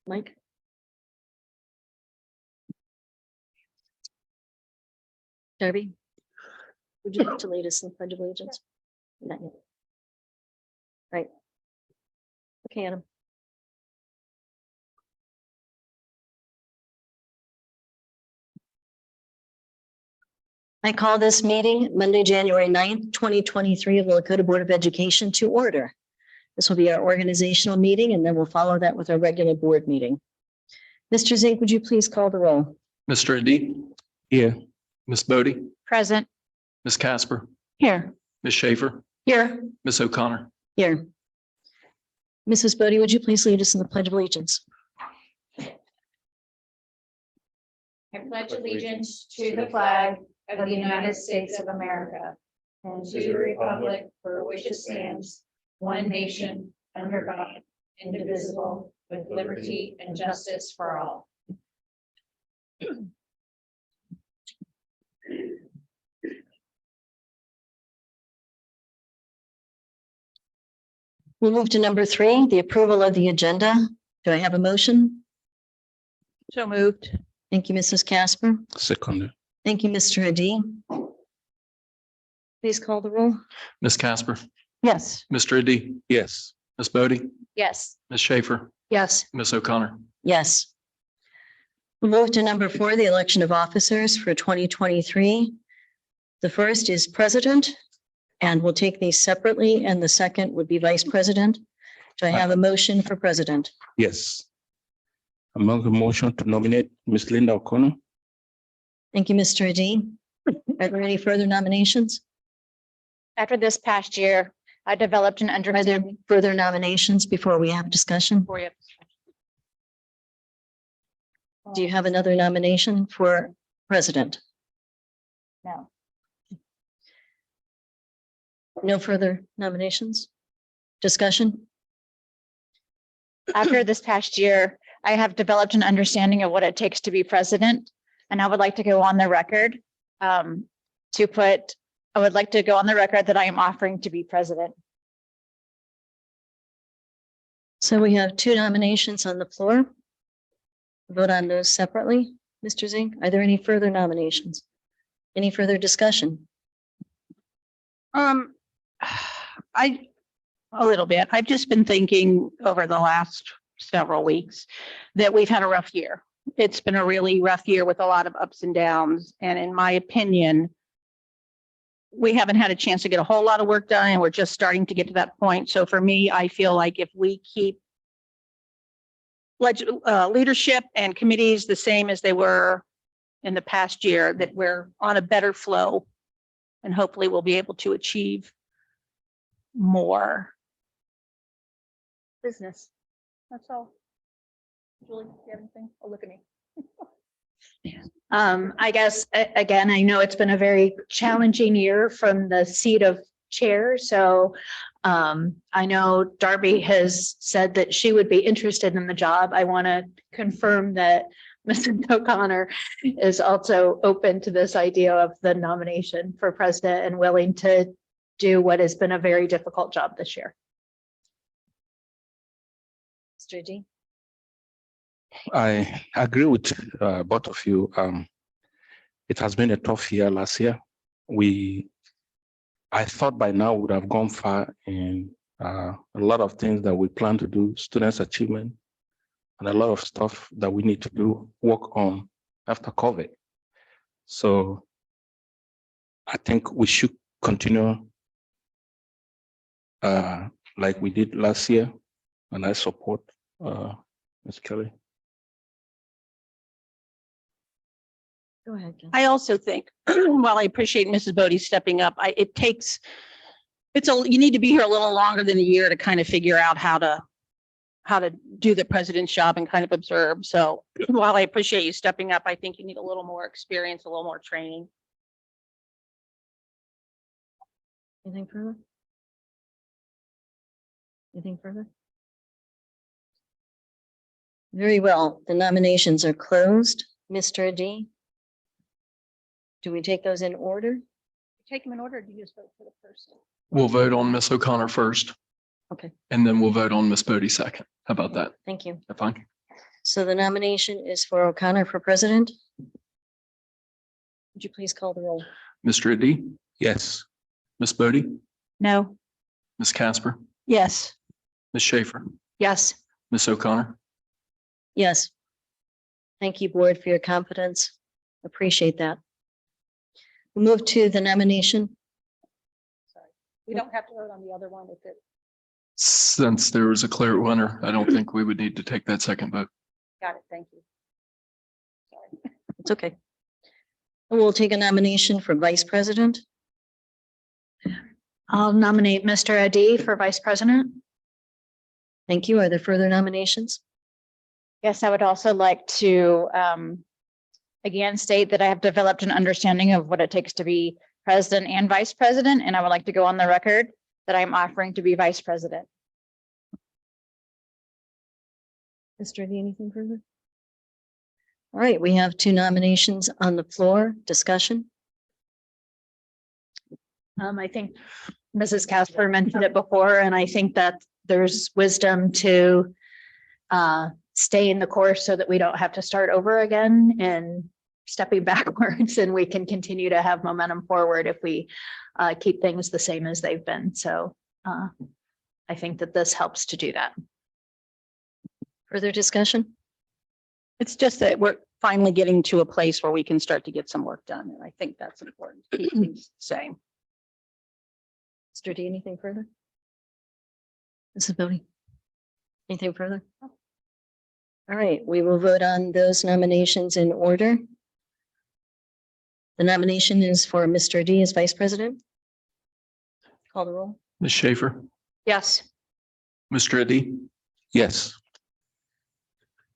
Mike? Darby? Would you like to lead us in the Pledge of Allegiance? Not yet. Right. Okay, Adam. I call this meeting Monday, January 9th, 2023 of the Lakota Board of Education to order. This will be our organizational meeting, and then we'll follow that with our regular board meeting. Mr. Zink, would you please call the roll? Mr. Adi? Here. Ms. Bodie? Present. Ms. Casper? Here. Ms. Schaefer? Here. Ms. O'Connor? Here. Mrs. Bodie, would you please lead us in the Pledge of Allegiance? I pledge allegiance to the flag of the United States of America and to the republic for which it stands, one nation, under God, indivisible, with liberty and justice for all. We'll move to number 3, the approval of the agenda. Do I have a motion? So moved. Thank you, Mrs. Casper. Second. Thank you, Mr. Adi. Please call the roll. Ms. Casper? Yes. Mr. Adi? Yes. Ms. Bodie? Yes. Ms. Schaefer? Yes. Ms. O'Connor? Yes. We'll move to number 4, the election of officers for 2023. The first is president, and we'll take these separately, and the second would be vice president. Do I have a motion for president? Yes. Among the motion to nominate Ms. Linda O'Connor. Thank you, Mr. Adi. Are there any further nominations? After this past year, I developed an Are there understanding further nominations before we have discussion? for you. Do you have another nomination for president? No. No further nominations? Discussion? After this past year, I have developed an understanding of what it takes to be president. And I would like to go on the record I would like to go on the record that I am offering to be president. So we have 2 nominations on the floor. Vote on those separately. Mr. Zink, are there any further nominations? Any further discussion? A little bit. I've just been thinking over the last several weeks that we've had a rough year. It's been a really rough year with a lot of ups and downs. And in my opinion, we haven't had a chance to get a whole lot of work done, and we're just starting to get to that point. So for me, I feel like if we keep leadership and committees the same as they were in the past year, that we're on a better flow, and hopefully we'll be able to achieve more business. That's all. Julie, do you have anything? Oh, look at me. I guess, again, I know it's been a very challenging year from the seat of chair. So I know Darby has said that she would be interested in the job. I want to confirm that Mrs. O'Connor is also open to this idea of the nomination for president and willing to do what has been a very difficult job this year. Mr. G. I agree with both of you. It has been a tough year last year. I thought by now we would have gone far in a lot of things that we plan to do, students' achievement, and a lot of stuff that we need to work on after COVID. So I think we should continue like we did last year, and I support Ms. Kelly. Go ahead, Ken. I also think, while I appreciate Mrs. Bodie stepping up, you need to be here a little longer than a year to kind of figure out how to do the president's job and kind of observe. So while I appreciate you stepping up, I think you need a little more experience, a little more training. Anything further? Anything further? Very well. The nominations are closed. Mr. D. Do we take those in order? Take them in order, or do you just vote for the person? We'll vote on Ms. O'Connor first. Okay. And then we'll vote on Ms. Bodie second. How about that? Thank you. Is that fine? So the nomination is for O'Connor for president. Would you please call the roll? Mr. Adi, Yes. Ms. Bodie, No. Ms. Casper, Yes. Ms. Schaefer, Yes. Ms. O'Connor. Yes. Thank you, board, for your confidence. Appreciate that. We move to the nomination. We don't have to vote on the other one if it. Since there was a clear winner, I don't think we would need to take that second vote. Got it. Thank you. It's okay. And we'll take a nomination for vice president. I'll nominate Mr. Adi for vice president. Thank you. Are there further nominations? Yes, I would also like to again state that I have developed an understanding of what it takes to be president and vice president, and I would like to go on the record that I'm offering to be vice president. Mr. Adi, anything further? All right, we have two nominations on the floor. Discussion. I think Mrs. Casper mentioned it before, and I think that there's wisdom to stay in the course so that we don't have to start over again and stepping backwards, and we can continue to have momentum forward if we keep things the same as they've been. So I think that this helps to do that. Further discussion? It's just that we're finally getting to a place where we can start to get some work done. And I think that's important to keep things the same. Mr. D, anything further? Mrs. Bodie? Anything further? All right, we will vote on those nominations in order. The nomination is for Mr. D as vice president. Call the roll. Ms. Schaefer, Yes. Mr. Adi, Yes.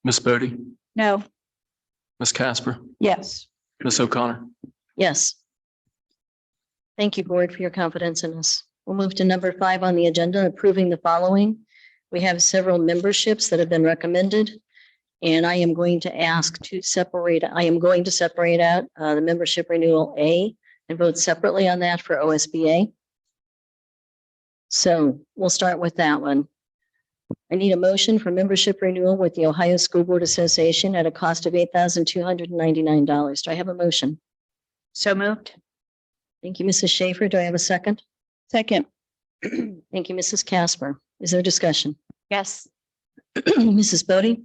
Ms. Bodie, No. Ms. Casper, Yes. Ms. O'Connor. Yes. Thank you, board, for your confidence in us. We'll move to number 5 on the agenda, approving the following. We have several memberships that have been recommended, and I am going to ask to separate, I am going to separate out the membership renewal A and vote separately on that for OSBA. So we'll start with that one. I need a motion for membership renewal with the Ohio School Board Association at a cost of $8,299. Do I have a motion? So moved. Thank you, Mrs. Schaefer. Do I have a second? Second. Thank you, Mrs. Casper. Is there discussion? Yes. Mrs. Bodie?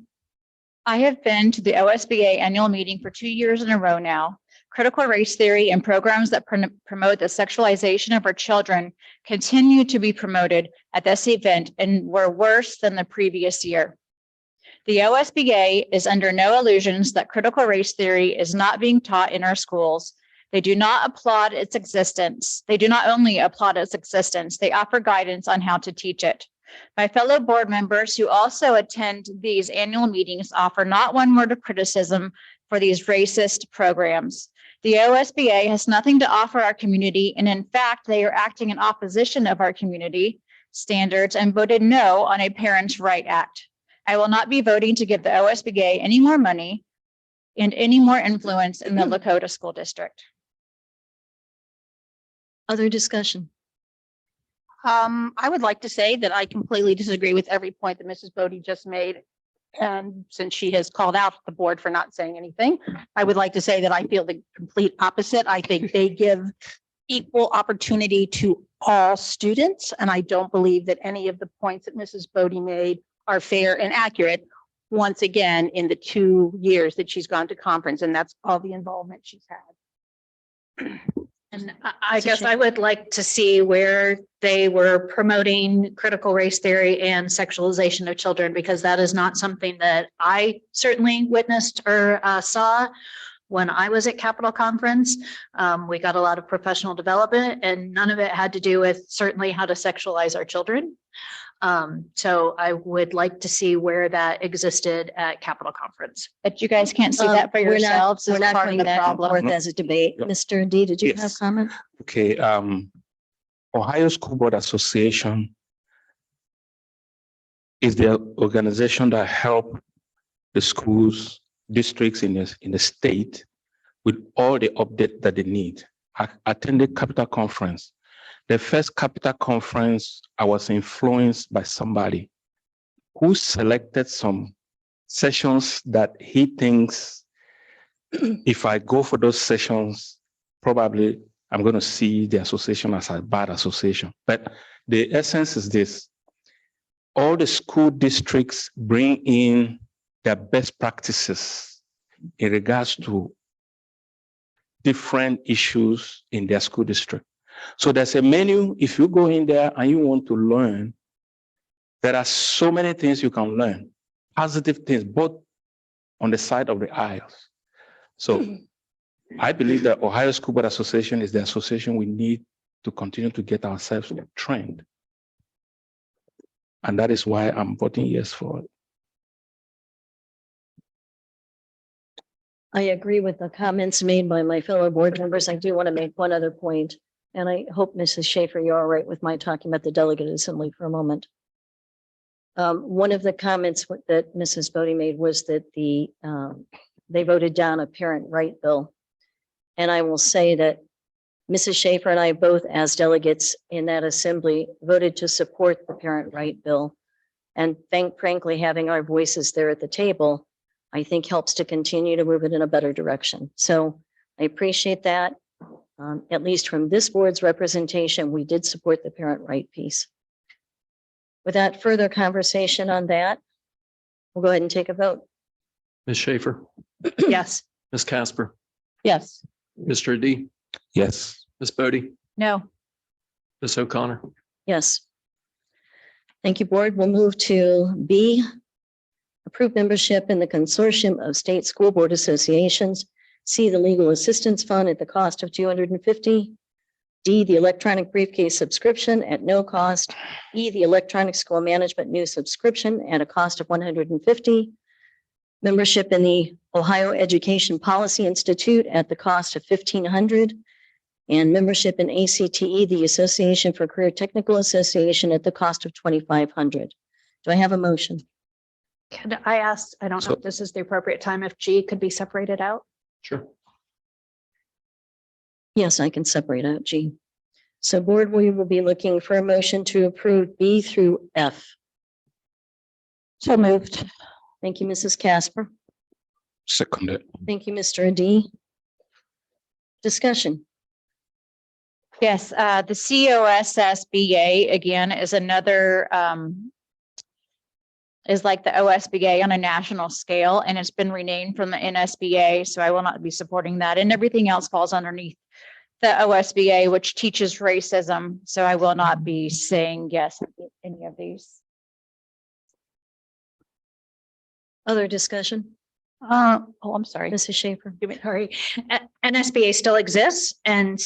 I have been to the OSBA annual meeting for 2 years in a row now. Critical race theory and programs that promote the sexualization of our children continue to be promoted at this event and were worse than the previous year. The OSBA is under no illusions that critical race theory is not being taught in our schools. They do not applaud its existence. They do not only applaud its existence, they offer guidance on how to teach it. My fellow board members who also attend these annual meetings offer not one word of criticism for these racist programs. The OSBA has nothing to offer our community, and in fact, they are acting in opposition of our community standards and voted no on a Parents' Right Act. I will not be voting to give the OSBA any more money and any more influence in the Lakota School District. Other discussion? I would like to say that I completely disagree with every point that Mrs. Bodie just made. And since she has called out the board for not saying anything, I would like to say that I feel the complete opposite. I think they give equal opportunity to all students. And I don't believe that any of the points that Mrs. Bodie made are fair and accurate. Once again, in the 2 years that she's gone to conference, and that's all the involvement she's had. And I guess I would like to see where they were promoting critical race theory and sexualization of children, because that is not something that I certainly witnessed or saw when I was at Capitol Conference. We got a lot of professional development, and none of it had to do with certainly how to sexualize our children. So I would like to see where that existed at Capitol Conference. But you guys can't see that for We're not- yourselves. We're as not part going of to the put problem. forth as a debate. Yep. Mr. D, did you have Yes. comment? Okay, Ohio School Board Association is the organization that help the schools, districts in the state with all the update that they need. I attended Capital Conference. The first Capital Conference, I was influenced by somebody who selected some sessions that he thinks if I go for those sessions, probably I'm going to see the association as a bad association. But the essence is this: all the school districts bring in their best practices in regards to different issues in their school district. So there's a menu. If you go in there and you want to learn, there are so many things you can learn, positive things, both on the side of the aisles. So I believe that Ohio School Board Association is the association we need to continue to get ourselves trained. And that is why I'm voting yes for it. I agree with the comments made by my fellow board members. I do want to make one other point, and I hope Mrs. Schaefer, you're all right with my talking about the delegate assembly for a moment. One of the comments that Mrs. Bodie made was that they voted down a parent right bill. And I will say that Mrs. Schaefer and I both, as delegates in that assembly, voted to support the parent right bill. And frankly, having our voices there at the table, I think helps to continue to move it in a better direction. So I appreciate that. At least from this board's representation, we did support the parent right piece. Without further conversation on that, we'll go ahead and take a vote. Ms. Schaefer, Yes. Ms. Casper, Yes. Mr. Adi, Yes. Ms. Bodie, No. Ms. O'Connor. Yes. Thank you, board. We'll move to B, approve membership in the consortium of state school board associations. C, the legal assistance fund at the cost of $250. D, the electronic briefcase subscription at no cost. E, the electronic school management new subscription at a cost of $150. Membership in the Ohio Education Policy Institute at the cost of $1,500. And membership in ACTE, the Association for Career Technical Association, at the cost of $2,500. Do I have a motion? Could I ask, I don't know if this is the appropriate time, if G could be separated out? Sure. Yes, I can separate out G. So board, we will be looking for a motion to approve B through F. So moved. Thank you, Mrs. Casper. Seconded. Thank you, Mr. Adi. Discussion. Yes, the COSSBA again is another is like the OSBA on a national scale, and it's been renamed from the NSBA, so I will not be supporting that. And everything else falls underneath the OSBA, which teaches racism, so I will not be saying yes to any of these. Other discussion? Oh, I'm sorry. Mrs. Schaefer. Sorry, NSBA still exists, and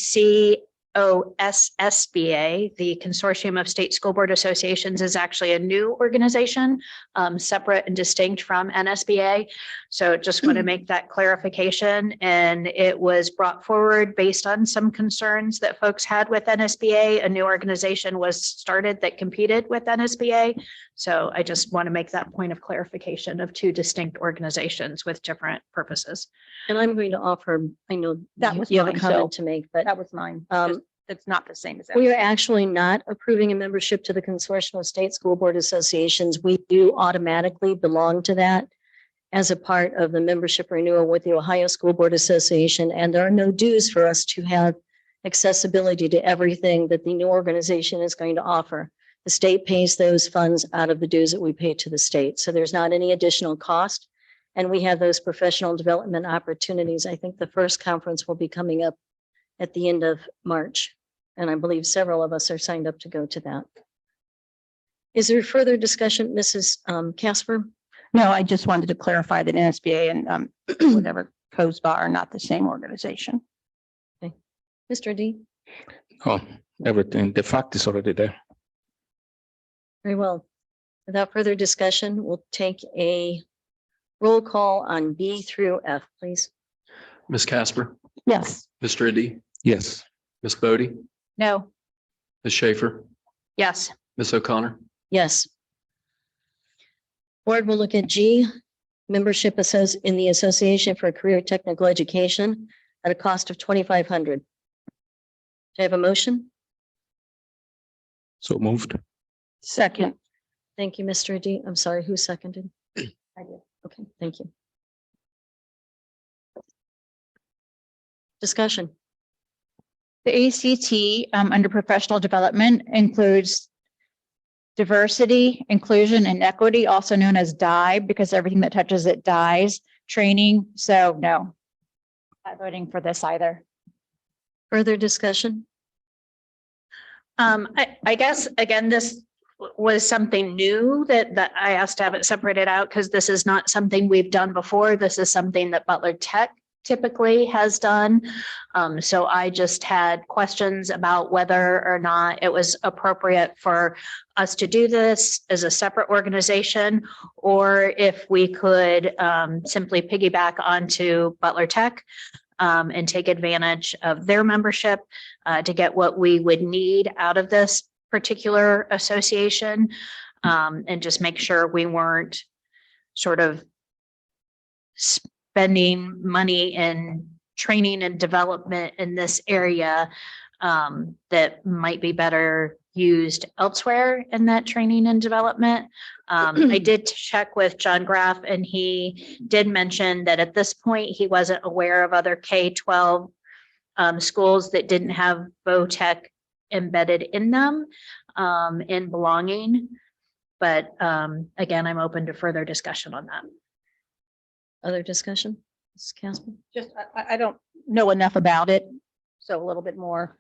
COSSBA, the Consortium of State School Board Associations, is actually a new organization, separate and distinct from NSBA. So just want to make that clarification. And it was brought forward based on some concerns that folks had with NSBA. A new organization was started that competed with NSBA. So I just want to make that point of clarification of two distinct organizations with different purposes. And I'm going to offer, I know That was you have a mine, comment so to make, but that was mine. It's not the same as that. we are actually not approving a membership to the Consortium of State School Board Associations. We do automatically belong to that as a part of the membership renewal with the Ohio School Board Association. And there are no dues for us to have accessibility to everything that the new organization is going to offer. The state pays those funds out of the dues that we pay to the state. So there's not any additional cost. And we have those professional development opportunities. I think the first conference will be coming up at the end of March. And I believe several of us are signed up to go to that. Is there further discussion, Mrs. Casper? No, I just wanted to clarify that NSBA and whatever COSBA are not the same organization. Mr. D? Oh, everything. The fact is already there. Very well. Without further discussion, we'll take a roll call on B through F, please. Ms. Casper, Yes. Mr. Adi, Yes. Ms. Bodie, No. Ms. Schaefer, Yes. Ms. O'Connor. Yes. Board will look at G, membership in the Association for Career Technical Education at a cost of $2,500. Do I have a motion? So moved. Second. Thank you, Mr. D. I'm sorry, who seconded? I did. Okay. Thank you. Discussion. The ACT under professional development includes diversity, inclusion, and equity, also known as DIE, because everything that touches it dies, training. So no, not voting for this either. Further discussion? I guess, again, this was something new that I asked to have it separated out because this is not something we've done before. This is something that Butler Tech typically has done. So I just had questions about whether or not it was appropriate for us to do this as a separate organization, or if we could simply piggyback onto Butler Tech and take advantage of their membership to get what we would need out of this particular association, and just make sure we weren't sort of spending money in training and development in this area that might be better used elsewhere in that training and development. I did check with John Graff, and he did mention that at this point, he wasn't aware of other K-12 schools that didn't have VOTech embedded in them in belonging. But again, I'm open to further discussion on that. Other discussion? Ms. Casper? Just, I don't know enough about it, so a little bit more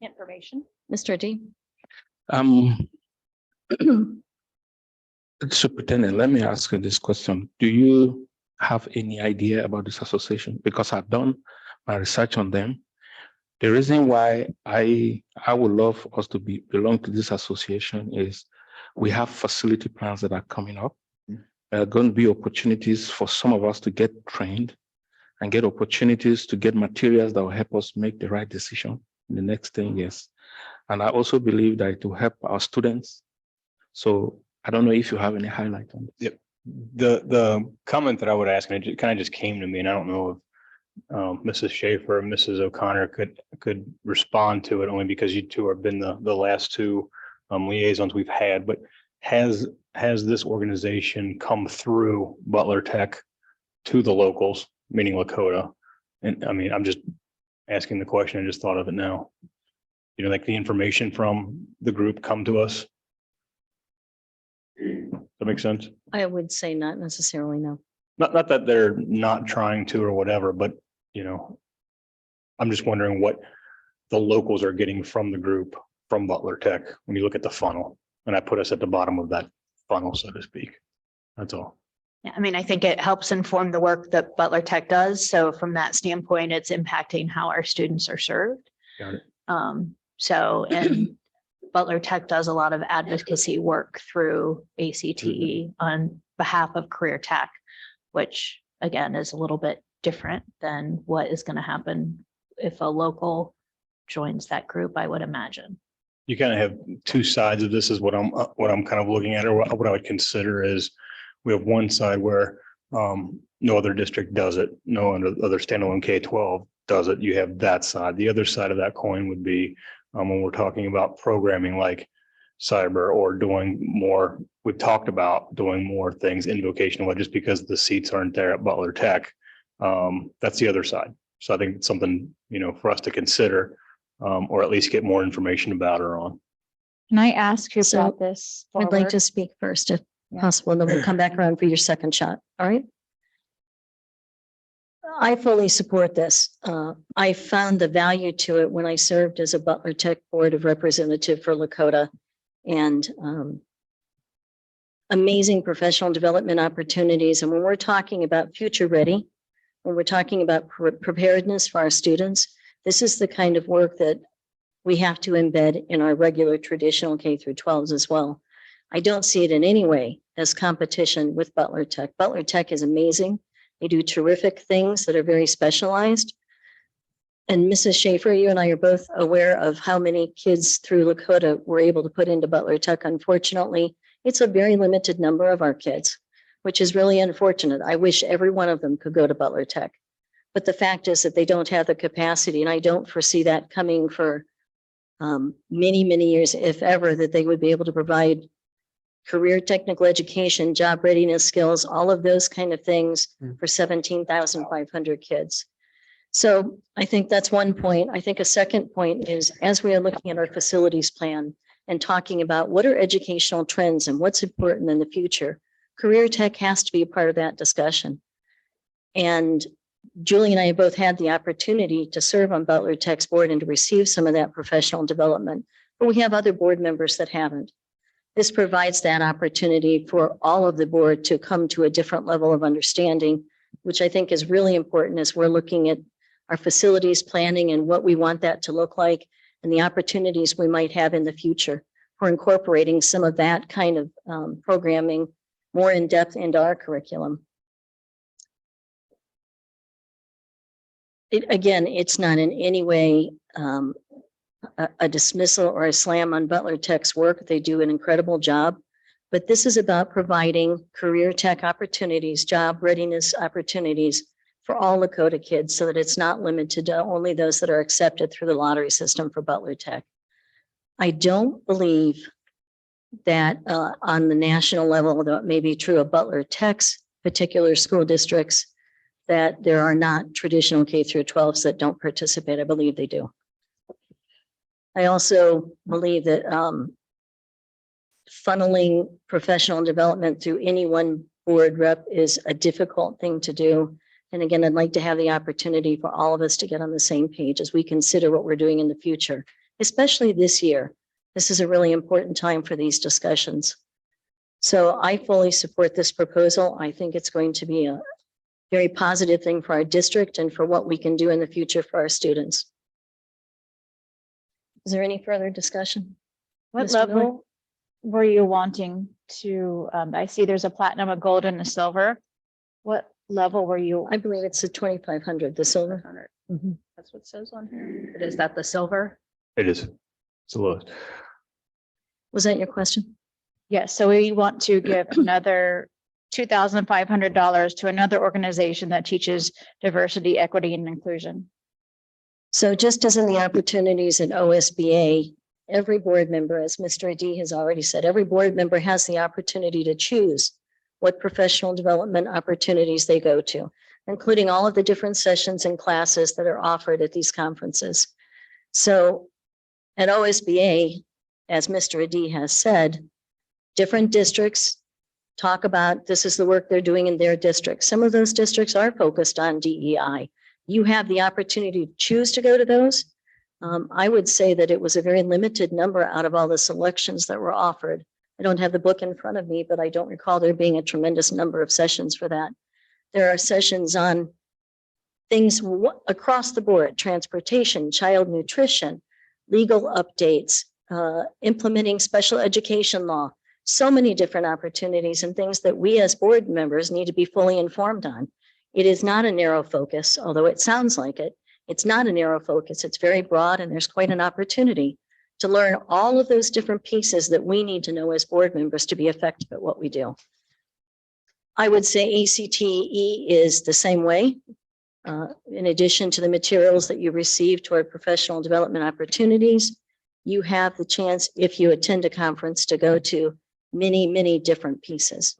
information. Mr. D? Superintendent, let me ask you this question. Do you have any idea about this association? Because I've done my research on them. The reason why I would love us to belong to this association is we have facility plans that are coming up. There are going to be opportunities for some of us to get trained and get opportunities to get materials that will help us make the right decision in the next 10 years. And I also believe that it will help our students. So I don't know if you have any highlight on this. Yep. The comment that I would ask, and it kind of just came to me, and I don't know if Mrs. Schaefer and Mrs. O'Connor could respond to it, only because you two have been the last two liaisons we've had. But has this organization come through Butler Tech to the locals, meaning Lakota? And I mean, I'm just asking the question. I just thought of it now. You know, like the information from the group come to us. That makes sense? I would say not necessarily, no. Not that they're not trying to or whatever, but you know, I'm just wondering what the locals are getting from the group from Butler Tech when you look at the funnel, and I put us at the bottom of that funnel, so to speak. That's all. Yeah, I mean, I think it helps inform the work that Butler Tech does. So from that standpoint, it's impacting how our students are served. Got it. And Butler Tech does a lot of advocacy work through ACTE on behalf of Career Tech, which again is a little bit different than what is going to happen if a local joins that group, I would imagine. You kind of have two sides of this is what I'm kind of looking at, or what I would consider is we have one side where no other district does it. No other standalone K-12 does it. You have that side. The other side of that coin would be when we're talking about programming like cyber or doing more, we've talked about doing more things in vocational just because the seats aren't there at Butler Tech. That's the other side. So I think it's something, you know, for us to consider or at least get more information about or on. Can I ask who So, brought this I'd like forward? to speak first if Yeah. possible, and then we'll come back around for your second shot. All right? I fully support this. I found the value to it when I served as a Butler Tech Board of Representative for Lakota, and amazing professional development opportunities. And when we're talking about future ready, when we're talking about preparedness for our students, this is the kind of work that we have to embed in our regular traditional K through 12s as well. I don't see it in any way as competition with Butler Tech. Butler Tech is amazing. They do terrific things that are very specialized. And Mrs. Schaefer, you and I are both aware of how many kids through Lakota were able to put into Butler Tech. Unfortunately, it's a very limited number of our kids, which is really unfortunate. I wish every one of them could go to Butler Tech. But the fact is that they don't have the capacity, and I don't foresee that coming for many, many years, if ever, that they would be able to provide career technical education, job readiness skills, all of those kind of things for 17,500 kids. So I think that's one point. I think a second point is, as we are looking at our facilities plan and talking about what are educational trends and what's important in the future, career tech has to be a part of that discussion. And Julie and I have both had the opportunity to serve on Butler Tech's board and to receive some of that professional development, but we have other board members that haven't. This provides that opportunity for all of the board to come to a different level of understanding, which I think is really important as we're looking at our facilities planning and what we want that to look like and the opportunities we might have in the future for incorporating some of that kind of programming more in depth into our curriculum. Again, it's not in any way a dismissal or a slam on Butler Tech's work. They do an incredible job, but this is about providing career tech opportunities, job readiness opportunities for all Lakota kids so that it's not limited to only those that are accepted through the lottery system for Butler Tech. I don't believe that on the national level, although it may be true of Butler Tech's particular school districts, that there are not traditional K through 12s that don't participate. I believe they do. I also believe that funneling professional development through any one board rep is a difficult thing to do. And again, I'd like to have the opportunity for all of us to get on the same page as we consider what we're doing in the future, especially this year. This is a really important time for these discussions. So I fully support this proposal. I think it's going to be a very positive thing for our district and for what we can do in the future for our students. Is there any further discussion? What Mr. Miller? level were you wanting to, I see there's a platinum, a gold and a silver. What level were you? I believe it's a 2,500, the silver. Mhm. That's what it says on here. But is that the silver? It is. It's the lowest. Was that your question? Yes, so we want to give another $2,500 to another organization that teaches diversity, equity, and inclusion. So just as in the opportunities at OSBA, every board member, as Mr. Adi has already said, every board member has the opportunity to choose what professional development opportunities they go to, including all of the different sessions and classes that are offered at these conferences. So at OSBA, as Mr. Adi has said, different districts talk about this is the work they're doing in their district. Some of those districts are focused on DEI. You have the opportunity to choose to go to those. I would say that it was a very limited number out of all the selections that were offered. I don't have the book in front of me, but I don't recall there being a tremendous number of sessions for that. There are sessions on things across the board: transportation, child nutrition, legal updates, implementing special education law, so many different opportunities and things that we as board members need to be fully informed on. It is not a narrow focus, although it sounds like it. It's not a narrow focus. It's very broad, and there's quite an opportunity to learn all of those different pieces that we need to know as board members to be effective at what we do. I would say ACTE is the same way. In addition to the materials that you receive toward professional development opportunities, you have the chance, if you attend a conference, to go to many, many different pieces.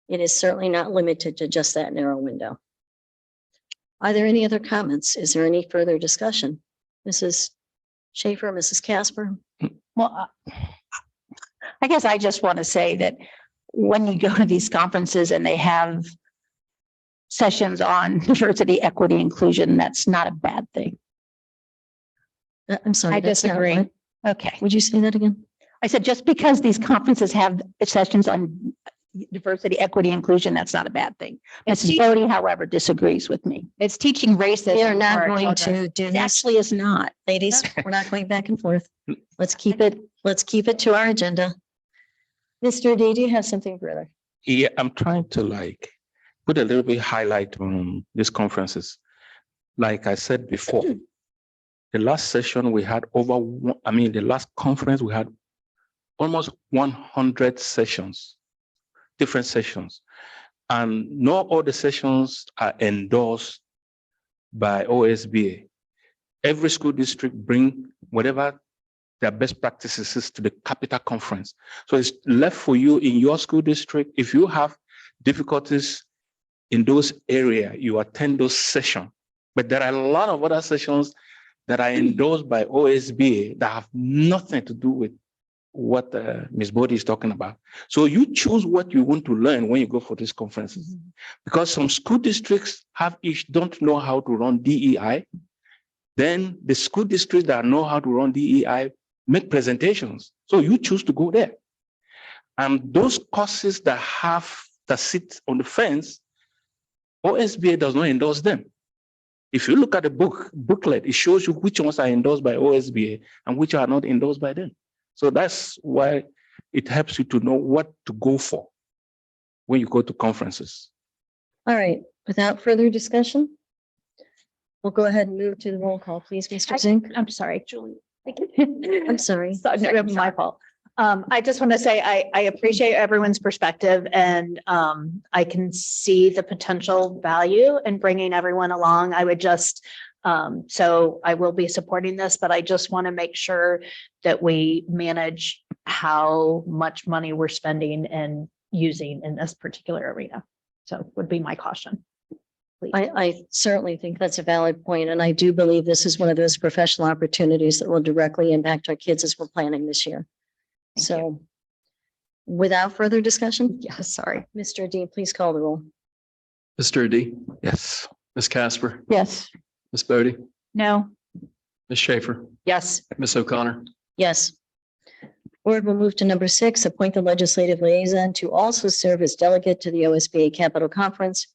It is certainly not limited to just that narrow window. Are there any other comments? Is there any further discussion? Mrs. Schaefer, Mrs. Casper? Well, I guess I just want to say that when you go to these conferences and they have sessions on diversity, equity, inclusion, that's not a bad thing. I'm sorry. I that's not disagree. what- Okay. Would you say that again? I said, just because these conferences have sessions on diversity, equity, inclusion, that's not a bad thing. Mrs. Bodie, however, disagrees with me. It's teaching racism. We are for not our going children. to do It this. actually is not. Ladies, we're not going back and forth. Let's keep it to our agenda. Mr. D, do you have something further? Yeah, I'm trying to put a little bit highlight on these conferences. Like I said before, the last session we had the last conference we had almost 100 sessions, different sessions. And not all the sessions are endorsed by OSBA. Every school district bring whatever their best practices to the capital conference. So it's left for you in your school district. If you have difficulties in those areas, you attend those sessions. But there are a lot of other sessions that are endorsed by OSBA that have nothing to do with what Ms. Bodie is talking about. So you choose what you want to learn when you go for these conferences. Because some school districts don't know how to run DEI. Then the school districts that know how to run DEI make presentations. So you choose to go there. And those courses that sit on the fence, OSBA does not endorse them. If you look at the booklet, it shows you which ones are endorsed by OSBA and which are not endorsed by them. So that's why it helps you to know what to go for when you go to conferences. All right, without further discussion, we'll go ahead and move to the roll call, please, Mr. Zink. I'm sorry, Julie. I'm sorry. So, no, my fault. I just want to say I appreciate everyone's perspective, and I can see the potential value in bringing everyone along. I would just, so I will be supporting this, but I just want to make sure that we manage how much money we're spending and using in this particular arena. So would be my caution. Please. I certainly think that's a valid point, and I do believe this is one of those professional opportunities that will directly impact our kids as we're planning this year. So without further discussion? Yeah, sorry. Mr. D, please call the roll. Mr. Adi, Yes. Ms. Casper, Yes. Ms. Bodie, No. Ms. Schaefer, Yes. Ms. O'Connor. Yes. Board will move to number 6, appoint the legislative liaison to also serve as delegate to the OSBA Capital Conference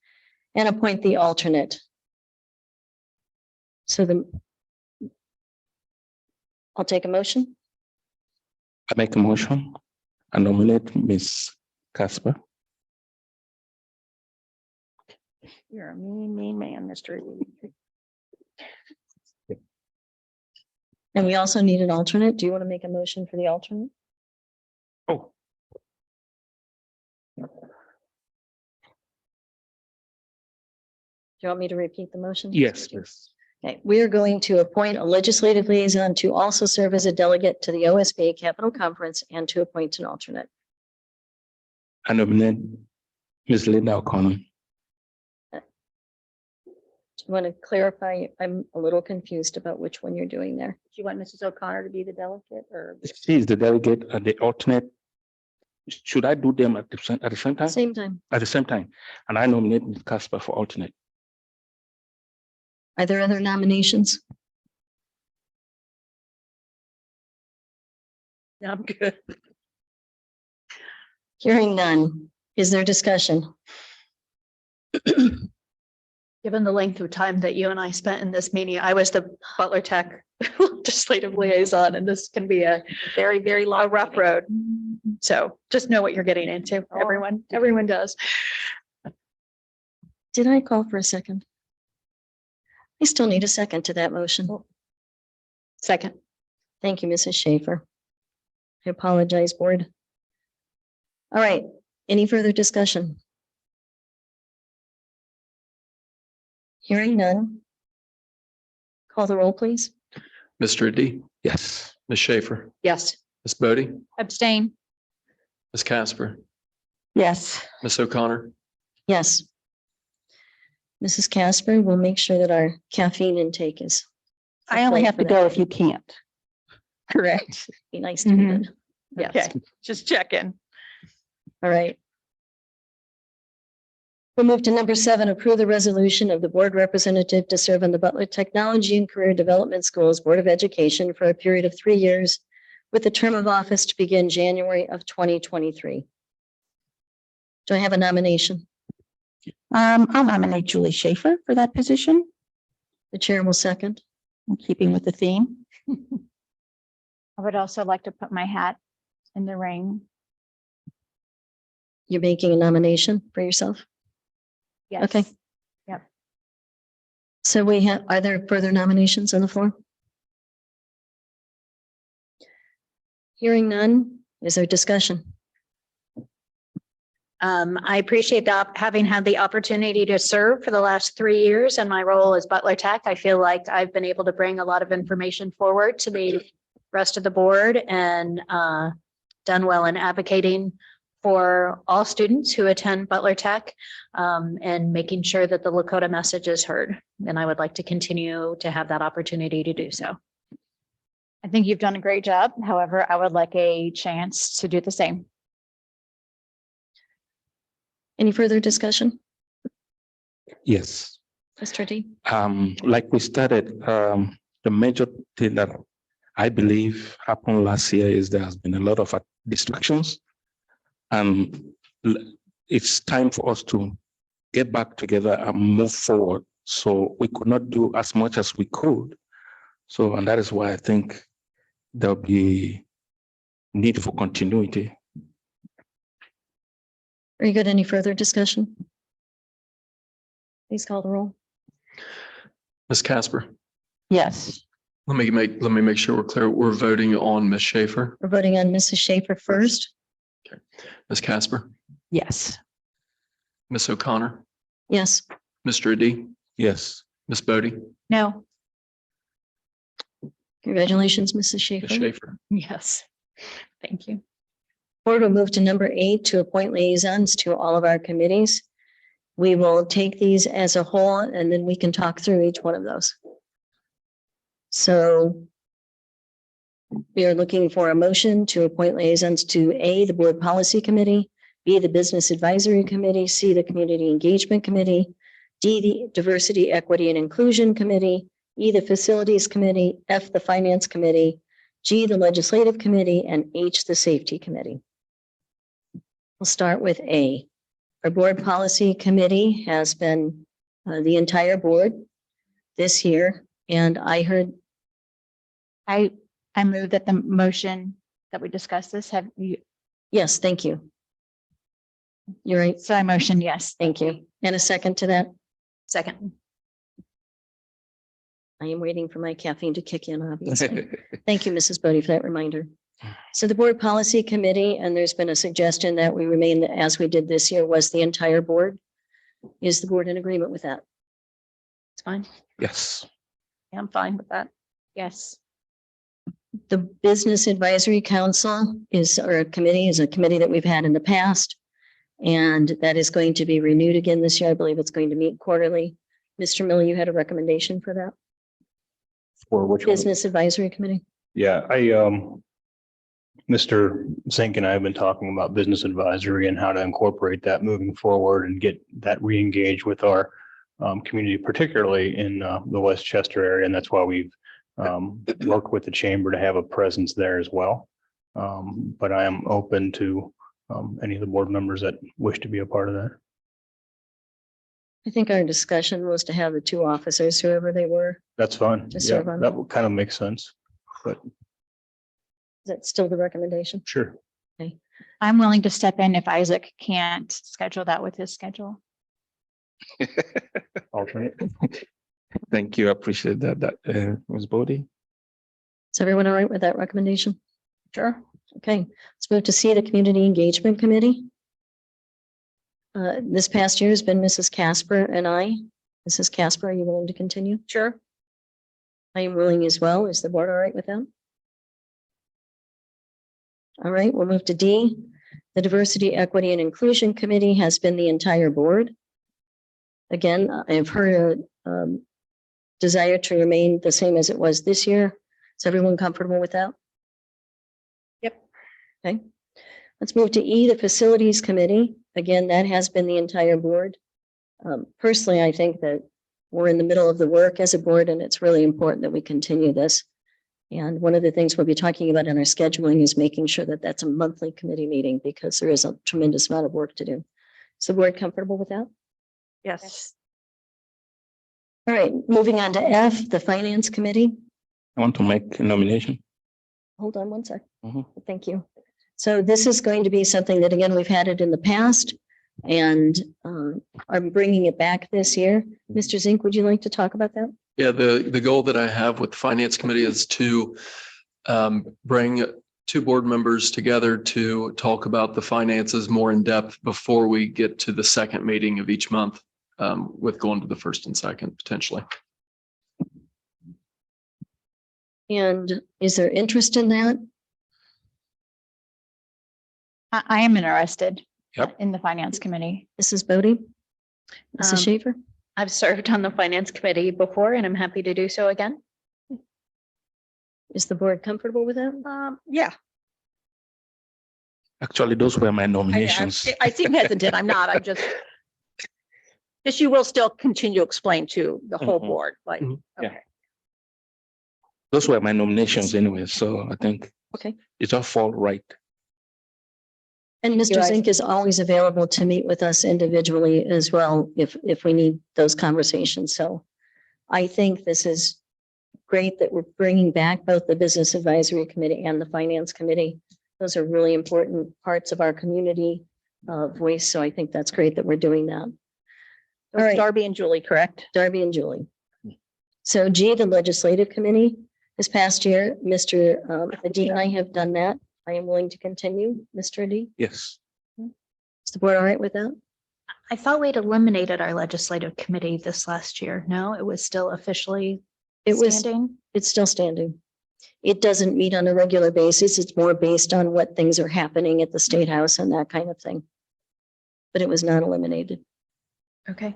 and appoint the alternate. So I'll take a motion. I make a motion. I nominate Ms. Casper. You're a mean man, Mr. And we also need an alternate. Do you want to make a motion for the alternate? Oh. Do you want me to repeat the motion? Yes, yes. Okay, we are going to appoint a legislative liaison to also serve as a delegate to the OSBA Capital Conference and to appoint an alternate. I nominate Ms. Linda O'Connor. Do you want to clarify? I'm a little confused about which one you're doing there. Do you want Mrs. O'Connor to be the delegate or? She is the delegate and the alternate. Should I do them at the same time? Same time. At the same time. And I nominate Ms. Casper for alternate. Are there other nominations? I'm good. Hearing none. Is there discussion? Given the length of time that you and I spent in this meeting, I was the Butler Tech legislative liaison, and this can be a Very, very long. rough road. So just know what you're getting into. Everyone does. Did I call for a second? I still need a second to that motion. Second. Thank you, Mrs. Schaefer. I apologize, board. All right, any further discussion? Hearing none. Call the roll, please. Mr. Adi, Yes. Ms. Schaefer, Yes. Ms. Bodie, Abstain. Ms. Casper, Yes. Ms. O'Connor. Yes. Mrs. Casper, we'll make sure that our caffeine intake is. I only have to for go that. if you can't. Correct. Be nice to do Mhm. that. Yes. Okay, just checking. All right. We'll move to number 7, approve the resolution of the board representative to serve on the Butler Technology and Career Development Schools Board of Education for a period of 3 years with the term of office to begin January of 2023. Do I have a nomination? I'll nominate Julie Schaefer for that position, The chair will second. in keeping with the theme. I would also like to put my hat in the ring. You're making a nomination for yourself? Yes. Okay. So are there further nominations on the floor? Hearing none, is there discussion? I appreciate having had the opportunity to serve for the last 3 years in my role as Butler Tech. I feel like I've been able to bring a lot of information forward to the rest of the board and done well in advocating for all students who attend Butler Tech and making sure that the Lakota message is heard. And I would like to continue to have that opportunity to do so. I think you've done a great job. However, I would like a chance to do the same. Any further discussion? Yes. Mr. D? Like we started, the major thing that I believe happened last year is there has been a lot of distractions. And it's time for us to get back together and move forward. So we could not do as much as we could. So, and that is why I think there'll be need for continuity. Very good. Any further discussion? Please call the roll. Ms. Casper, Yes. let me make sure we're clear. We're voting on Ms. Schaefer. We're voting on Mrs. Schaefer first. Ms. Casper, Yes. Ms. O'Connor, Yes. Mr. Adi, Yes. Ms. Bodie, No. Congratulations, Mrs. Ms. Schaefer. Schaefer. Yes. Thank you. Board will move to number 8 to appoint liaisons to all of our committees. We will take these as a whole and then we can talk through each one of those. So we are looking for a motion to appoint liaisons to A, the Board Policy Committee, B, the Business Advisory Committee, C, the Community Engagement Committee, D, the Diversity, Equity, and Inclusion Committee, E, the Facilities Committee, F, the Finance Committee, G, the Legislative Committee, and H, the Safety Committee. We'll start with A. Our Board Policy Committee has been the entire board this year, and I heard, I move that the motion that we discussed this have you, yes, thank you. You're right. so I motion yes. Thank you. And a second to that? Second. I am waiting for my caffeine to kick in, obviously. Thank you, Mrs. Bodie, for that reminder. So the Board Policy Committee, and there's been a suggestion that we remain as we did this year, was the entire board. Is the board in agreement with that? It's fine. Yes. I'm fine with that. Yes. The Business Advisory Council is, or a committee, is a committee that we've had in the past. And that is going to be renewed again this year. I believe it's going to meet quarterly. Mr. Miller, you had a recommendation for that? For which one? Business Advisory Committee? Yeah, Mr. Zink and I have been talking about business advisory and how to incorporate that moving forward and get that re-engaged with our community, particularly in the Westchester area. And that's why we've worked with the chamber to have a presence there as well. But I am open to any of the board members that wish to be a part of that. I think our discussion was to have the two officers, whoever they were. That's fine. To Yeah, serve on that would kind of make sense, but Is that still the recommendation? sure. I'm willing to step in if Isaac can't schedule that with his schedule. Alternate. Thank you. I appreciate that, Ms. Bodie. Is everyone all right with that recommendation? Sure. Okay, let's move to C, the Community Engagement Committee. This past year has been Mrs. Casper and I. Mrs. Casper, are you willing to continue? Sure. I am willing as well. Is the board all right with that? All right, we'll move to D. The Diversity, Equity, and Inclusion Committee has been the entire board. Again, I've heard a desire to remain the same as it was this year. Is everyone comfortable with that? Yep. Okay. Let's move to E, the Facilities Committee. Again, that has been the entire board. Personally, I think that we're in the middle of the work as a board, and it's really important that we continue this. And one of the things we'll be talking about in our scheduling is making sure that that's a monthly committee meeting because there is a tremendous amount of work to do. Is the board comfortable with that? Yes. All right, moving on to F, the Finance Committee. I want to make a nomination. Hold on one sec. Mhm. Thank you. So this is going to be something that, again, we've had it in the past, and I'm bringing it back this year. Mr. Zink, would you like to talk about that? Yeah, the goal that I have with the Finance Committee is to bring two board members together to talk about the finances more in depth before we get to the second meeting of each month, with going to the first and second potentially. And is there interest in that? I am interested. Yep. In the finance committee. Mrs. Bodie? Mrs. Um, Schaefer? I've served on the finance committee before and I'm happy to do so again. Is the board comfortable with that? Yeah, Actually, those were my nominations. I seem hesitant. I'm not. I'm just. Just you will still continue to explain to the whole Mhm. board, like, Mhm. Yeah. okay. Those were my nominations anyway, so I think. Okay. It all fall right. And Mr. Right. Zink is always available to meet with us individually as well if we need those conversations. So I think this is great that we're bringing back both the Business Advisory Committee and the Finance Committee. Those are really important parts of our community voice. So I think that's great that we're doing that. It was All right. Darby and Julie, correct? Darby and Julie. So G, the Legislative Committee, this past year, Mr. Adi and I have done that. I am willing to continue, Mr. Adi. Yes. Is the board all right with that? I thought we'd eliminated our legislative committee this last year. No, it was still officially It was, standing. it's still standing. It doesn't meet on a regular basis. It's more based on what things are happening at the State House and that kind of thing. But it was not eliminated. Okay.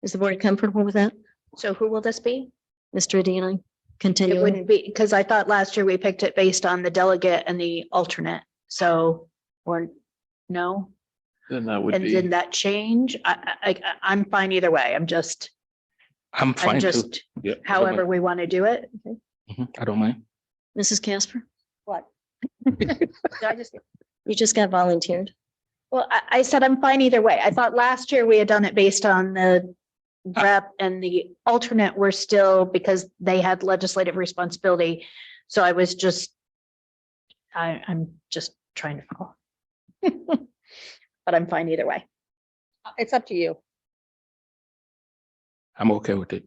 Is the board comfortable with that? So who will this be? Mr. Adi and I It continue. wouldn't be, because I thought last year we picked it based on the delegate and the alternate. So, or no? Then that would And be, did that change? I'm fine either way. I'm I'm fine too. just Yeah, however we want to do it. I don't mind. Mrs. Casper, What? Did I just, you just got volunteered. Well, I said I'm fine either way. I thought last year we had done it based on the rep and the alternate were still because they had legislative responsibility. So I was just, I'm just trying to follow. But I'm fine either way. it's up to you. I'm okay with it.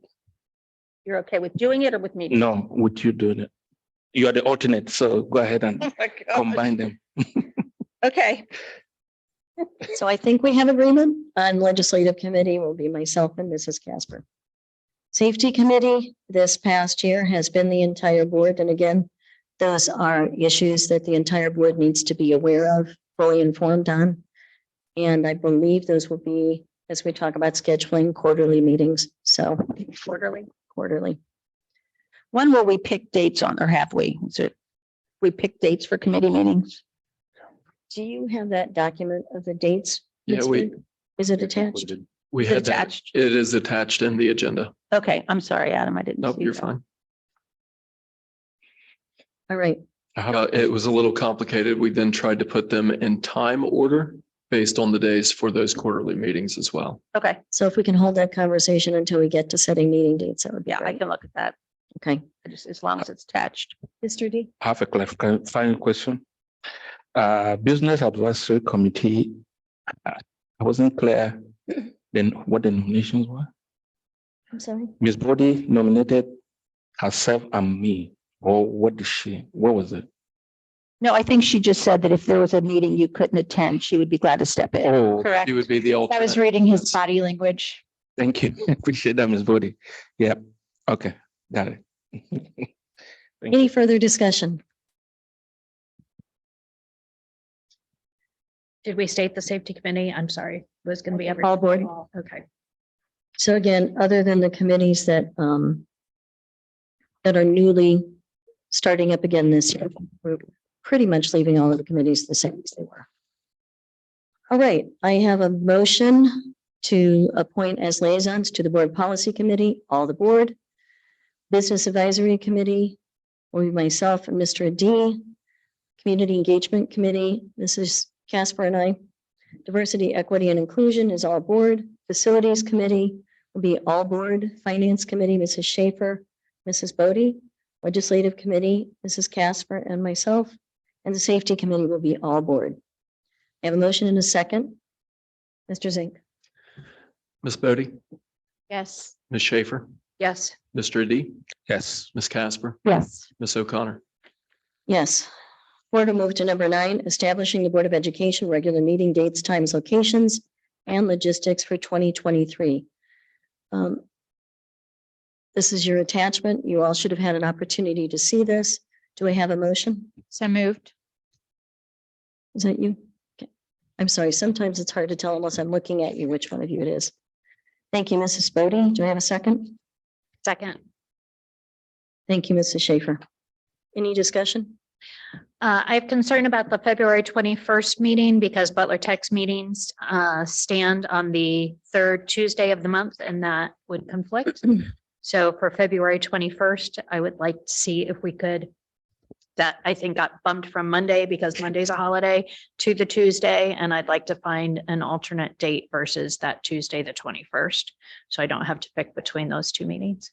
You're okay with doing it or with me? No, with you doing it. You are the alternate, so go ahead and Oh my God. combine them. Okay, So I think we have agreement on Legislative Committee will be myself and Mrs. Casper. Safety Committee this past year has been the entire board. And again, those are issues that the entire board needs to be aware of, fully informed on. And I believe those will be, as we talk about scheduling, quarterly meetings. So quarterly. when will we pick dates on, or have we? Is it, we pick dates for committee meetings? Do you have that document of the dates? Yeah, we- Is it attached? we Is it had that. attached? It is attached in the agenda. Okay, I'm sorry, Adam, I didn't. Nope, see you're that. fine. All right. It was a little complicated. We then tried to put them in time order based on the days for those quarterly meetings as well. Okay, So if we can hold that conversation until we get to setting meeting dates, that would be yeah, I great. can look at that, Okay. just as long as it's attached. Mr. D? I have a clarifying question. Business Advisory Committee, I wasn't clear then what the nominations were. I'm sorry. Ms. Brody nominated herself and me, or what did she, what was it? No, I think she just said that if there was a meeting you couldn't attend, she would be glad to step in. Oh, Correct. He would be the I was alternate. reading his body language. thank you. Appreciate that, Ms. Brody. Yeah, okay, got it. Thank Any you. further discussion? Did we state the safety committee? I'm sorry. It was going to be every. All board. Okay. So again, other than the committees that that are newly starting up again this year, we're pretty much leaving all of the committees the same as they were. All right, I have a motion to appoint as liaisons to the Board Policy Committee, all the board. Business Advisory Committee will be myself and Mr. Adi. Community Engagement Committee, Mrs. Casper and I. Diversity, Equity, and Inclusion is all board. Facilities Committee will be all board. Finance Committee, Mrs. Schaefer, Mrs. Bodie. Legislative Committee, Mrs. Casper and myself. And the Safety Committee will be all board. I have a motion in a second. Mr. Zink. Ms. Bodie, Yes. Ms. Schaefer, Yes. Mr. Adi, Yes, Ms. Casper, Yes. Ms. O'Connor. Yes. Board will move to number 9, establishing the Board of Education regular meeting dates, times, locations, and logistics for 2023. This is your attachment. You all should have had an opportunity to see this. Do I have a motion? So moved. Is that you? Okay. I'm sorry. Sometimes it's hard to tell unless I'm looking at you, which one of you it is. Thank you, Mrs. Bodie. Do I have a second? Second. Thank you, Mrs. Schaefer. Any discussion? I have concern about the February 21st meeting because Butler Tech's meetings stand on the third Tuesday of the month, and that would conflict. So for February 21st, I would like to see if we could, that I think got bumped from Monday because Monday's a holiday to the Tuesday, and I'd like to find an alternate date versus that Tuesday, the 21st. So I don't have to pick between those two meetings.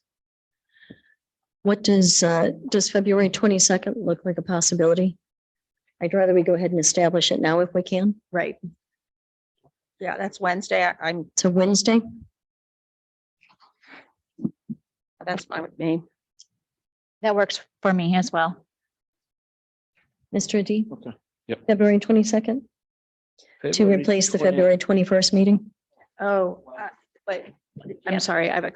What does February 22nd look like a possibility? I'd rather we go ahead and establish it now if we can. Right. Yeah, that's Wednesday. I'm, It's a Wednesday. that's fine with me. That works for me as well. Mr. D, Okay. Yep. February 22nd to replace the February 21st meeting. Oh, but Yeah. I'm sorry, I have a,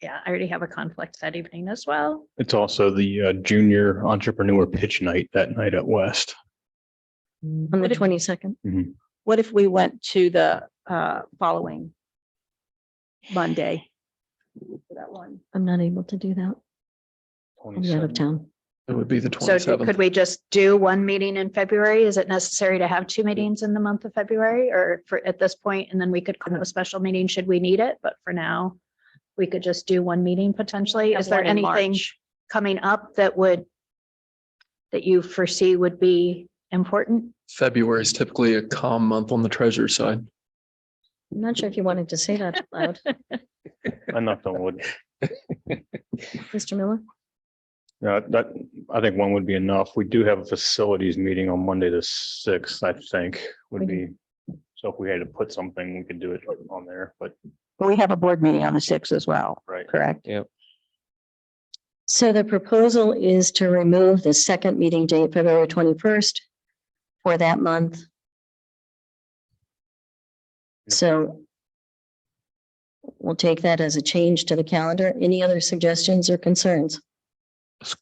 yeah, I already have a conflict that evening as well. It's also the junior entrepreneur pitch night that night at West. On the What if- 22nd. What if we went to the following Monday? For that one. I'm not able to do that. I'll be out of town. It would be the So 27th. could we just do one meeting in February? Is it necessary to have two meetings in the month of February or for at this point, and then we could call a special meeting should we need it? But for now, we could just do one meeting potentially. Is there One in anything March. coming up that you foresee would be important? February is typically a calm month on the treasurer side. I'm not sure if you wanted to say that out loud. I knocked on wood. Mr. Miller? That, I think one would be enough. We do have a facilities meeting on Monday, the 6th, I think would be. So if we had to put something, we could do it on there, but We have a board meeting on the 6th as well, right. correct? So the proposal is to remove the second meeting date, February 21st for that month. So we'll take that as a change to the calendar. Any other suggestions or concerns?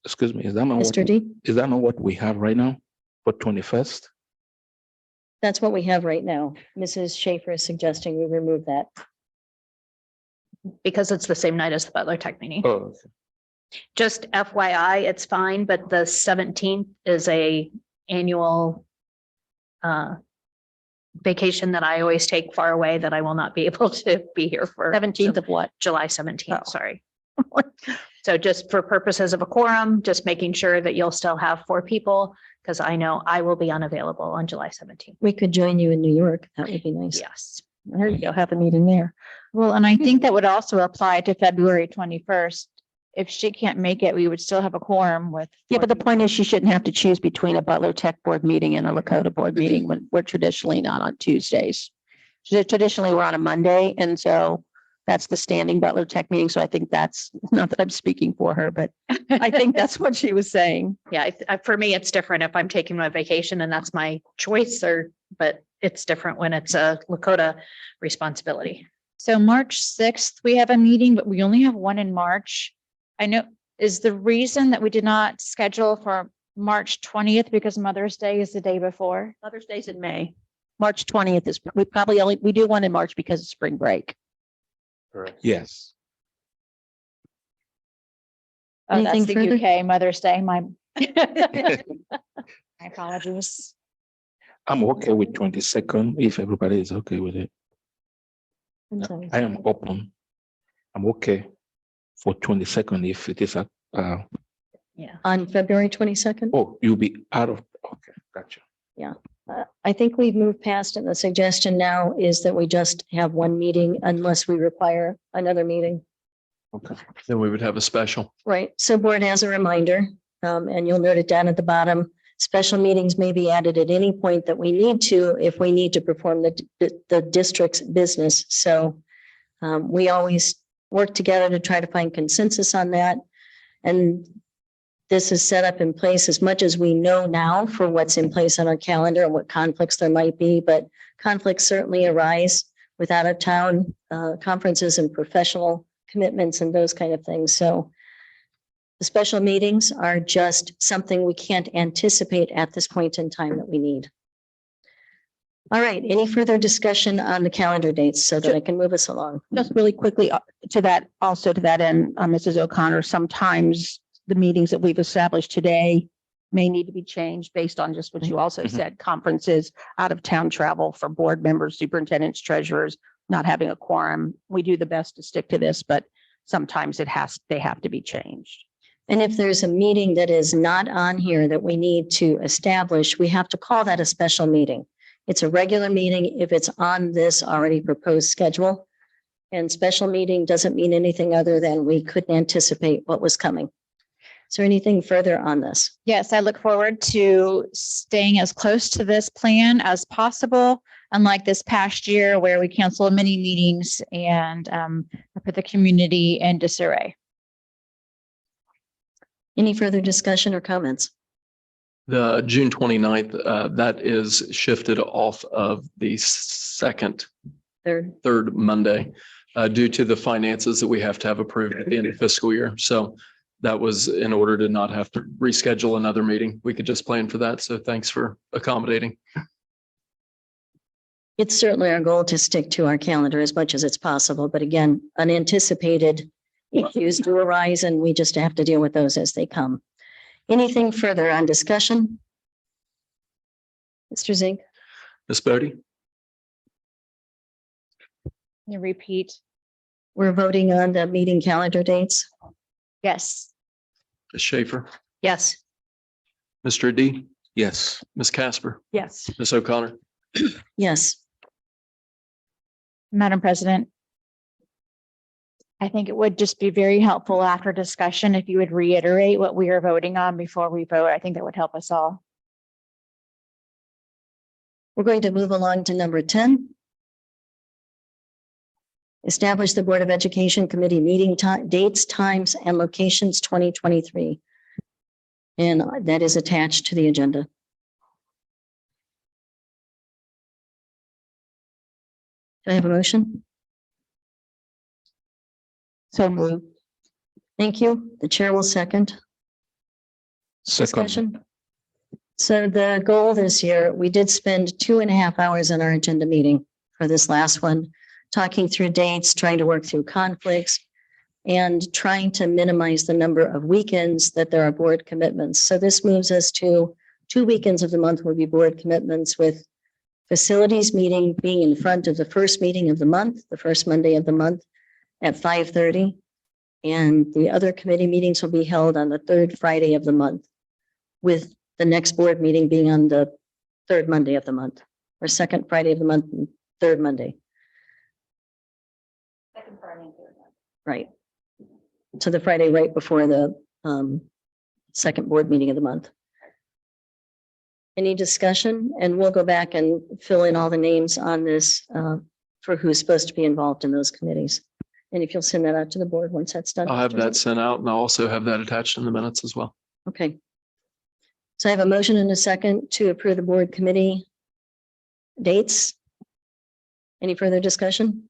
Excuse me, is that not what, Mr. D? is that not what we have right now for 21st? That's what we have right now. Mrs. Schaefer is suggesting we remove that. Because it's the same night as the Butler Tech meeting. Oh, Just FYI, it's fine, but the 17th is a annual vacation that I always take far away that I will not be able to be here for. 17th of what? July 17th, Oh. sorry. So just for purposes of a quorum, just making sure that you'll still have 4 people, because I know I will be unavailable on July 17th. We could join you in New York. That would be nice. Yes. There you go, have a meeting there. Well, and I think that would also apply to February 21st. If she can't make it, we would still have a quorum with. Yeah, but the point is, you shouldn't have to choose between a Butler Tech board meeting and a Lakota board meeting when we're traditionally not on Tuesdays. So traditionally, we're on a Monday, and so that's the standing Butler Tech meeting. So I think that's, not that I'm speaking for her, but I think that's what she was saying. Yeah, for me, it's different if I'm taking my vacation and that's my choice but it's different when it's a Lakota responsibility. So March 6th, we have a meeting, but we only have one in March. I know, is the reason that we did not schedule for March 20th because Mother's Day is the day before? Mother's Day's in May. March 20th is, we do one in March because of spring break. Correct. yes. Oh, that's Anything the further? UK Mother's Day, my apologies. I'm okay with 22nd if everybody is okay with it. I'm sorry. I am open. I'm okay for 22nd if it is a, Yeah. On February 22nd? oh, you'll be out of, okay, gotcha. I think we've moved past it. The suggestion now is that we just have one meeting unless we require another meeting. Okay. Then we would have a special. Right. So board has a reminder, and you'll note it down at the bottom. Special meetings may be added at any point that we need to, if we need to perform the district's business. So we always work together to try to find consensus on that. And this is set up in place as much as we know now for what's in place on our calendar and what conflicts there might be, but conflicts certainly arise with out of town conferences and professional commitments and those kind of things. So the special meetings are just something we can't anticipate at this point in time that we need. All right, any further discussion on the calendar dates so that I can move us along? Just really quickly to that, also to that end, Mrs. O'Connor, sometimes the meetings that we've established today may need to be changed based on just what you also said, conferences, out of town travel for board members, superintendents, treasurers, not having a quorum. We do the best to stick to this, but sometimes they have to be changed. And if there's a meeting that is not on here that we need to establish, we have to call that a special meeting. It's a regular meeting if it's on this already proposed schedule. And special meeting doesn't mean anything other than we couldn't anticipate what was coming. Is there anything further on this? Yes, I look forward to staying as close to this plan as possible. Unlike this past year where we canceled many meetings and put the community in disarray. Any further discussion or comments? The June 29th, that is shifted off of the third Monday due to the finances that we have to have approved at the end of fiscal year. So that was in order to not have to reschedule another meeting. We could just plan for that. So thanks for accommodating. It's certainly our goal to stick to our calendar as much as it's possible. But again, unanticipated issues do arise and we just have to deal with those as they come. Anything further on discussion? Mr. Zink? Ms. Bodie? Can you repeat? We're voting on the meeting calendar dates. Yes. Ms. Schaefer? Yes. Mr. D? Yes. Ms. Casper? Yes. Ms. O'Connor? Yes. Madam President. I think it would just be very helpful after discussion if you would reiterate what we are voting on before we vote. I think that would help us all. We're going to move along to number 10. Establish the Board of Education Committee meeting dates, times, and locations 2023. And that is attached to the agenda. Do I have a motion? So moved. Thank you. The chair will second. Discussion. So the goal this year, we did spend 2.5 hours in our agenda meeting for this last one, talking through dates, trying to work through conflicts, and trying to minimize the number of weekends that there are board commitments. So this moves us to 2 weekends of the month will be board commitments, with facilities meeting being in front of the first meeting of the month, the first Monday of the month at 5:30. And the other committee meetings will be held on the third Friday of the month, with the next board meeting being on the third Monday of the month, or second Friday of the month, and third Monday. Second Friday. Right. To the Friday right before the second board meeting of the month. Any discussion? And we'll go back and fill in all the names on this for who's supposed to be involved in those committees. And if you'll send that out to the board once that's done. I'll have that sent out and I'll also have that attached in the minutes as well. Okay. So I have a motion and a second to approve the board committee dates. Any further discussion?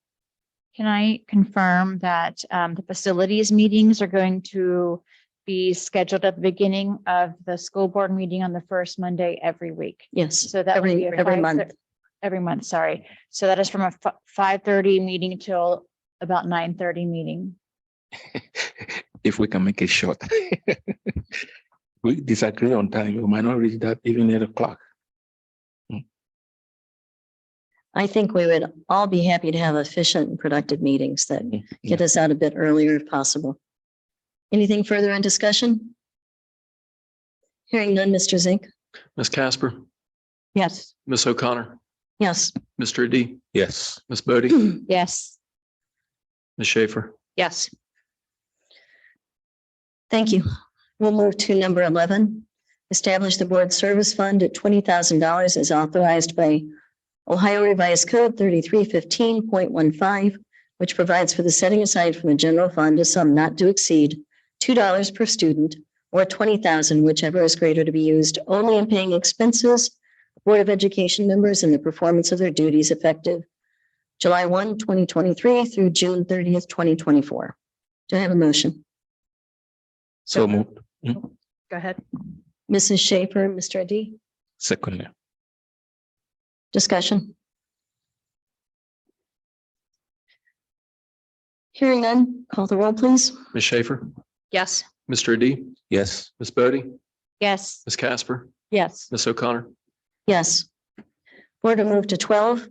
Can I confirm that the facilities meetings are going to be scheduled at the beginning of the school board meeting on the first Monday every week? Yes, So that would be a every month. Every month, sorry. So that is from a 5:30 meeting till about 9:30 meeting. If we can make it short. We disagree on time, we might not reach that even 8 o'clock. I think we would all be happy to have efficient and productive meetings that get us out a bit earlier if possible. Anything further in discussion? Hearing none, Mr. Zink? Ms. Casper? Yes. Ms. O'Connor? Yes. Mr. D? Yes. Ms. Bodie? Yes. Ms. Schaefer? Yes. Thank you. We'll move to number 11. Establish the board service fund at $20,000 as authorized by Ohio Revised Code 3315.15, which provides for the setting aside from the general fund a sum not to exceed $2 per student, or $20,000, whichever is greater, to be used only in paying expenses of Board of Education members in the performance of their duties effective July 1, 2023 through June 30th, 2024. Do I have a motion? So moved. Go ahead. Mrs. Schaefer, Mr. Adi, Secondly. discussion? Hearing none, call the roll, please. Ms. Schaefer, Yes. Mr. Adi, Yes. Ms. Bodie, Yes. Ms. Casper, Yes. Ms. O'Connor. Yes. Board will move to 12.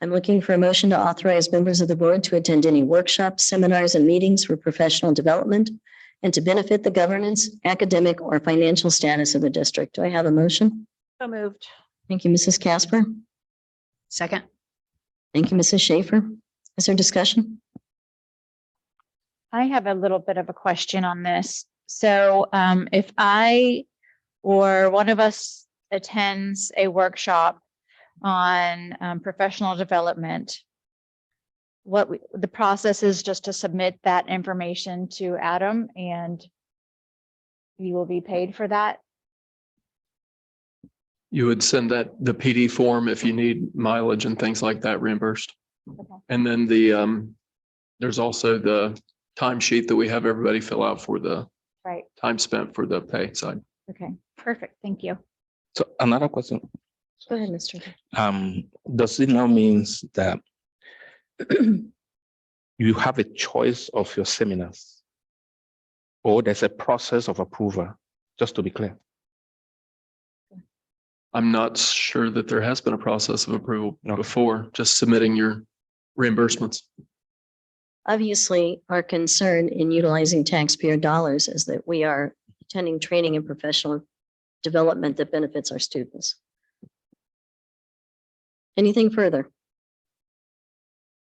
I'm looking for a motion to authorize members of the board to attend any workshops, seminars, and meetings for professional development and to benefit the governance, academic, or financial status of the district. Do I have a motion? So moved. Thank you, Mrs. Casper. Second. Thank you, Mrs. Schaefer. Is there discussion? I have a little bit of a question on this. So if I or one of us attends a workshop on professional development, the process is just to submit that information to Adam and you will be paid for that. You would send that the PD form if you need mileage and things like that reimbursed. Okay. And then there's also the timesheet that we have everybody fill out for the Right. time spent for the pay side. Okay, perfect. Thank you. So another question. Go ahead, Mr. Adi. Does it now means that you have a choice of your seminars? Or there's a process of approval, just to be clear? I'm not sure that there has been a process of approval No. before, just submitting your reimbursements. Obviously, our concern in utilizing taxpayer dollars is that we are attending training and professional development that benefits our students. Anything further?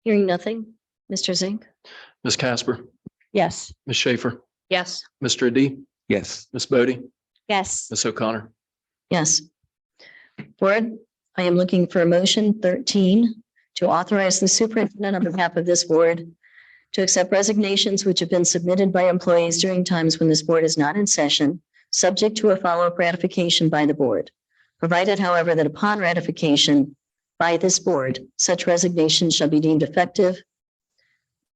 Hearing nothing, Mr. Zink? Ms. Casper, Yes. Ms. Schaefer, Yes. Mr. Adi, Yes. Ms. Bodie, Yes. Ms. O'Connor. Yes. Board, I am looking for a motion 13 to authorize the superintendent on behalf of this board to accept resignations which have been submitted by employees during times when this board is not in session, subject to a follow-up ratification by the board. Provided, however, that upon ratification by this board, such resignation shall be deemed effective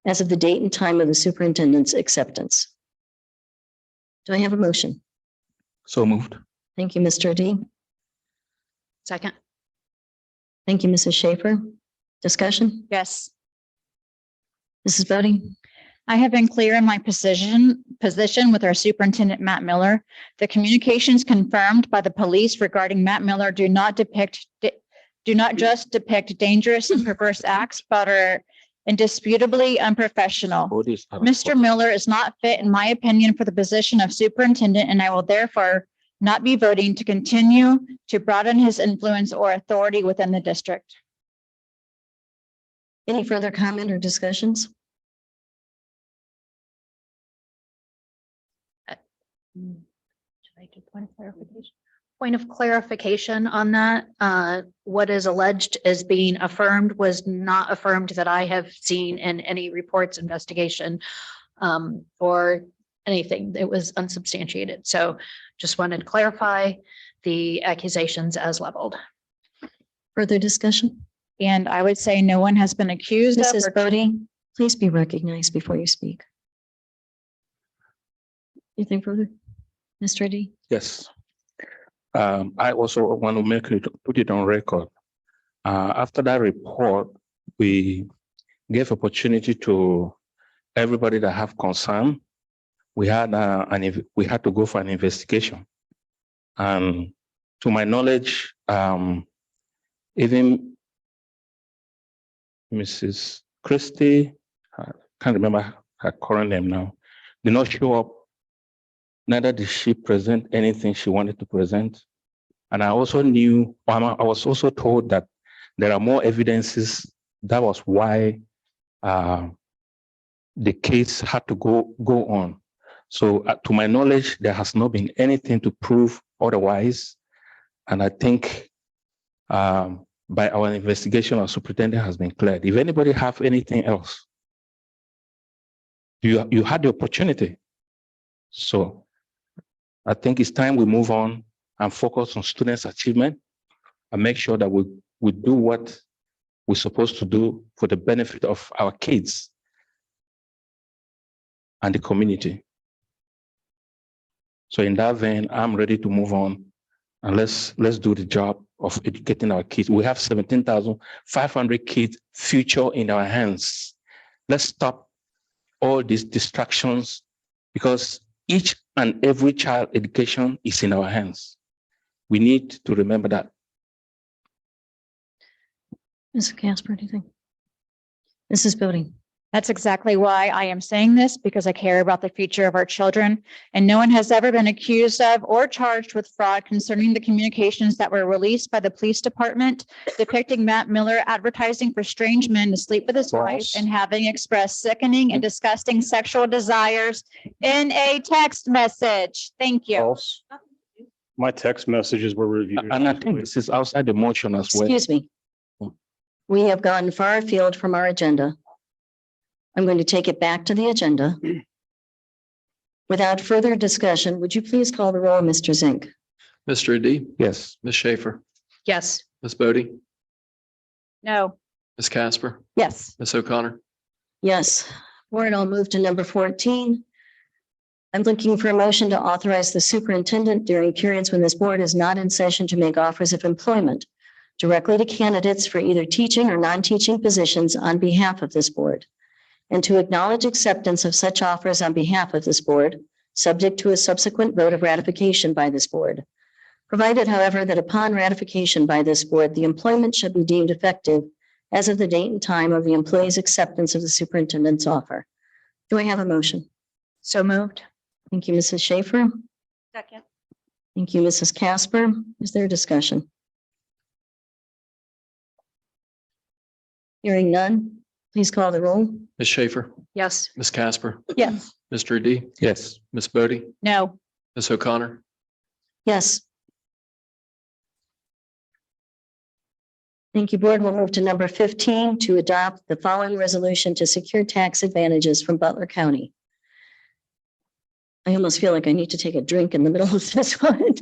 as of the date and time of the superintendent's acceptance. Do I have a motion? So moved. Thank you, Mr. Adi. Second. Thank you, Mrs. Schaefer. Discussion? Yes. Mrs. Bodie? I have been clear in my position with our superintendent, Matt Miller. The communications confirmed by the police regarding Matt Miller do not just depict dangerous and perverse acts, but are indisputably unprofessional. Mr. Miller is not fit, in my opinion, for the position of superintendent, and I will therefore not be voting to continue to broaden his influence or authority within the district. Any further comment or discussions? Should I do point of clarification? Point of clarification on that, what is alleged as being affirmed was not affirmed that I have seen in any reports, investigation, or anything. It was unsubstantiated. So just wanted to clarify the accusations as leveled. Further discussion? And I would say no one has been accused of Mrs. or Bodie, please be recognized before you speak. Anything further? Mr. Adi? Yes. I also want to put it on record. After that report, we gave opportunity to everybody that have concern. We had to go for an investigation, and to my knowledge, even Mrs. Christie, I can't remember her current name now, did not show up. Neither did she present anything she wanted to present. And I also knew, I was also told that there are more evidences. That was why the case had to go on. So to my knowledge, there has not been anything to prove otherwise. And I think by our investigation, our superintendent has been cleared. If anybody have anything else, you had the opportunity. So I think it's time we move on and focus on students' achievement and make sure that we do what we're supposed to do for the benefit of our kids. and the community. So in that vein, I'm ready to move on, and let's do the job of educating our kids. We have 17,500 kids future in our hands. Let's stop all these distractions, because each and every child education is in our hands. We need to remember that. Mrs. Casper, do you think? Mrs. Bodie? That's exactly why I am saying this, because I care about the future of our children. And no one has ever been accused of or charged with fraud concerning the communications that were released by the police department depicting Matt Miller advertising for strange men to sleep with his wife False. and having expressed sickening and disgusting sexual desires in a text message. Thank you. False. My text messages were reviewed. And I think this is outside the motion as well. Excuse me. We have gone far afield from our agenda. I'm going to take it back to the agenda. Without further discussion, would you please call the roll, Mr. Zink? Mr. Adi, Yes. Ms. Schaefer, Yes. Ms. Bodie, No. Ms. Casper, Yes. Ms. O'Connor. Yes. Board, I'll move to number 14. I'm looking for a motion to authorize the superintendent during periods when this board is not in session to make offers of employment directly to candidates for either teaching or non-teaching positions on behalf of this board, and to acknowledge acceptance of such offers on behalf of this board, subject to a subsequent vote of ratification by this board. Provided, however, that upon ratification by this board, the employment shall be deemed effective as of the date and time of the employee's acceptance of the superintendent's offer. Do I have a motion? So moved. Thank you, Mrs. Schaefer. Second. Thank you, Mrs. Casper. Is there discussion? Hearing none, please call the roll. Ms. Schaefer, Yes. Ms. Casper, Yes. Mr. Adi, Yes. Ms. Bodie, No. Ms. O'Connor. Yes. Thank you, board. We'll move to number 15 to adopt the following resolution to secure tax advantages from Butler County. I almost feel like I need to take a drink in the middle of this one.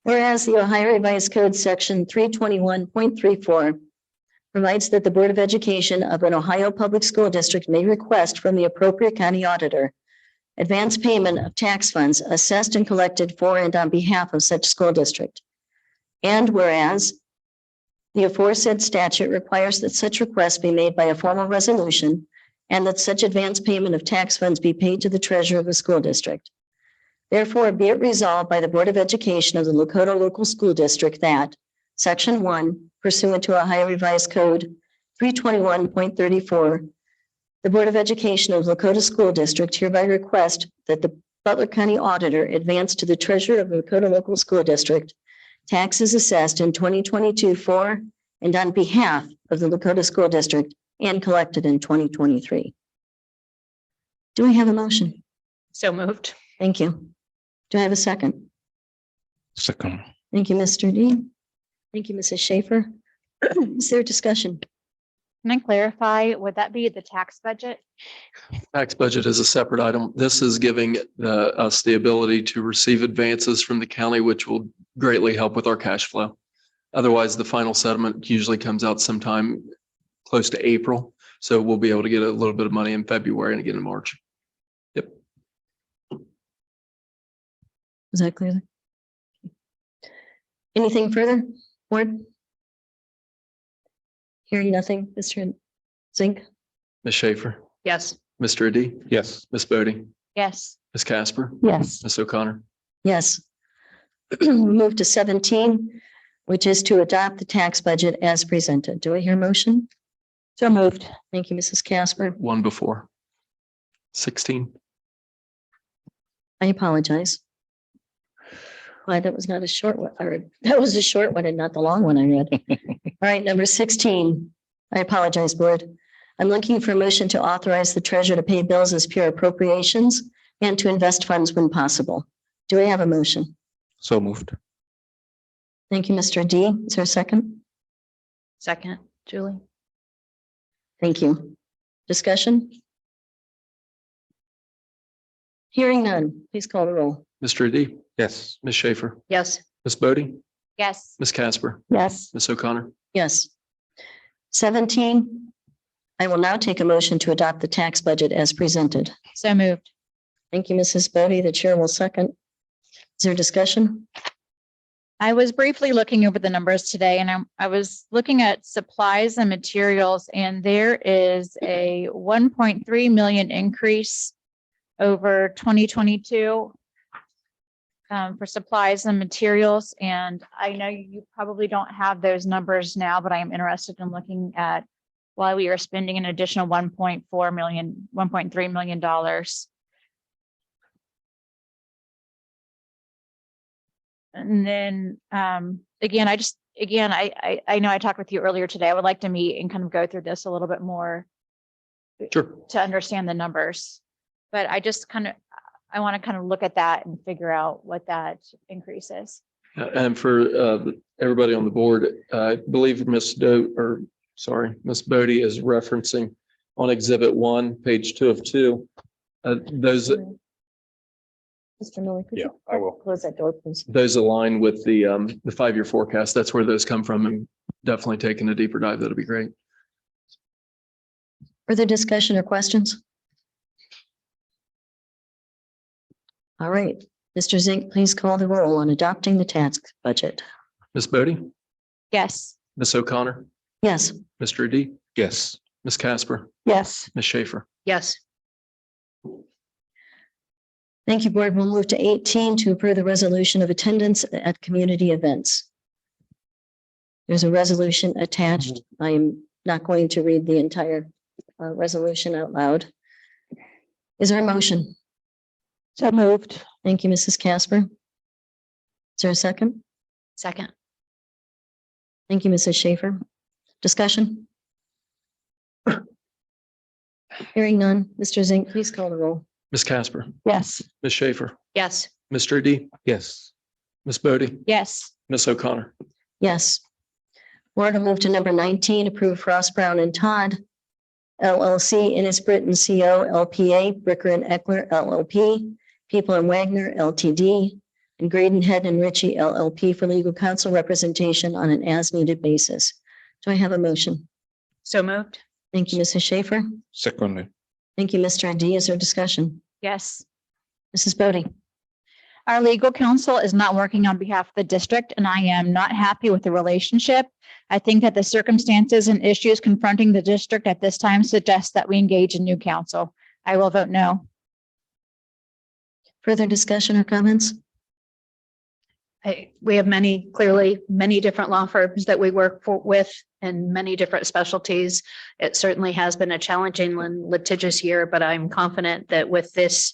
Whereas the Ohio Revised Code Section 321.34 provides that the Board of Education of an Ohio Public School District may request from the appropriate county auditor advance payment of tax funds assessed and collected for and on behalf of such school district. And whereas the aforesaid statute requires that such request be made by a formal resolution and that such advance payment of tax funds be paid to the treasurer of the school district. Therefore, be it resolved by the Board of Education of the Lakota Local School District that Section 1, pursuant to Ohio Revised Code 321.34, the Board of Education of Lakota School District hereby request that the Butler County Auditor advance to the treasurer of the Lakota Local School District taxes assessed in 2022 for and on behalf of the Lakota School District and collected in 2023. Do we have a motion? So moved. Thank you. Do I have a second? Second. Thank you, Mr. D. Thank you, Mrs. Schaefer. Is there discussion? Can I clarify, would that be the tax budget? Tax budget is a separate item. This is giving us the ability to receive advances from the county, which will greatly help with our cash flow. Otherwise, the final settlement usually comes out sometime close to April. So we'll be able to get a little bit of money in February and again in March. Yep. Is that clear? Anything further, board? Hearing nothing, Mr. Zink? Ms. Schaefer, Yes. Mr. Adi, Yes. Ms. Bodie, Yes. Ms. Casper, Yes. Ms. O'Connor. Yes. Move to 17, which is to adopt the tax budget as presented. Do I hear a motion? So moved. Thank you, Mrs. Casper. One before. 16. I apologize. Why, that was not a short one, or that was a short one and not the long one I read. All right, number 16. I apologize, board. I'm looking for a motion to authorize the treasurer to pay bills as pure appropriations and to invest funds when possible. Do I have a motion? So moved. Thank you, Mr. D. Is there a second? Second, Julie. Thank you. Discussion? Hearing none, please call the roll. Mr. Adi, Yes. Ms. Schaefer, Yes. Ms. Bodie, Yes. Ms. Casper, Yes. Ms. O'Connor. Yes. 17, I will now take a motion to adopt the tax budget as presented. So moved. Thank you, Mrs. Bodie. The chair will second. Is there discussion? I was briefly looking over the numbers today and I was looking at supplies and materials and there is a 1.3 million increase over 2022 for supplies and materials. And I know you probably don't have those numbers now, but I am interested in looking at why we are spending an additional 1.4 million, $1.3 million. And then, again, I know I talked with you earlier today. I would like to meet and kind of go through this a little bit more Sure. to understand the numbers. But I want to kind of look at that and figure out what that increase is. And for everybody on the board, I believe Ms. Bodie is referencing on Exhibit 1, page 2 of 2. Those Mr. Miller, could Yeah, you I will. close that door, please? those align with the 5-year forecast. That's where those come from, and definitely taking a deeper dive. That'll be great. Further discussion or questions? All right, Mr. Zink, please call the roll on adopting the tax budget. Ms. Bodie, Yes. Ms. O'Connor, Yes. Mr. Adi, Yes. Ms. Casper, Yes. Ms. Schaefer. Yes. Thank you, board. We'll move to 18 to approve the resolution of attendance at community events. There's a resolution attached. I am not going to read the entire resolution out loud. Is there a motion? So moved. Thank you, Mrs. Casper. Is there a second? Second. Thank you, Mrs. Schaefer. Discussion? Hearing none. Mr. Zink, please call the roll. Ms. Casper, Yes. Ms. Schaefer, Yes. Mr. Adi, Yes. Ms. Bodie, Yes. Ms. O'Connor. Yes. Board will move to number 19, approve Frost, Brown and Todd LLC, Innis Britton CO LPA, Bricker and Eckler LLP, People and Wagner LTD, and Graydon Head and Ritchie LLP for legal counsel representation on an as-needed basis. Do I have a motion? So moved. Thank you, Mrs. Schaefer. Secondly. Thank you, Mr. Adi. Is there discussion? Yes. Mrs. Bodie? Our legal counsel is not working on behalf of the district, and I am not happy with the relationship. I think that the circumstances and issues confronting the district at this time suggest that we engage in new counsel. I will vote no. Further discussion or comments? We have many different law firms that we work with and many different specialties. It certainly has been a challenging and litigious year, but I'm confident that with this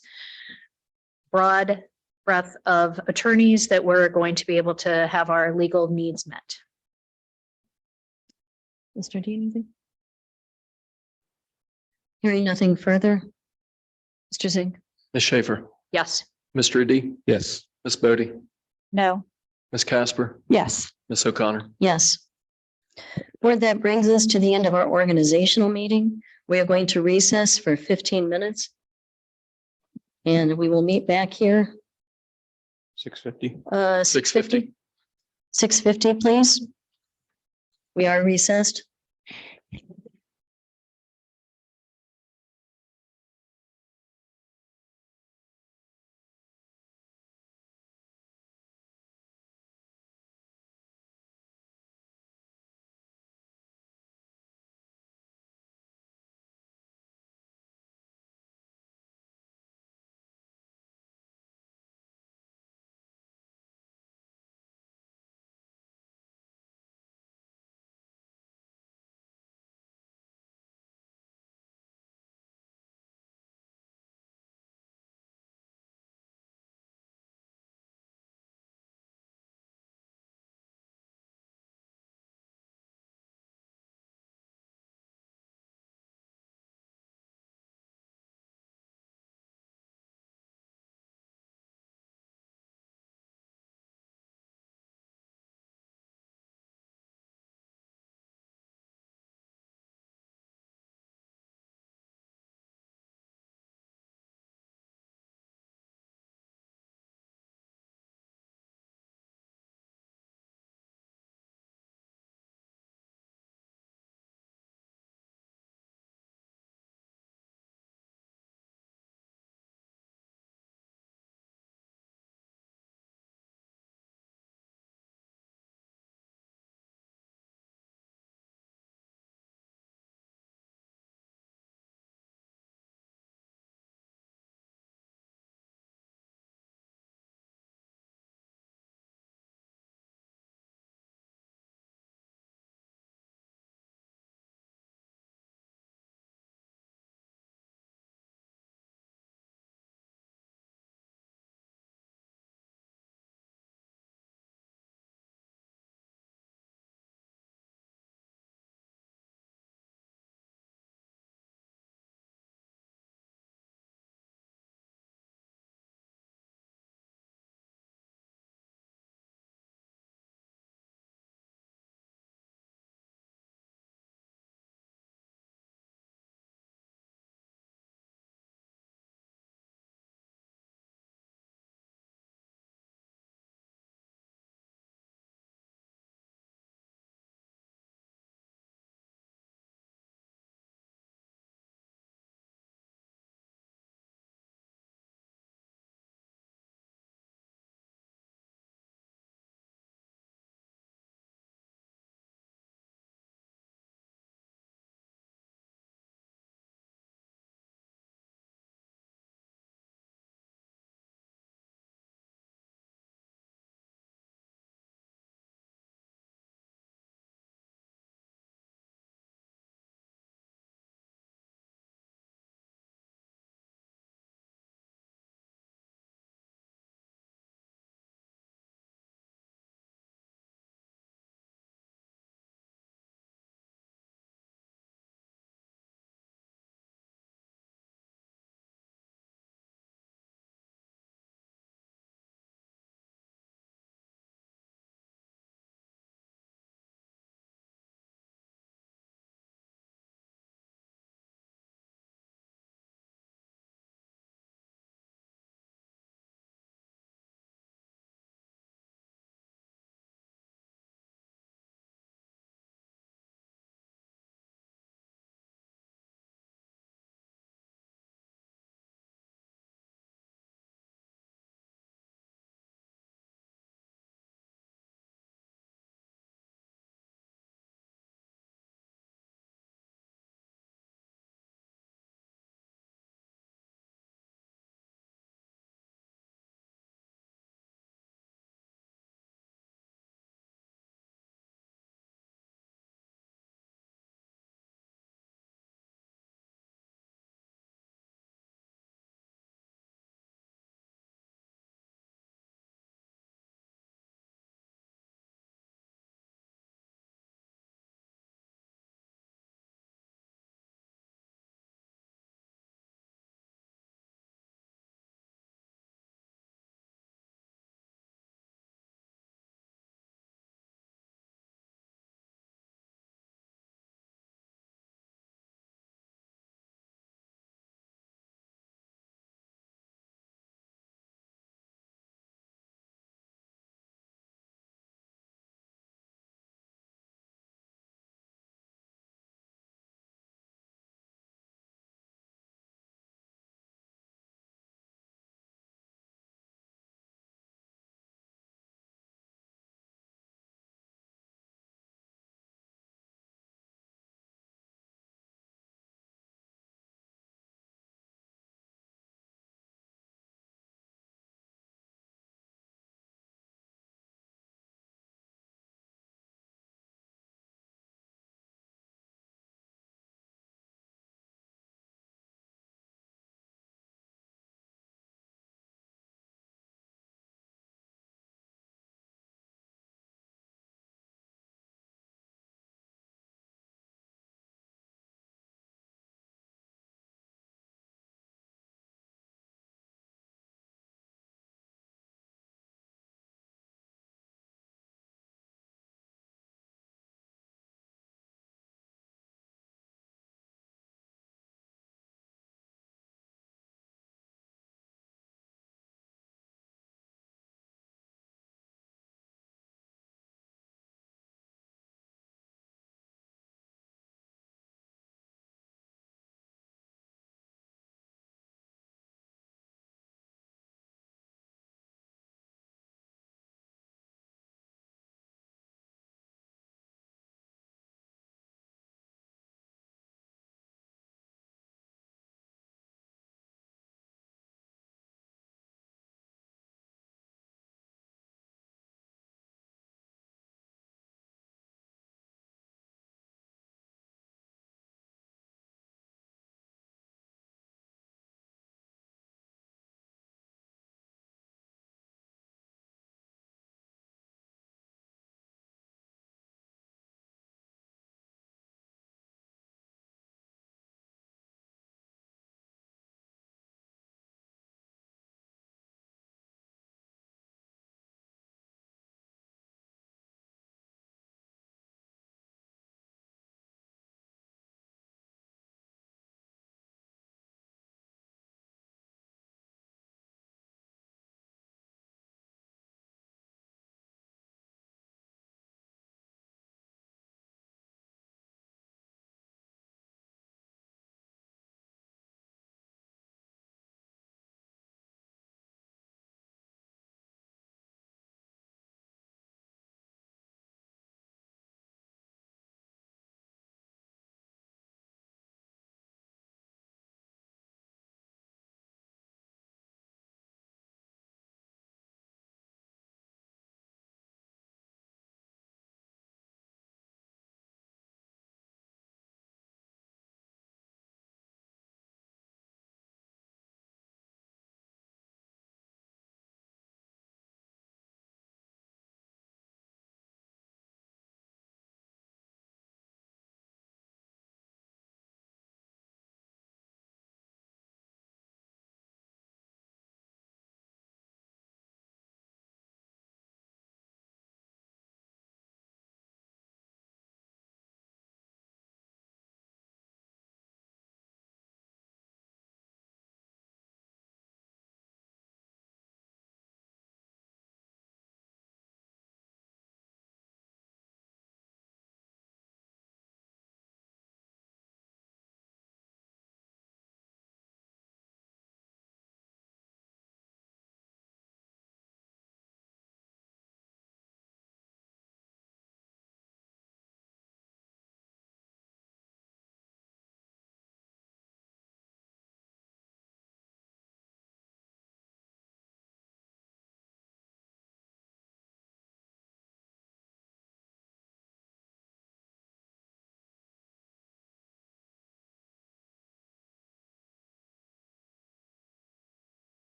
broad breadth of attorneys that we're going to be able to have our legal needs met. Mr. D, anything? Hearing nothing further. Mr. Zink? Ms. Schaefer, Yes. Mr. Adi, Yes. Ms. Bodie, No. Ms. Casper, Yes. Ms. O'Connor. Yes. Board, that brings us to the end of our organizational meeting. We are going to recess for 15 minutes. And we will meet back here. 6:50. 6:50. 6:50, please. We are recessed.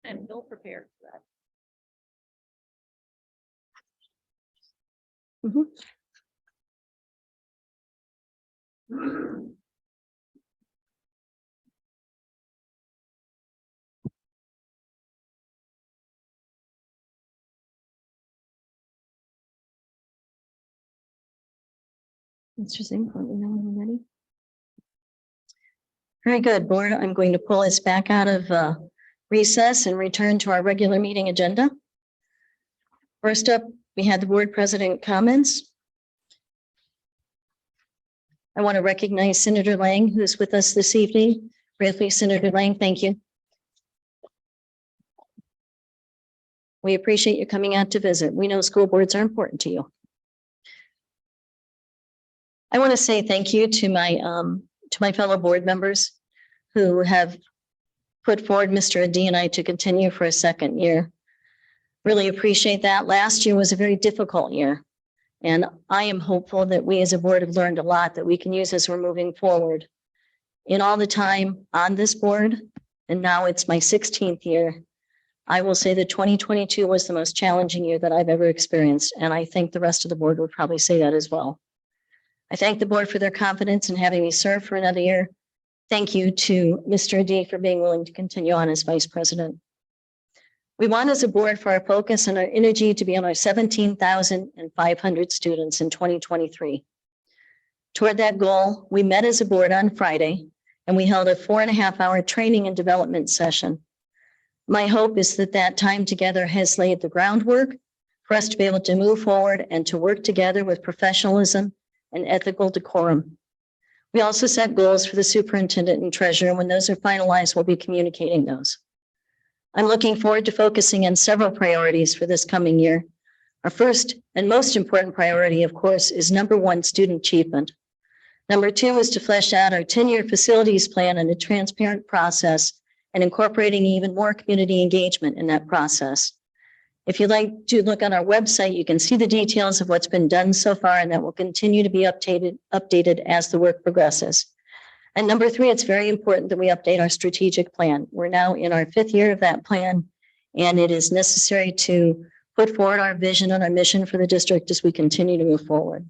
And Bill prepared for that. Mr. Singh, let me know when we're ready. Very good, board. I'm going to pull us back out of recess and return to our regular meeting agenda. First up, we had the board president comments. I want to recognize Senator Lang, who's with us this evening. Briefly, Senator Lang, thank you. We appreciate you coming out to visit. We know school boards are important to you. I want to say thank you to my fellow board members who have put forward Mr. Adi and I to continue for a second year. Really appreciate that. Last year was a very difficult year. And I am hopeful that we as a board have learned a lot that we can use as we're moving forward. In all the time on this board, and now it's my 16th year, I will say that 2022 was the most challenging year that I've ever experienced. And I think the rest of the board would probably say that as well. I thank the board for their confidence in having me serve for another year. Thank you to Mr. Adi for being willing to continue on as vice president. We want as a board for our focus and our energy to be on our 17,500 students in 2023. Toward that goal, we met as a board on Friday and we held a 4.5-hour training and development session. My hope is that that time together has laid the groundwork for us to be able to move forward and to work together with professionalism and ethical decorum. We also set goals for the superintendent and treasurer. When those are finalized, we'll be communicating those. I'm looking forward to focusing on several priorities for this coming year. Our first and most important priority, of course, is number one, student achievement. Number two is to flesh out our 10-year facilities plan in a transparent process and incorporating even more community engagement in that process. If you'd like to look on our website, you can see the details of what's been done so far, and that will continue to be updated as the work progresses. And number three, it's very important that we update our strategic plan. We're now in our 5th year of that plan, and it is necessary to put forward our vision and our mission for the district as we continue to move forward.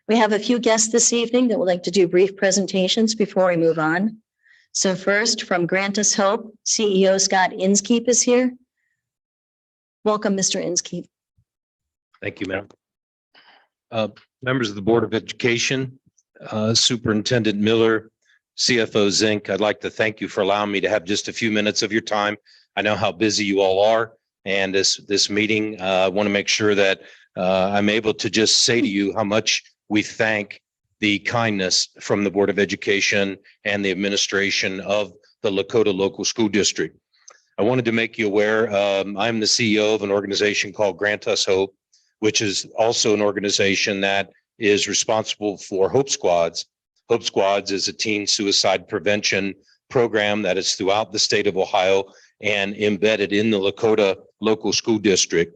We have a few guests this evening that would like to do brief presentations before we move on. So first, from Grant Us Hope, CEO Scott Inskeep is here. Welcome, Mr. Inskeep. Thank you, ma'am. Members of the Board of Education, Superintendent Miller, CFO Zink, I'd like to thank you for allowing me to have just a few minutes of your time. I know how busy you all are, and this meeting, I want to make sure that I'm able to just say to you how much we thank the kindness from the Board of Education and the administration of the Lakota Local School District. I wanted to make you aware, I'm the CEO of an organization called Grant Us Hope, which is also an organization that is responsible for Hope Squads. Hope Squads is a teen suicide prevention program that is throughout the state of Ohio and embedded in the Lakota Local School District.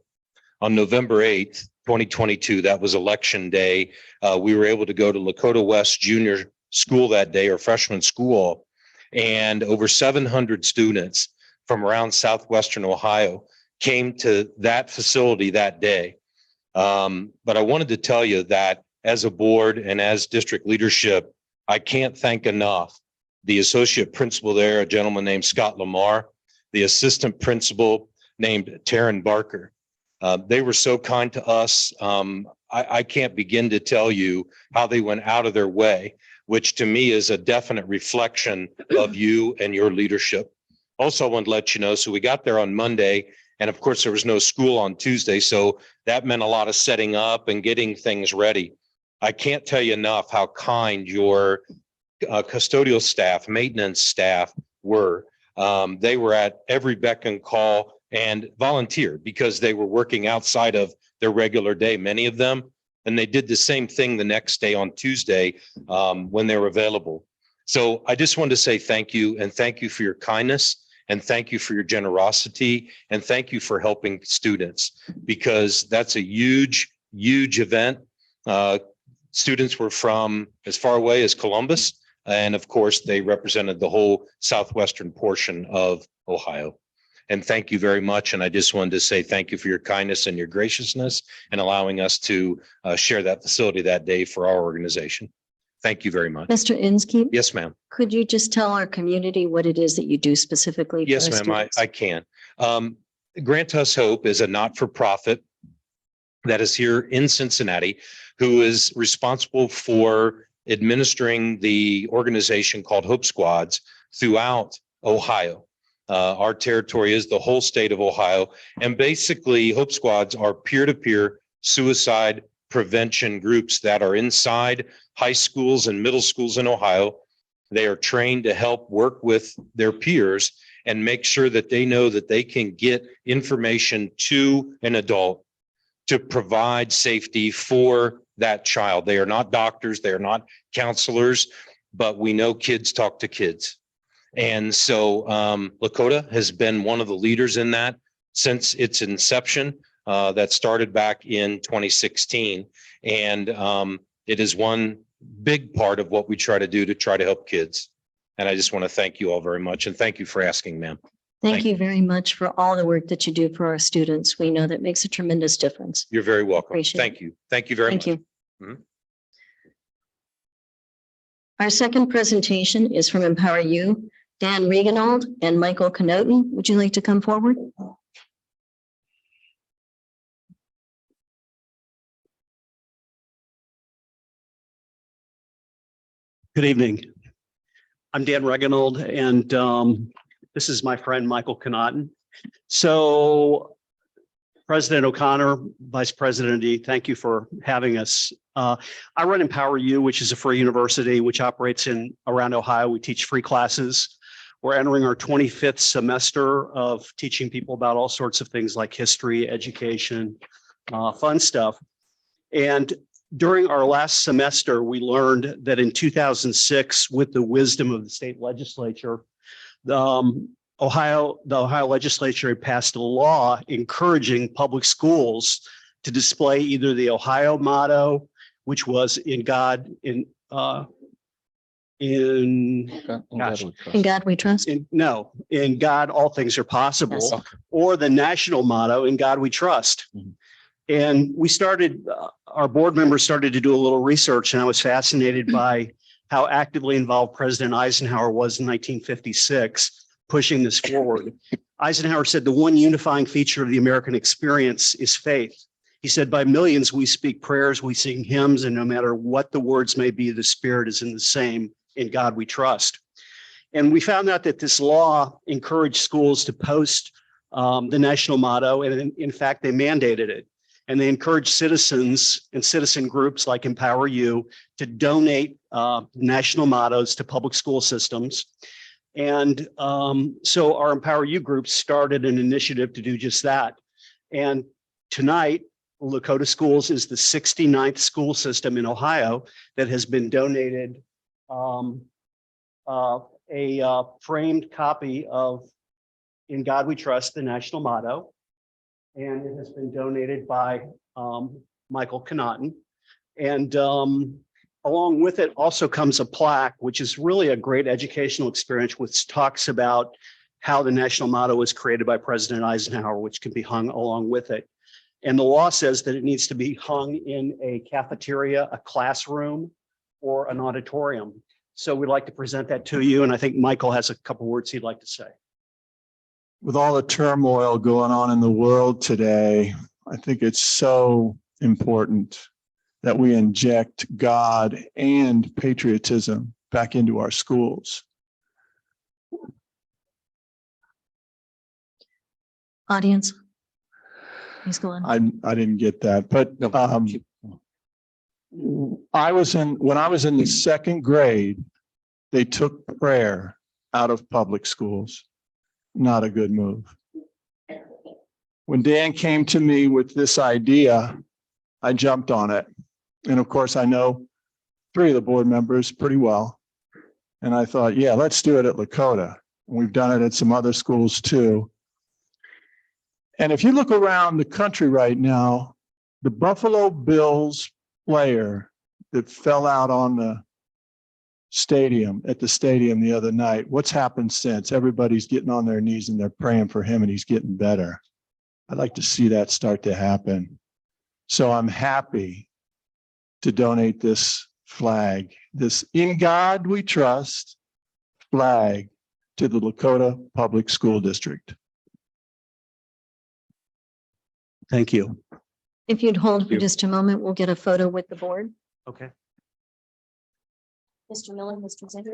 On November 8th, 2022, that was election day, we were able to go to Lakota West Junior School that day, or freshman school, and over 700 students from around southwestern Ohio came to that facility that day. But I wanted to tell you that as a board and as district leadership, I can't thank enough the associate principal there, a gentleman named Scott Lamar, the assistant principal named Taryn Barker. They were so kind to us. I can't begin to tell you how they went out of their way. which to me is a definite reflection of you and your leadership. Also, I want to let you know, so we got there on Monday, and of course, there was no school on Tuesday, so that meant a lot of setting up and getting things ready. I can't tell you enough how kind your custodial staff, maintenance staff were. They were at every beck and call and volunteered because they were working outside of their regular day, many of them. And they did the same thing the next day on Tuesday when they were available. So I just wanted to say thank you, and thank you for your kindness, and thank you for your generosity, and thank you for helping students, because that's a huge, huge event. Students were from as far away as Columbus, and of course, they represented the whole southwestern portion of Ohio. And thank you very much. And I just wanted to say thank you for your kindness and your graciousness and allowing us to share that facility that day for our organization. Thank you very much. Mr. Inskeep? Yes, ma'am. Could you just tell our community what it is that you do specifically? for Yes, our ma'am, students? I can. Grant Us Hope is a not-for-profit that is here in Cincinnati, who is responsible for administering the organization called Hope Squads throughout Ohio. Our territory is the whole state of Ohio. And basically, Hope Squads are peer-to-peer suicide prevention groups that are inside high schools and middle schools in Ohio. They are trained to help work with their peers and make sure that they know that they can get information to an adult to provide safety for that child. They are not doctors, they are not counselors, but we know kids talk to kids. And so Lakota has been one of the leaders in that since its inception. That started back in 2016. And it is one big part of what we try to do to try to help kids. And I just want to thank you all very much. And thank you for asking, ma'am. Thank you very much for all the work that you do for our students. We know that makes a tremendous difference. You're very welcome. Appreciate Thank you. Thank you very much. Thank you. Mhm. Our second presentation is from Empower You, Dan Regenald and Michael Knoten. Would you like to come forward? Good evening. I'm Dan Regenald, and this is my friend Michael Knoten. So President O'Connor, Vice President D, thank you for having us. I run Empower You, which is a free university which operates in around Ohio. We teach free classes. We're entering our 25th semester of teaching people about all sorts of things like history, education, fun stuff. And during our last semester, we learned that in 2006, with the wisdom of the state legislature, the Ohio legislature had passed a law encouraging public schools to display either the Ohio motto, which was in God we trust. In God, all things are possible, Yes. or the national motto, in God we trust. And we started, our board members started to do a little research, and I was fascinated by how actively involved President Eisenhower was in 1956, pushing this forward. Eisenhower said the one unifying feature of the American experience is faith. He said, by millions, we speak prayers, we sing hymns, and no matter what the words may be, the spirit is in the same. In God we trust. And we found out that this law encouraged schools to post the national motto, and in fact, they mandated it. And they encouraged citizens and citizen groups like Empower You to donate national mottos to public school systems. And so our Empower You group started an initiative to do just that. And tonight, Lakota Schools is the 69th school system in Ohio that has been donated a framed copy of In God We Trust, the national motto. And it has been donated by Michael Knoten. And along with it also comes a plaque, which is really a great educational experience, which talks about how the national motto was created by President Eisenhower, which can be hung along with it. And the law says that it needs to be hung in a cafeteria, a classroom, or an auditorium. So we'd like to present that to you. And I think Michael has a couple words he'd like to say. With all the turmoil going on in the world today, I think it's so important that we inject God and patriotism back into our schools. Audience. Please go on. I didn't get that, but when I was in the second grade, they took prayer out of public schools. Not a good move. When Dan came to me with this idea, I jumped on it. And of course, I know 3 of the board members pretty well. And I thought, yeah, let's do it at Lakota. We've done it at some other schools too. And if you look around the country right now, the Buffalo Bills player that fell out on the stadium the other night, what's happened since? Everybody's getting on their knees and they're praying for him and he's getting better. I'd like to see that start to happen. So I'm happy to donate this flag, this "In God We Trust" flag, to the Lakota Public School District. Thank you. If you'd hold for just a moment, we'll get a photo with the board. Okay. Mr. Miller, Mr. Zink.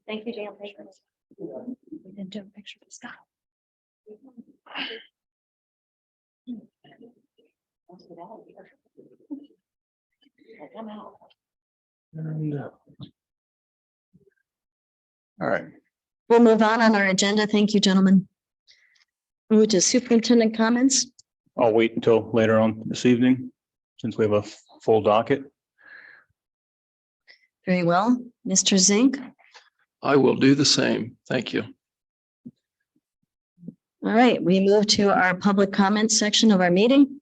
Thank you, Dan. Thank you. We didn't do a picture of Scott. Come out. All right. We'll move on our agenda. Thank you, gentlemen. Move to superintendent comments. I'll wait until later on this evening, since we have a full docket. Very well. Mr. Zink. I will do the same. Thank you. All right, we move to our public comment section of our meeting.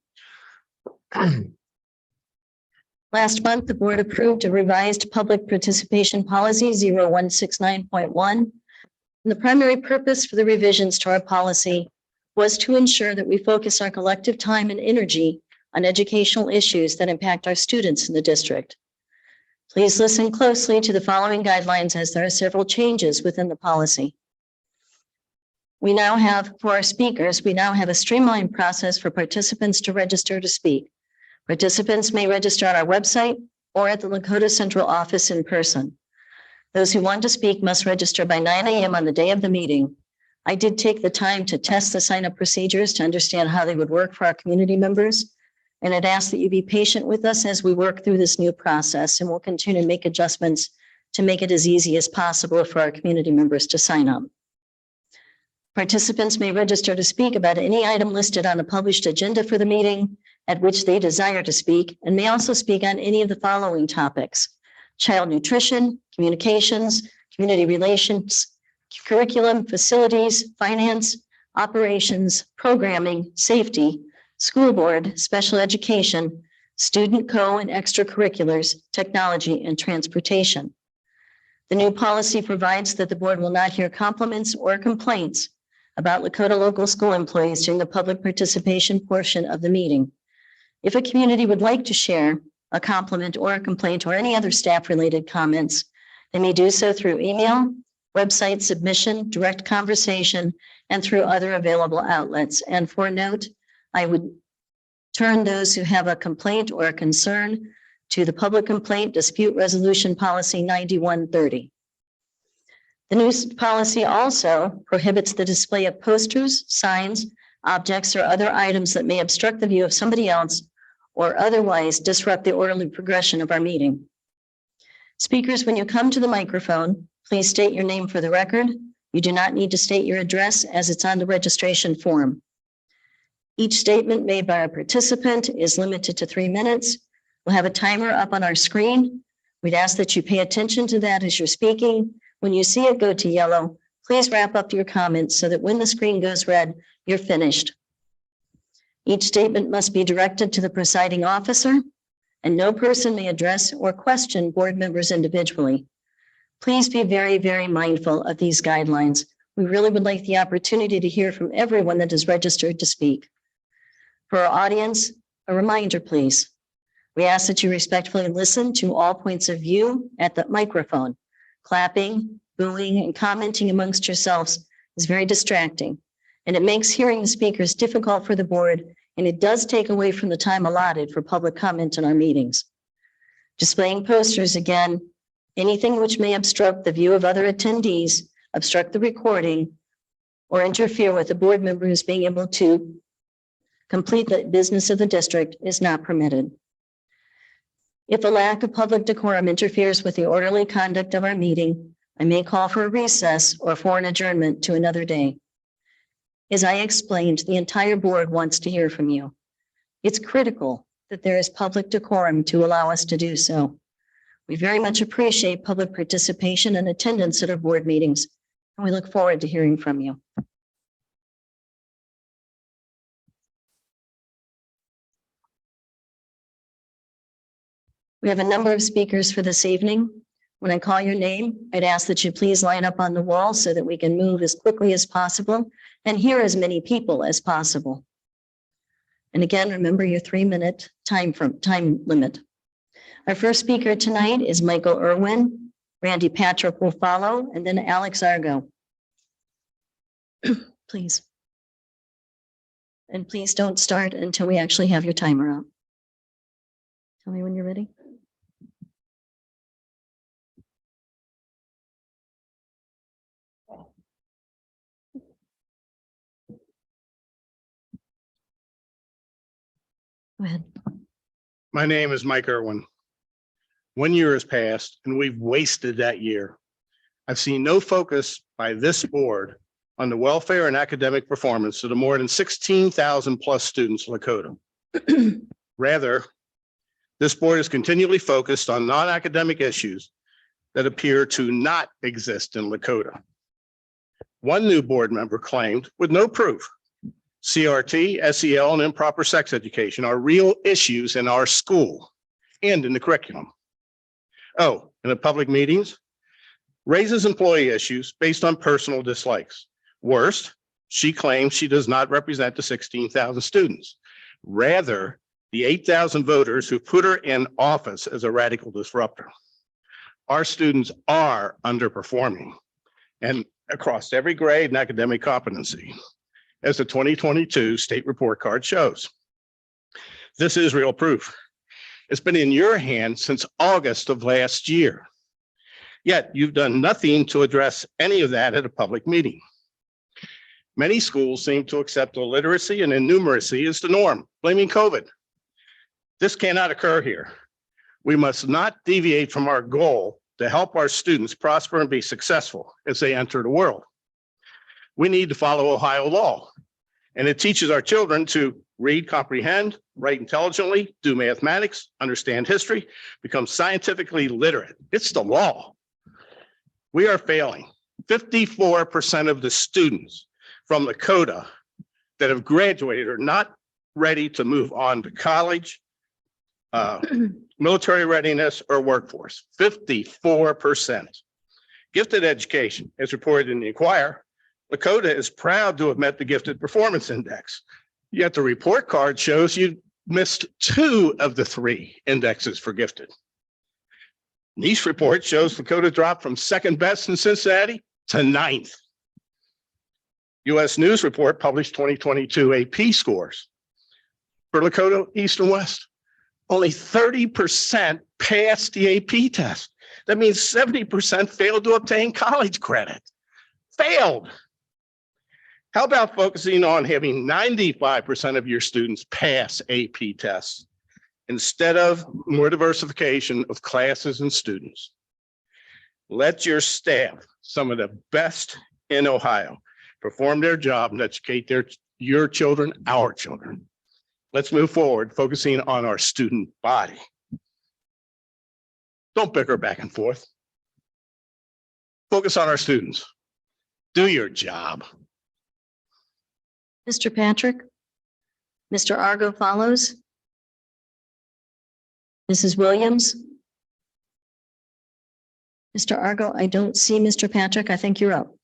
Last month, the board approved a revised public participation policy 0169.1. And the primary purpose for the revisions to our policy was to ensure that we focus our collective time and energy on educational issues that impact our students in the district. Please listen closely to the following guidelines, as there are several changes within the policy. We now have, for our speakers, we now have a streamlined process for participants to register to speak. Participants may register on our website or at the Lakota Central Office in person. Those who want to speak must register by 9 a.m. on the day of the meeting. I did take the time to test the sign-up procedures to understand how they would work for our community members. And I'd ask that you be patient with us as we work through this new process, and we'll continue to make adjustments to make it as easy as possible for our community members to sign up. Participants may register to speak about any item listed on the published agenda for the meeting at which they desire to speak, and may also speak on any of the following topics: child nutrition, communications, community relations, curriculum, facilities, finance, operations, programming, safety, school board, special education, student co- and extracurriculars, technology, and transportation. The new policy provides that the board will not hear compliments or complaints about Lakota local school employees during the public participation portion of the meeting. If a community would like to share a compliment or a complaint or any other staff-related comments, they may do so through email, website submission, direct conversation, and through other available outlets. And for note, I would turn those who have a complaint or a concern to the Public Complaint Dispute Resolution Policy 9130. The new policy also prohibits the display of posters, signs, objects, or other items that may obstruct the view of somebody else or otherwise disrupt the orderly progression of our meeting. Speakers, when you come to the microphone, please state your name for the record. You do not need to state your address as it's on the registration form. Each statement made by a participant is limited to 3 minutes. We'll have a timer up on our screen. We'd ask that you pay attention to that as you're speaking. When you see it go to yellow, please wrap up your comments so that when the screen goes red, you're finished. Each statement must be directed to the presiding officer, and no person may address or question board members individually. Please be very, very mindful of these guidelines. We really would like the opportunity to hear from everyone that is registered to speak. For our audience, a reminder, please. We ask that you respectfully listen to all points of view at the microphone. Clapping, booing, and commenting amongst yourselves is very distracting, and it makes hearing the speakers difficult for the board, and it does take away from the time allotted for public comment in our meetings. Displaying posters, again, anything which may obstruct the view of other attendees, obstruct the recording, or interfere with the board members being able to complete the business of the district is not permitted. If a lack of public decorum interferes with the orderly conduct of our meeting, I may call for a recess or for an adjournment to another day. As I explained, the entire board wants to hear from you. It's critical that there is public decorum to allow us to do so. We very much appreciate public participation and attendance at our board meetings, and we look forward to hearing from you. We have a number of speakers for this evening. When I call your name, I'd ask that you please line up on the wall so that we can move as quickly as possible and hear as many people as possible. And again, remember your 3-minute time limit. Our first speaker tonight is Michael Irwin. Randy Patrick will follow, and then Alex Argo. Please. And please don't start until we actually have your timer up. Tell me when you're ready. Go ahead. My name is Mike Irwin. 1 year has passed and we've wasted that year. I've seen no focus by this board on the welfare and academic performance of the more than 16,000 plus students in Lakota. Rather, this board is continually focused on non-academic issues that appear to not exist in Lakota. One new board member claimed, with no proof, CRT, SEL, and improper sex education are real issues in our school and in the curriculum. Oh, in the public meetings, raises employee issues based on personal dislikes. Worst, she claims she does not represent the 16,000 students, rather the 8,000 voters who put her in office as a radical disruptor. Our students are underperforming and across every grade and academic competency, as the 2022 state report card shows. This is real proof. It's been in your hands since August of last year. Yet you've done nothing to address any of that at a public meeting. Many schools seem to accept illiteracy and innumeracy as the norm, blaming COVID. This cannot occur here. We must not deviate from our goal to help our students prosper and be successful as they enter the world. We need to follow Ohio law, and it teaches our children to read, comprehend, write intelligently, do mathematics, understand history, become scientifically literate. It's the law. We are failing. 54% of the students from Lakota that have graduated are not ready to move on to college, military readiness, or workforce. 54%. Gifted education, as reported in the Inquirer, Lakota is proud to have met the Gifted Performance Index. Yet the report card shows you missed 2 of the 3 indexes for gifted. Niche report shows Lakota dropped from second best in Cincinnati to 9th. U.S. News Report published 2022 AP scores for Lakota East and West. Only 30% passed the AP test. That means 70% failed to obtain college credit. Failed. How about focusing on having 95% of your students pass AP tests instead of more diversification of classes and students? Let your staff, some of the best in Ohio, perform their job and educate your children, our children. Let's move forward, focusing on our student body. Don't bicker back and forth. Focus on our students. Do your job. Mr. Patrick? Mr. Argo follows. Mrs. Williams? Mr. Argo, I don't see Mr. Patrick. I think you're up.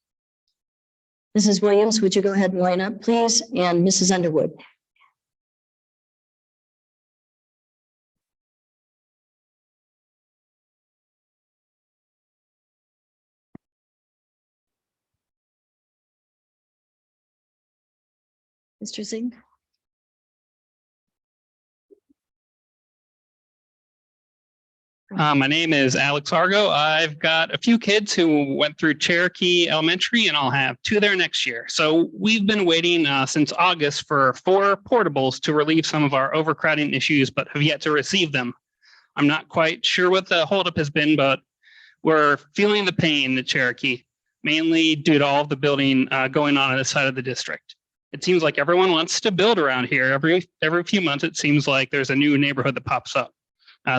Mrs. Williams, would you go ahead and line up, please? And Mrs. Underwood? Mr. Zink? My name is Alex Argo. I've got a few kids who went through Cherokee Elementary, and I'll have two there next year. So we've been waiting since August for 4 portables to relieve some of our overcrowding issues, but have yet to receive them. I'm not quite sure what the holdup has been, but we're feeling the pain at Cherokee, mainly due to all of the building going on the side of the district. It seems like everyone wants to build around here. Every few months, it seems like there's a new neighborhood that pops up.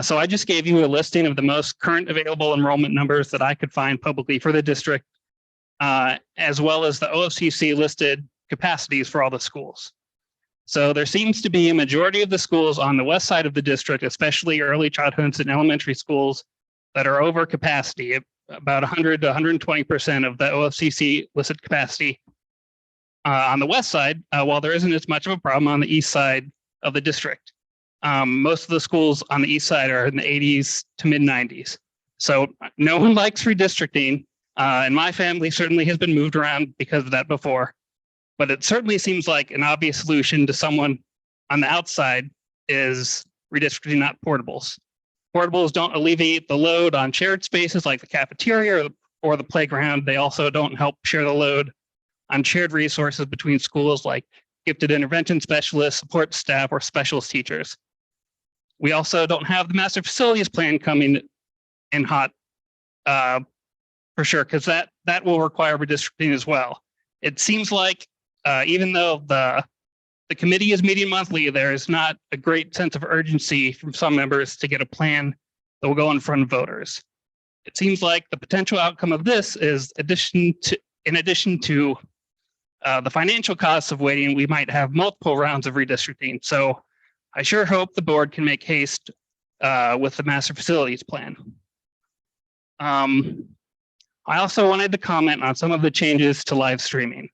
So I just gave you a listing of the most current available enrollment numbers that I could find publicly for the district, as well as the OFCC listed capacities for all the schools. So there seems to be a majority of the schools on the west side of the district, especially early childhoods and elementary schools, that are over capacity, about 100 to 120% of the OFCC listed capacity on the west side, while there isn't as much of a problem on the east side of the district. Most of the schools on the east side are in the 80s to mid 90s. So no one likes redistricting. And my family certainly has been moved around because of that before. But it certainly seems like an obvious solution to someone on the outside is redistricting, not portables. Portables don't alleviate the load on shared spaces like the cafeteria or the playground. They also don't help share the load on shared resources between schools like gifted intervention specialists, support staff, or specialist teachers. We also don't have the master facilities plan coming in hot for sure, because that will require redistricting as well. It seems like even though the committee is meeting monthly, there is not a great sense of urgency from some members to get a plan that will go in front of voters. It seems like the potential outcome of this is in addition to the financial costs of waiting, we might have multiple rounds of redistricting. So I sure hope the board can make haste with the master facilities plan. I also wanted to comment on some of the changes to live streaming.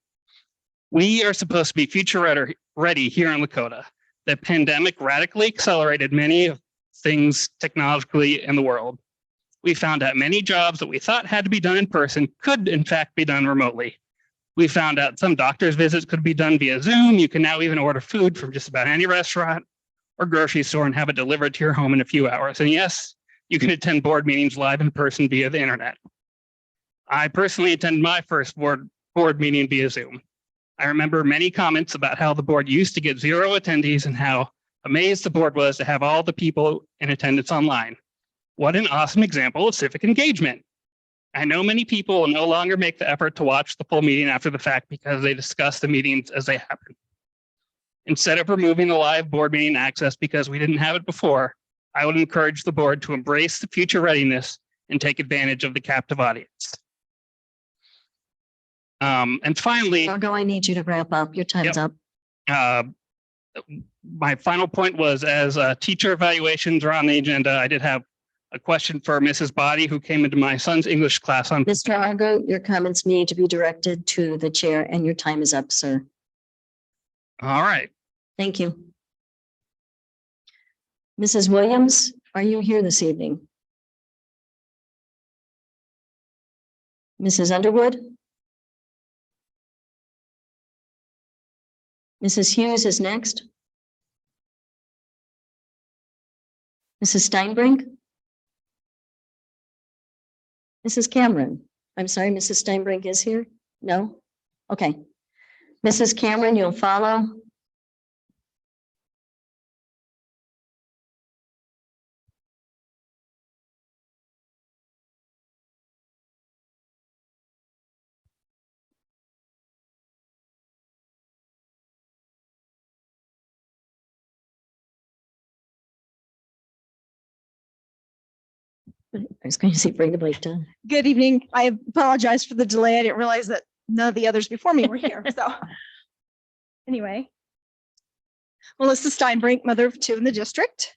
We are supposed to be future ready here in Lakota. The pandemic radically accelerated many of things technologically in the world. We found out many jobs that we thought had to be done in person could in fact be done remotely. We found out some doctor's visits could be done via Zoom. You can now even order food from just about any restaurant or grocery store and have it delivered to your home in a few hours. And yes, you can attend board meetings live in person via the internet. I personally attended my first board meeting via Zoom. I remember many comments about how the board used to get 0 attendees and how amazed the board was to have all the people in attendance online. What an awesome example of civic engagement. I know many people will no longer make the effort to watch the full meeting after the fact because they discuss the meetings as they happen. Instead of removing the live board meeting access because we didn't have it before, I would encourage the board to embrace the future readiness and take advantage of the captive audience. And finally, Argo, I need you to wrap up. Your time's up. My final point was, as teacher evaluations are on the agenda, I did have a question for Mrs. Body, who came into my son's English class on. Mr. Argo, your comments need to be directed to the chair and your time is up, sir. All right. Thank you. Mrs. Williams, are you here this evening? Mrs. Underwood? Mrs. Hughes is next. Mrs. Steinbrink? Mrs. Cameron, I'm sorry, Mrs. Steinbrink is here? No? Okay. Mrs. Cameron, you'll follow. I was going to say, bring the mic down. Good evening. I apologize for the delay. I didn't realize that none of the others before me were here. So anyway, Melissa Steinbrink, mother of two in the district.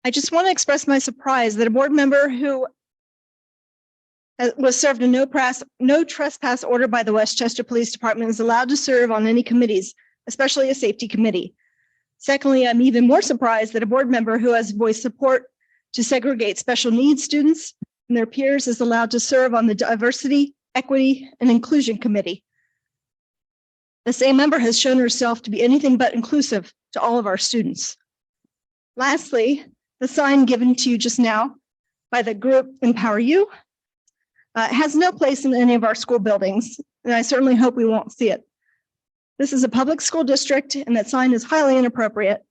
I just want to express my surprise that a board member who was served a no trespass order by the Westchester Police Department is allowed to serve on any committees, especially a safety committee. Secondly, I'm even more surprised that a board member who has voiced support to segregate special needs students and their peers is allowed to serve on the Diversity, Equity, and Inclusion Committee. The same member has shown herself to be anything but inclusive to all of our students. Lastly, the sign given to you just now by the group Empower You has no place in any of our school buildings, and I certainly hope we won't see it. This is a public school district, and that sign is highly inappropriate.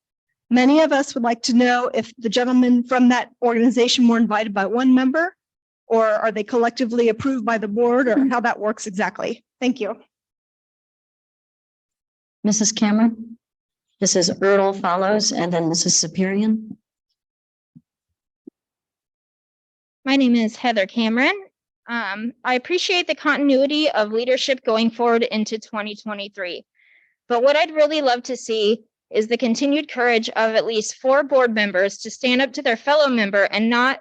Many of us would like to know if the gentlemen from that organization were invited by one member, or are they collectively approved by the board, or how that works exactly. Thank you. Mrs. Cameron, Mrs. Erdl follows, and then Mrs. Superior. My name is Heather Cameron. I appreciate the continuity of leadership going forward into 2023. But what I'd really love to see is the continued courage of at least 4 board members to stand up to their fellow member and not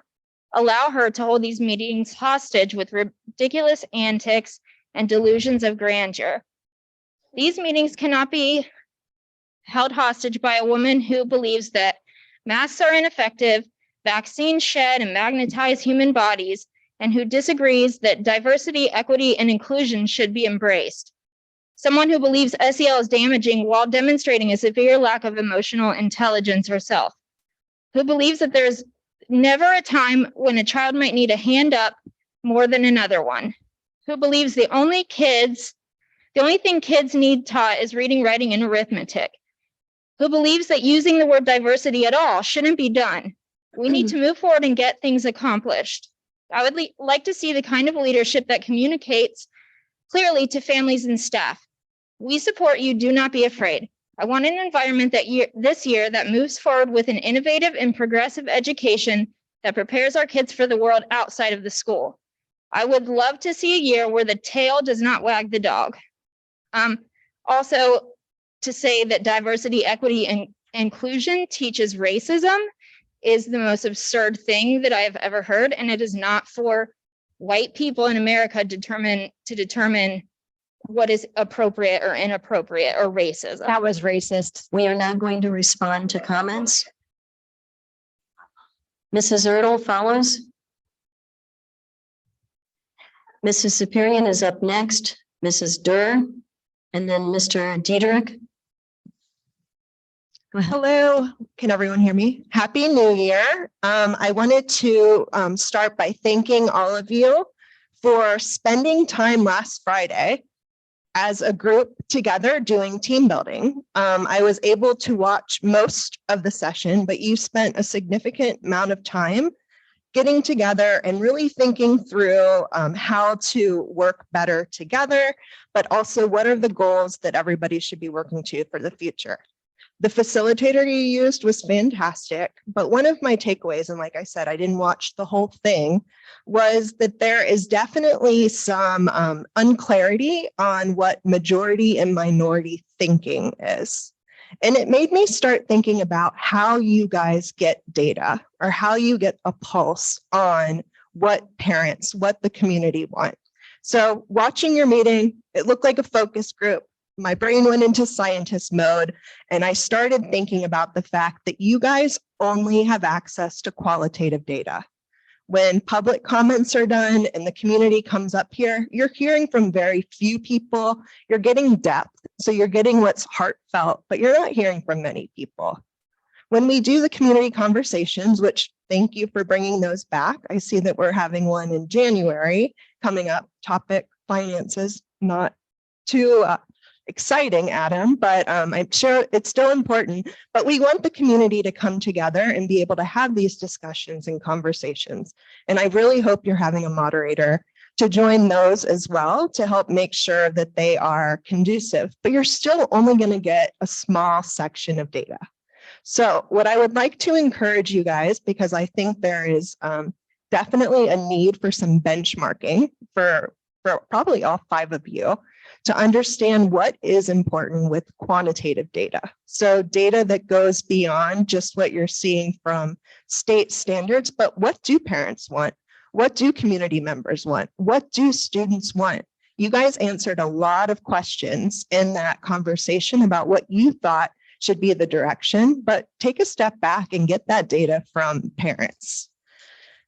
allow her to hold these meetings hostage with ridiculous antics and delusions of grandeur. These meetings cannot be held hostage by a woman who believes that masks are ineffective, vaccines shed and magnetize human bodies, and who disagrees that diversity, equity, and inclusion should be embraced. Someone who believes SEL is damaging while demonstrating a severe lack of emotional intelligence herself. Who believes that there's never a time when a child might need a hand up more than another one. Who believes the only thing kids need taught is reading, writing, and arithmetic. Who believes that using the word diversity at all shouldn't be done. We need to move forward and get things accomplished. I would like to see the kind of leadership that communicates clearly to families and staff. We support you. Do not be afraid. I want an environment this year that moves forward with an innovative and progressive education that prepares our kids for the world outside of the school. I would love to see a year where the tail does not wag the dog. Also, to say that diversity, equity, and inclusion teaches racism is the most absurd thing that I have ever heard, and it is not for white people in America to determine what is appropriate or inappropriate or racism. That was racist. We are now going to respond to comments. Mrs. Erdl follows. Mrs. Superior is up next, Mrs. Durr, and then Mr. Diederich. Go ahead. Hello, can everyone hear me? Happy New Year. I wanted to start by thanking all of you for spending time last Friday as a group together doing team building. I was able to watch most of the session, but you spent a significant amount of time getting together and really thinking through how to work better together, but also what are the goals that everybody should be working to for the future. The facilitator you used was fantastic, but one of my takeaways, and like I said, I didn't watch the whole thing, was that there is definitely some unclarity on what majority and minority thinking is. And it made me start thinking about how you guys get data or how you get a pulse on what parents, what the community want. So watching your meeting, it looked like a focus group. My brain went into scientist mode, and I started thinking about the fact that you guys only have access to qualitative data. When public comments are done and the community comes up here, you're hearing from very few people. You're getting depth. So you're getting what's heartfelt, but you're not hearing from many people. When we do the community conversations, which thank you for bringing those back. I see that we're having one in January coming up, topic finances, not too exciting, Adam, but I'm sure it's still important. But we want the community to come together and be able to have these discussions and conversations. And I really hope you're having a moderator to join those as well to help make sure that they are conducive, but you're still only going to get a small section of data. So what I would like to encourage you guys, because I think there is definitely a need for some benchmarking for probably all 5 of you to understand what is important with quantitative data. So data that goes beyond just what you're seeing from state standards, but what do parents want? What do community members want? What do students want? You guys answered a lot of questions in that conversation about what you thought should be the direction, but take a step back and get that data from parents.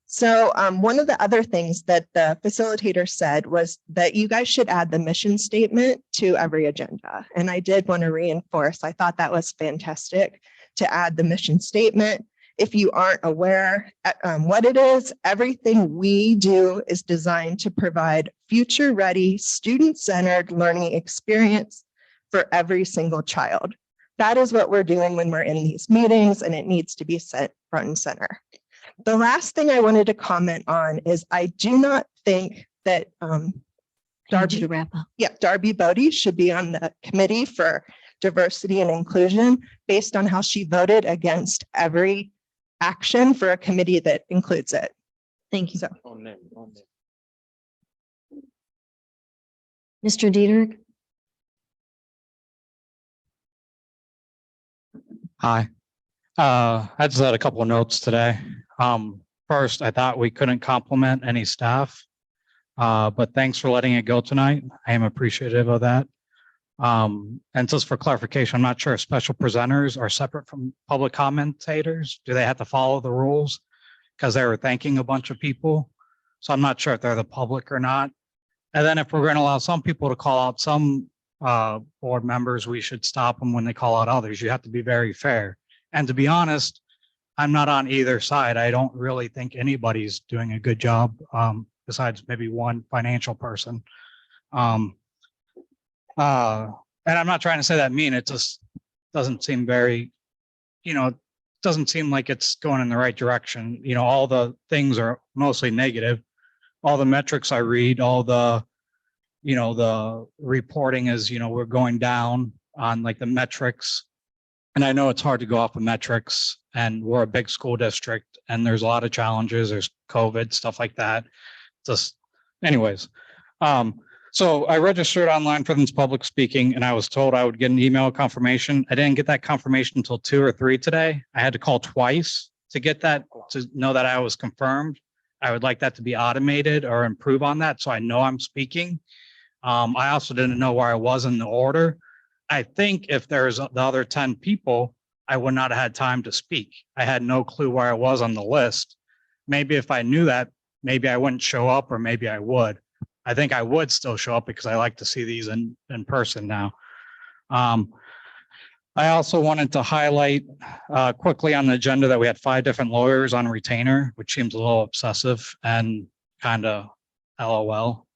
So one of the other things that the facilitator said was that you guys should add the mission statement to every agenda. And I did want to reinforce, I thought that was fantastic to add the mission statement. If you aren't aware what it is, everything we do is designed to provide future-ready, student-centered learning experience for every single child. That is what we're doing when we're in these meetings, and it needs to be set front and center. The last thing I wanted to comment on is I do not think that Darby to wrap up. Darby Bodie should be on the committee for diversity and inclusion based on how she voted against every action for a committee that includes it. Thank you. So Mr. Dietrich? Hi. I just had a couple of notes today. First, I thought we couldn't compliment any staff, but thanks for letting it go tonight. I am appreciative of that. And just for clarification, I'm not sure if special presenters are separate from public commentators. Do they have to follow the rules? Because they were thanking a bunch of people. So I'm not sure if they're the public or not. And then if we're going to allow some people to call out some board members, we should stop them when they call out others. You have to be very fair. And to be honest, I'm not on either side. I don't really think anybody's doing a good job besides maybe one financial person. And I'm not trying to say that mean. It just doesn't seem very, it doesn't seem like it's going in the right direction. All the things are mostly negative. All the metrics I read, all the, the reporting is, we're going down on like the metrics. And I know it's hard to go off of metrics, and we're a big school district and there's a lot of challenges. There's COVID, stuff like that. Just anyways. So I registered online for this public speaking and I was told I would get an email confirmation. I didn't get that confirmation until 2 or 3 today. I had to call twice to get that, to know that I was confirmed. I would like that to be automated or improve on that so I know I'm speaking. I also didn't know where I was in the order. I think if there's the other 10 people, I would not have had time to speak. I had no clue where I was on the list. Maybe if I knew that, maybe I wouldn't show up, or maybe I would. I think I would still show up because I like to see these in person now. I also wanted to highlight quickly on the agenda that we had 5 different lawyers on retainer, which seems a little obsessive and kind of LOL.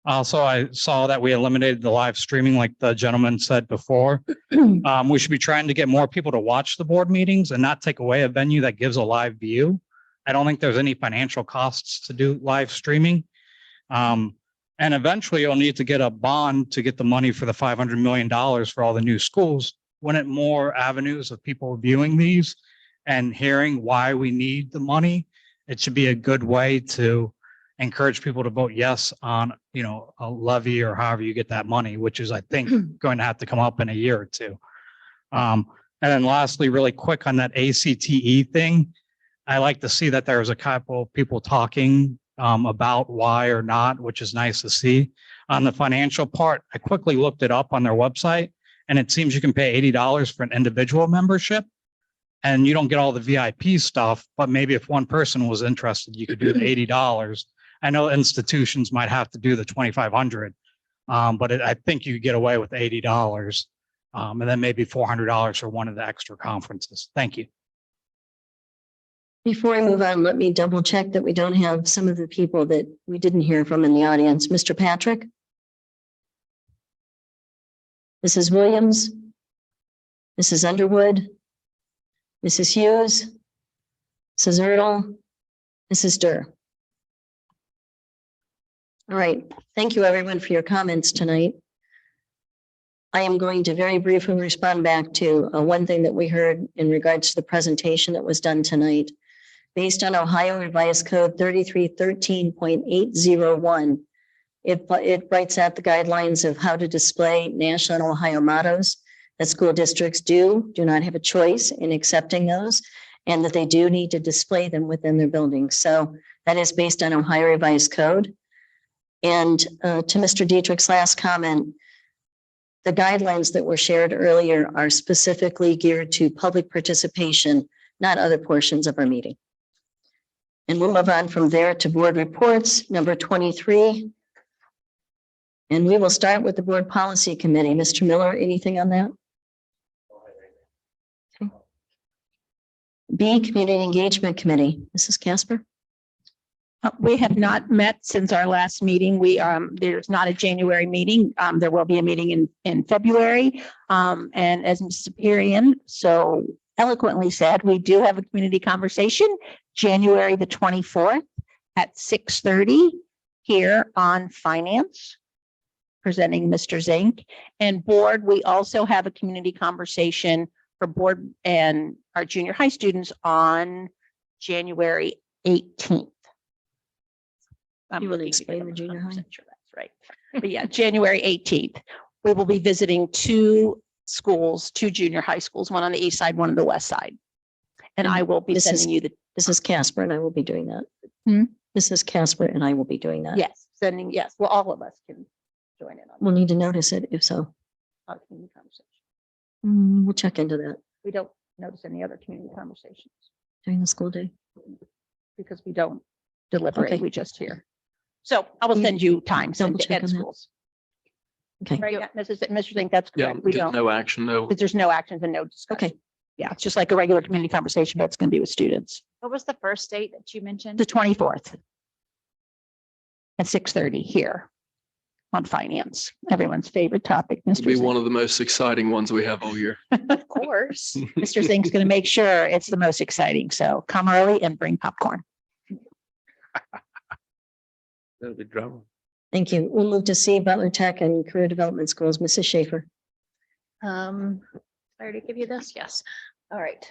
Also, I saw that we eliminated the live streaming like the gentleman said before. We should be trying to get more people to watch the board meetings and not take away a venue that gives a live view. I don't think there's any financial costs to do live streaming. And eventually you'll need to get a bond to get the money for the $500 million for all the new schools. When it more avenues of people viewing these and hearing why we need the money, it should be a good way to encourage people to vote yes on, a levy or however you get that money, which is, I think, going to have to come up in a year or two. And then lastly, really quick on that ACTE thing, I like to see that there's a couple of people talking about why or not, which is nice to see. On the financial part, I quickly looked it up on their website, and it seems you can pay $80 for an individual membership, and you don't get all the VIP stuff, but maybe if one person was interested, you could do the $80. I know institutions might have to do the $2,500, but I think you get away with $80. And then maybe $400 for one of the extra conferences. Thank you. Before I move on, let me double check that we don't have some of the people that we didn't hear from in the audience. Mr. Patrick? Mrs. Williams? Mrs. Underwood? Mrs. Hughes? Mrs. Erdl? Mrs. Durr? All right. Thank you, everyone, for your comments tonight. I am going to very briefly respond back to one thing that we heard in regards to the presentation that was done tonight. Based on Ohio Revised Code 3313.801, it writes out the guidelines of how to display national and Ohio mottos that school districts do not have a choice in accepting those, and that they do need to display them within their buildings. So that is based on Ohio Revised Code. And to Mr. Dietrich's last comment, the guidelines that were shared earlier are specifically geared to public participation, not other portions of our meeting. And we'll move on from there to board reports, number 23. And we will start with the Board Policy Committee. Mr. Miller, anything on that? Okay. B, Community Engagement Committee. Mrs. Casper? We have not met since our last meeting. There's not a January meeting. There will be a meeting in February. And as Mrs. Superior so eloquently said, we do have a community conversation January the 24th at 6:30 here on finance, presenting Mr. Zink. And board, we also have a community conversation for board and our junior high students on January 18th. You will explain the junior high? Sure that's right. But yeah, January 18th, we will be visiting two schools, two junior high schools, one on the east side, one on the west side. And I will be sending you the. Mrs. Casper and I will be doing that. Hmm? Mrs. Casper and I will be doing that. Yes, yes. Well, all of us can join in on. We'll need to notice it if so. our community conversation. We'll check into that We don't notice any other community conversations during the school day. because we don't deliberate, Okay. we just hear. So I will You send you times double and check at on that. schools. Okay, Right, yeah, Mr. Zink, that's Yeah, correct. We don't, no action, no. because there's no actions and no discussion. okay. Yeah, it's just like a regular community conversation, but it's going to be with students. What was the first date that you mentioned? The 24th. At 6:30 here on finance, everyone's favorite topic, It'll Mr. be Zink. one of the most exciting ones we have all year. Of course. Mr. Zink's going to make sure it's the most exciting. So come early and bring popcorn. That'll be drama. Thank you. We'll move to C, Butler Tech and Career Development Schools. Mrs. Schaefer. I already give you this? Yes. All right.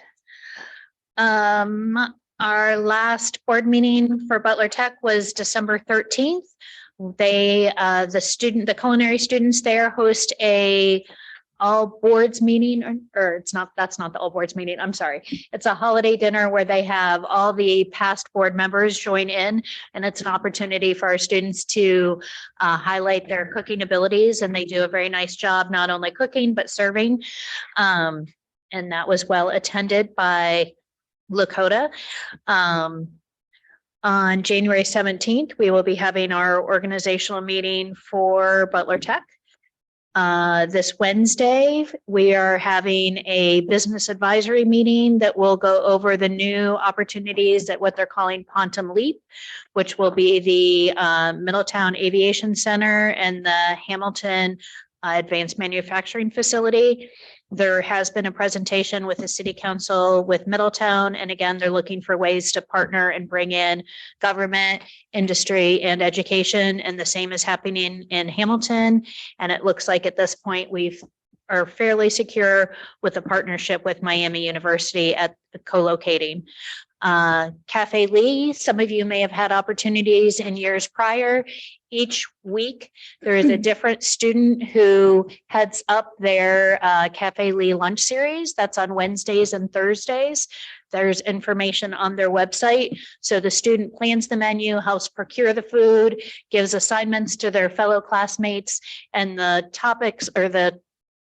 Our last board meeting for Butler Tech was December 13th. The culinary students there host a all boards meeting, or that's not the all boards meeting. I'm sorry. It's a holiday dinner where they have all the past board members join in, and it's an opportunity for our students to highlight their cooking abilities, and they do a very nice job, not only cooking, but serving. And that was well attended by Lakota. On January 17th, we will be having our organizational meeting for Butler Tech. This Wednesday, we are having a business advisory meeting that will go over the new opportunities at what they're calling Quantum Leap, which will be the Middletown Aviation Center and the Hamilton Advanced Manufacturing Facility. There has been a presentation with the city council with Middletown. And again, they're looking for ways to partner and bring in government, industry, and education. And the same is happening in Hamilton. And it looks like at this point, are fairly secure with a partnership with Miami University at co-locating. Cafe Lee, some of you may have had opportunities in years prior. Each week, there is a different student who heads up their Cafe Lee lunch series. That's on Wednesdays and Thursdays. There's information on their website. So the student plans the menu, helps procure the food, gives assignments to their fellow classmates, and the topics or the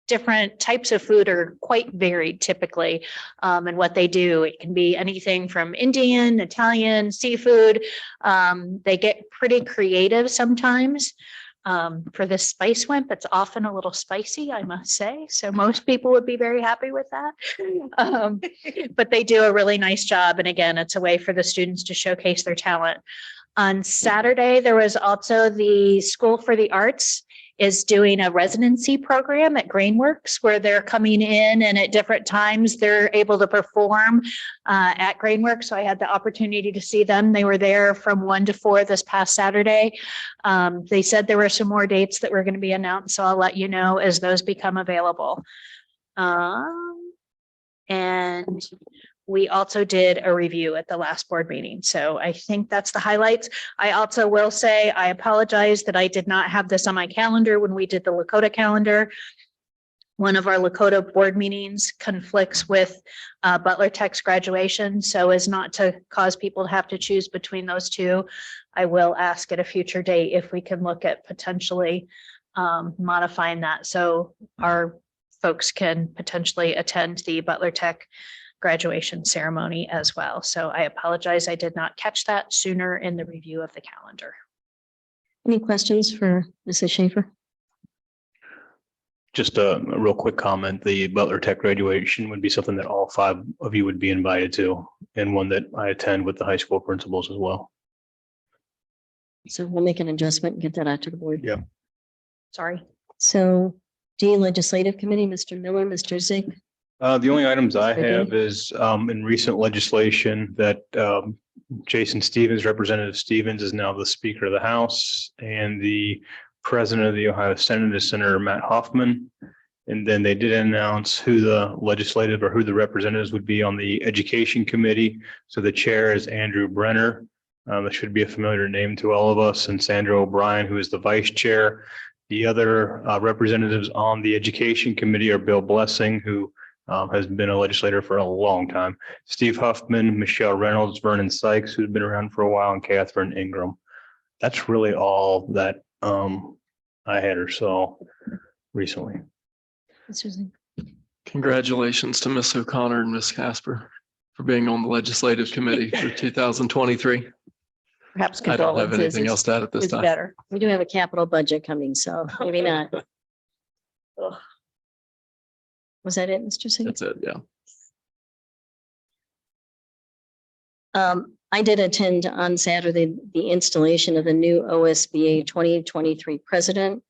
different types of food are quite varied typically in what they do. It can be anything from Indian, Italian, seafood. They get pretty creative sometimes. For this spice wimp, it's often a little spicy, I must say. So most people would be very happy with that. But they do a really nice job. And again, it's a way for the students to showcase their talent. On Saturday, there was also the School for the Arts is doing a residency program at Grainworks where they're coming in and at different times they're able to perform at Grainworks. So I had the opportunity to see them. They were there from 1 to 4 this past Saturday. They said there were some more dates that were going to be announced, so I'll let you know as those become available. And we also did a review at the last board meeting. So I think that's the highlights. I also will say, I apologize that I did not have this on my calendar when we did the Lakota calendar. One of our Lakota board meetings conflicts with Butler Tech's graduation. So as not to cause people to have to choose between those two, I will ask at a future date if we can look at potentially modifying that. So our folks can potentially attend the Butler Tech graduation ceremony as well. So I apologize. I did not catch that sooner in the review of the calendar. Any questions for Mrs. Schaefer? Just a real quick comment. The Butler Tech graduation would be something that all 5 of you would be invited to, and one that I attend with the high school principals as well. So we'll make an adjustment and get that out to the board. Yeah. Sorry. So D Legislative Committee, Mr. Miller, Mr. Zink. The only items I Mr. have is in recent legislation that Jason Stevens, Representative Stevens, is now the Speaker of the House, and the President of the Ohio Senate is Senator Matt Hoffman. And then they did announce who the legislative or who the representatives would be on the Education Committee. So the chair is Andrew Brenner. That should be a familiar name to all of us, and Sandra O'Brien, who is the vice chair. The other representatives on the Education Committee are Bill Blessing, who has been a legislator for a long time, Steve Huffman, Michelle Reynolds, Vernon Sykes, who's been around for a while, and Catherine Ingram. That's really all that I had or saw recently. Mr. Zink. Congratulations to Ms. O'Connor and Ms. Casper for being on the Legislative Committee for 2023. Perhaps I don't have condolences anything else to add at this is time. better. We do have a capital budget coming, so maybe not. Ugh. Was that it, Mr. Zink? That's it, yeah. I did attend on Saturday the installation of the new OSBA 2023 president,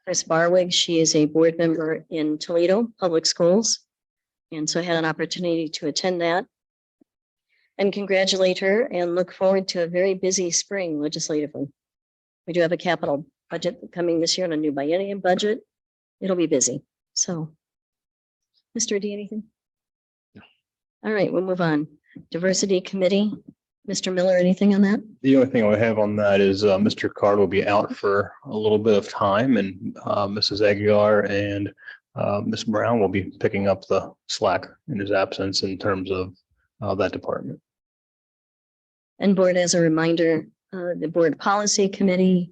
Chris Barwig. She is a board member in Toledo Public Schools. And so I had an opportunity to attend that and congratulate her and look forward to a very busy spring legislatively. We do have a capital budget coming this year and a new biennium budget. It'll be busy. So, Mr. D, anything? No. All right, we'll move on. Diversity Committee. Mr. Miller, anything on that? The only thing I have on that is Mr. Card will be out for a little bit of time, and Mrs. Aguilar and Ms. Brown will be picking up the slack in his absence in terms of that department. And board, as a reminder, the Board Policy Committee,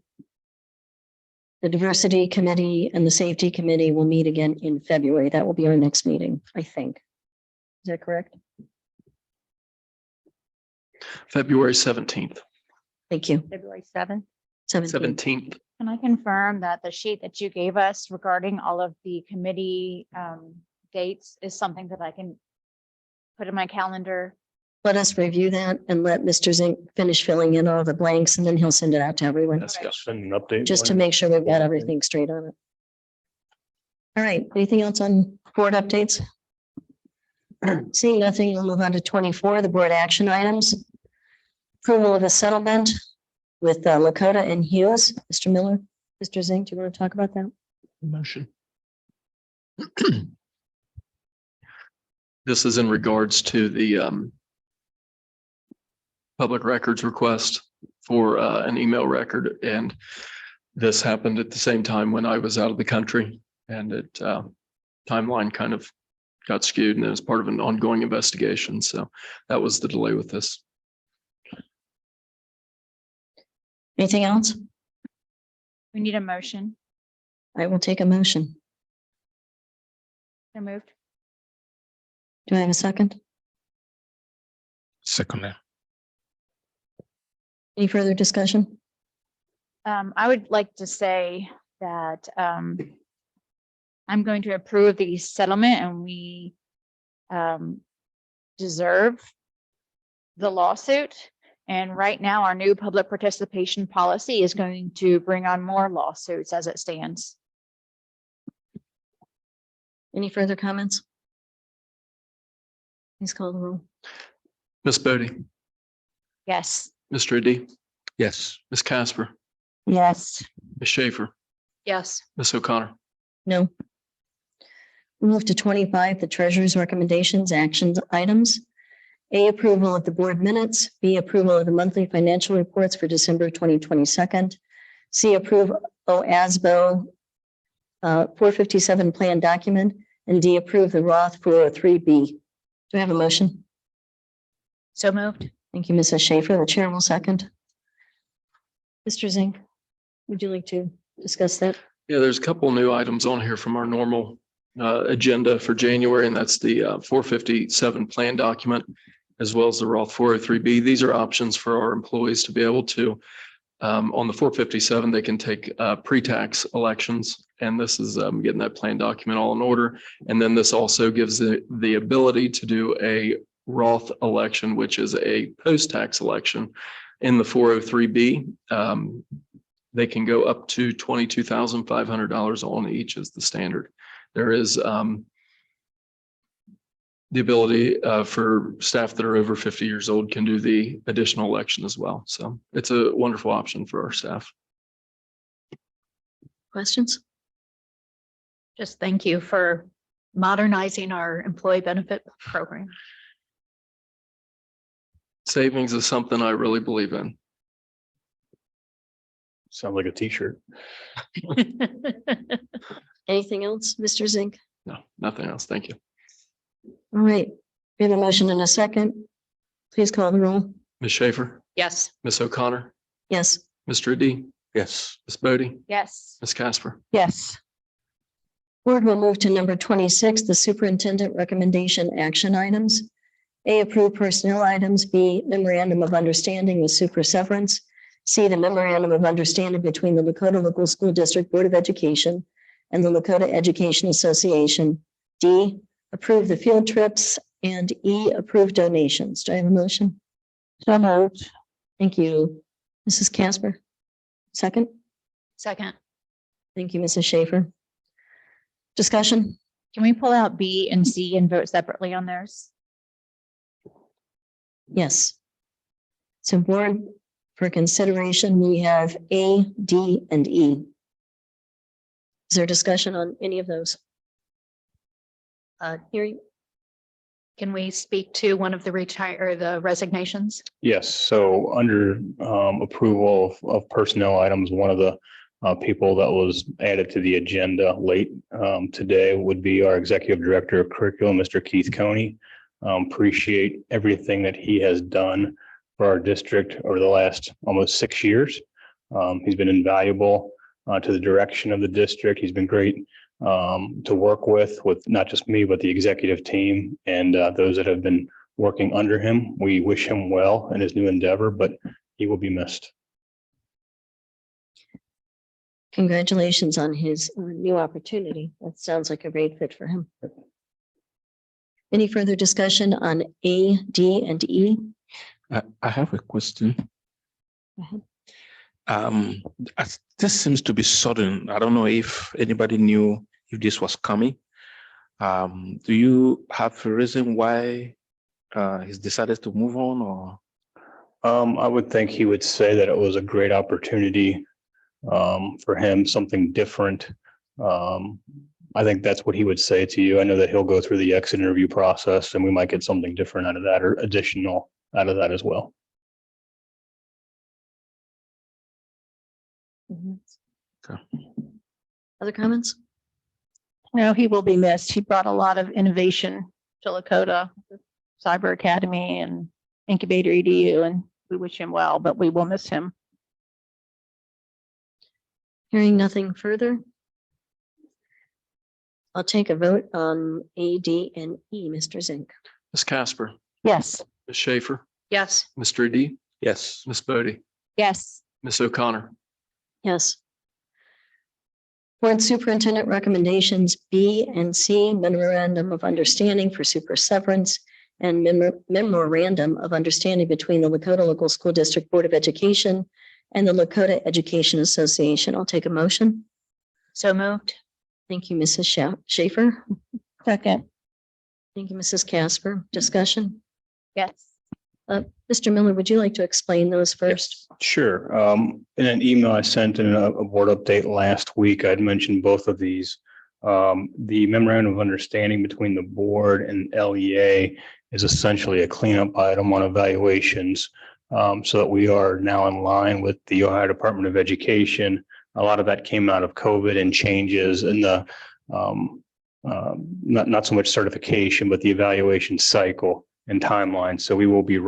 the Diversity Committee, and the Safety Committee will meet again in February. That will be our next meeting, I think. Is that correct? February 17th. Thank you. February 7th. 17th. Can I confirm that the sheet that you gave us regarding all of the committee dates is something that I can put in my calendar? Let us review that and let Mr. Zink finish filling in all the blanks, and then he'll send it out to everyone, Yes, yeah. Send an update. just to make sure we've got everything straight on it. All right, anything else on board updates? Seeing nothing, we'll move on to 24, the board action items. Approval of a settlement with Lakota and Hughes. Mr. Miller, Mr. Zink, do you want to talk about that? Motion. This is in regards to the public records request for an email record, and this happened at the same time when I was out of the country, and it timeline kind of got skewed, and it was part of an ongoing investigation. So that was the delay with this. Anything else? We need a motion. I will take a motion. So moved. Do I have a second? Second. Any further discussion? I would like to say that I'm going to approve the settlement, and we deserve the lawsuit. And right now, our new public participation policy is going to bring on more lawsuits as it stands. Any further comments? Please call the roll. Ms. Bodie, Yes. Mr. Adi, Yes. Ms. Casper, Yes. Ms. Schaefer, Yes. Ms. O'Connor. No. We move to 25, the treasurer's recommendations, actions, items. A, approval of the board minutes. B, approval of the monthly financial reports for December 2022. C, approve OASBO 457 plan document. And D, approve the Roth 403B. Do I have a motion? So moved. Thank you, Mrs. Schaefer. The chair will second. Mr. Zink, would you like to discuss that? Yeah, there's a couple new items on here from our normal agenda for January, and that's the 457 plan document, as well as the Roth 403B. These are options for our employees to be able to, on the 457, they can take pre-tax elections, and this is getting that plan document all in order. And then this also gives the ability to do a Roth election, which is a post-tax election in the 403B. They can go up to $22,500 on each as the standard. There is the ability for staff that are over 50 years old can do the additional election as well. So it's a wonderful option for our staff. Questions? Just thank you for modernizing our employee benefit program. Savings is something I really believe in. Sounds like a t-shirt. Anything else, Mr. Zink? No, nothing else. Thank you. All right, we have a motion and a second. Please call the roll. Ms. Schaefer, Yes. Ms. O'Connor, Yes. Mr. Adi, Yes. Ms. Bodie, Yes. Ms. Casper. Yes. Board will move to number 26, the superintendent recommendation action items. A, approve personnel items. B, memorandum of understanding with super severance. C, the memorandum of understanding between the Lakota Local School District Board of Education and the Lakota Education Association. D, approve the field trips, and E, approve donations. Do I have a motion? So moved. Thank you, Mrs. Casper. Second. Second. Thank you, Mrs. Schaefer. Discussion? Can we pull out B and C and vote separately on those? Yes. So board, for consideration, we have A, D, and E. Is there discussion on any of those? Hearing, Can we speak to one of the the resignations? Yes, so under approval of personnel items, one of the people that was added to the agenda late today would be our Executive Director of Curriculum, Mr. Keith Coney. Appreciate everything that he has done for our district over the last almost 6 years. He's been invaluable to the direction of the district. He's been great to work with not just me, but the executive team and those that have been working under him. We wish him well in his new endeavor, but he will be missed. congratulations on his new opportunity. That sounds like a great fit for him. Any further discussion on A, D, and E? I have a question. Go ahead. This seems to be sudden. I don't know if anybody knew if this was coming. Do you have a reason why he's decided to move on, or? I would think he would say that it was a great opportunity for him, something different. I think that's what he would say to you. I know that he'll go through the exit interview process and we might get something different out of that or additional out of that as well. Okay. Other comments? No, he will be missed. He brought a lot of innovation to Lakota, Cyber Academy and Incubator EDU, and we wish him well, but we will miss him. Hearing nothing further. I'll take a vote on A, D, and E, Mr. Zink. Ms. Casper, Yes. Ms. Schaefer, Yes. Mr. Adi, Yes. Ms. Bodie, Yes. Ms. O'Connor, Yes. Board Superintendent recommendations B and C, memorandum of understanding for super severance and memorandum of understanding between the Lakota Local School District Board of Education and the Lakota Education Association. I'll take a motion. So moved. Thank you, Mrs. Schaefer. Second. Thank you, Mrs. Casper. Discussion. Yes. Mr. Miller, would you like to explain those first? Sure. In an email I sent in a board update last week, I'd mentioned both of these. The memorandum of understanding between the board and LEA is essentially a cleanup item on evaluations. So that we are now in line with the Ohio Department of Education. A lot of that came out of COVID and changes in the not so much certification, but the evaluation cycle and timeline. So we will be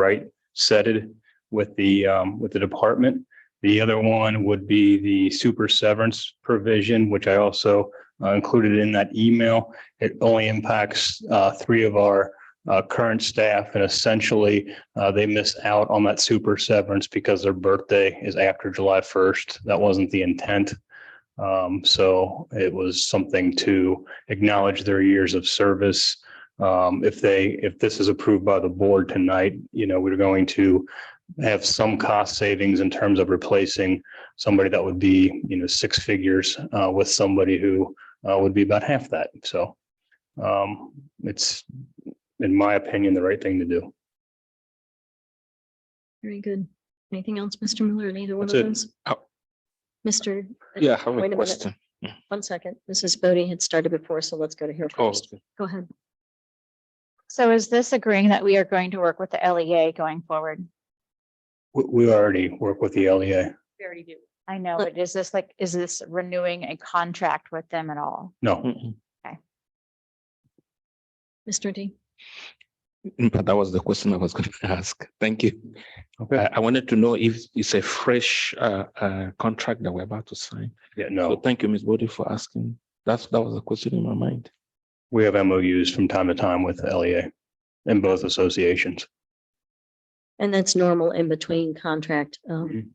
setted with the department. The other one would be the super severance provision, which I also included in that email. It only impacts 3 of our current staff, and essentially they miss out on that super severance because their birthday is after July 1st. That wasn't the intent. So it was something to acknowledge their years of service. If this is approved by the board tonight, we're going to have some cost savings in terms of replacing somebody that would be, 6 figures with somebody who would be about half that. So it's, in my opinion, the right thing to do. Very good. Anything else, Mr. Miller, in either one of That's it. those? Mr. Yeah, I have Wait a a minute. question. 1 second. Mrs. Bodie had started before, so let's go to her Oh, first. Go ahead. So is this agreeing that we are going to work with the LEA going forward? We already work with the LEA. We already do. I know, but is this renewing a contract with them at all? No, Mr. D. But that was the question I was going to ask. Thank you. okay. I wanted to know if it's a fresh contract that we're about to sign. Yeah, So no, thank you, Ms. Bodie, for asking. That was a question in my mind. we have MOUs from time to time with the LEA in both associations. And that's normal in between contract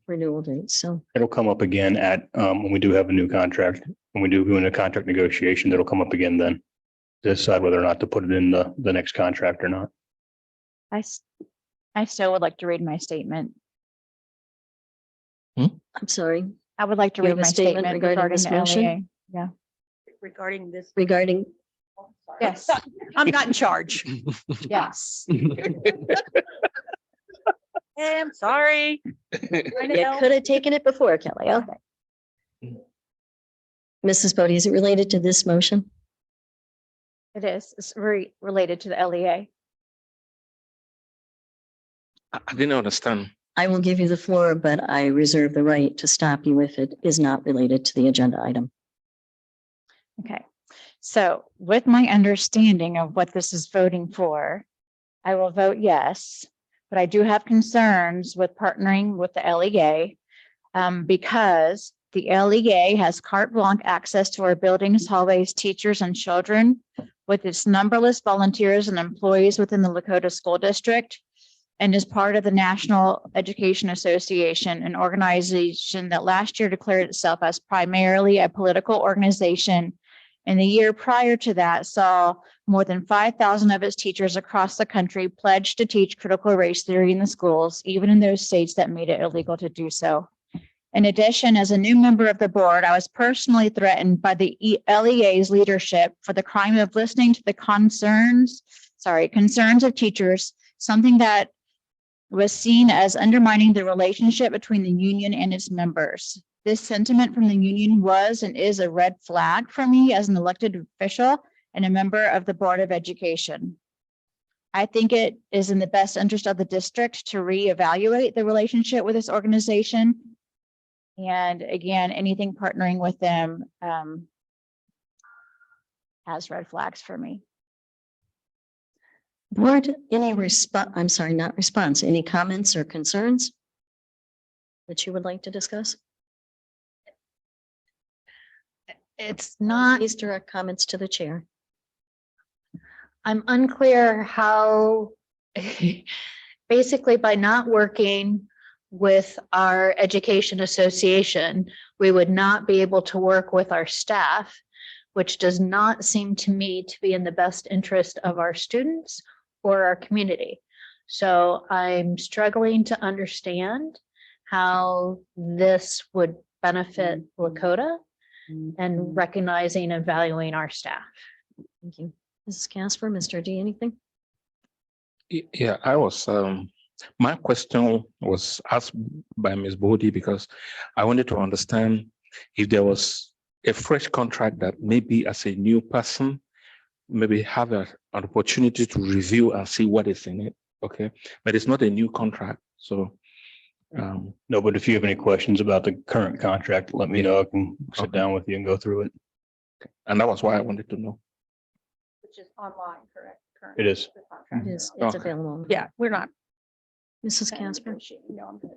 renewal dates. So, It'll come up again at, when we do have a new contract, when we do go into contract negotiations, it'll come up again then. To decide whether or not to put it in the next contract or not. I still would like to read my statement. I'm sorry, I would like to You read have a my statement statement regarding regarding this the motion? LEA. Yeah. Regarding this. regarding, Yes, I'm not in charge. yes. I'm sorry. you could have taken it before, Kelly. Okay. Mrs. Bodie, is it related to this motion? It is. It's very related to the LEA. I didn't understand. I will give you the floor, but I reserve the right to stop you if it is not related to the agenda item. Okay. So with my understanding of what this is voting for, I will vote yes, but I do have concerns with partnering with the LEA because the LEA has carte blanche access to our buildings, hallways, teachers, and children with its numberless volunteers and employees within the Lakota School District, and is part of the National Education Association, an organization that last year declared itself as primarily a political organization. And the year prior to that saw more than 5,000 of its teachers across the country pledge to teach critical race theory in the schools, even in those states that made it illegal to do so. In addition, as a new member of the board, I was personally threatened by the LEA's leadership for the crime of listening to the concerns of teachers, something that was seen as undermining the relationship between the union and its members. This sentiment from the union was and is a red flag for me as an elected official and a member of the Board of Education. I think it is in the best interest of the district to reevaluate the relationship with this organization. And again, anything partnering with them has red flags for me. Board, any not response, any comments or concerns that you would like to discuss? It's not, Please direct comments to the chair. I'm unclear how basically by not working with our education association, we would not be able to work with our staff, which does not seem to me to be in the best interest of our students or our community. So I'm struggling to understand how this would benefit Lakota and recognizing and valuing our staff. Thank you. Mrs. Casper, Mr. D, anything? Yeah, my question was asked by Ms. Bodie because I wanted to understand if there was a fresh contract that maybe as a new person, maybe have an opportunity to review and see what is in it. Okay, but it's not a new contract. So No, but if you have any questions about the current contract, let me know. I can sit Okay. down with you and go through it. and that was why I wanted to know. Which is online, correct? It is. It is, it's Okay. available. Yeah, we're not. Mrs. Casper? No, I'm good.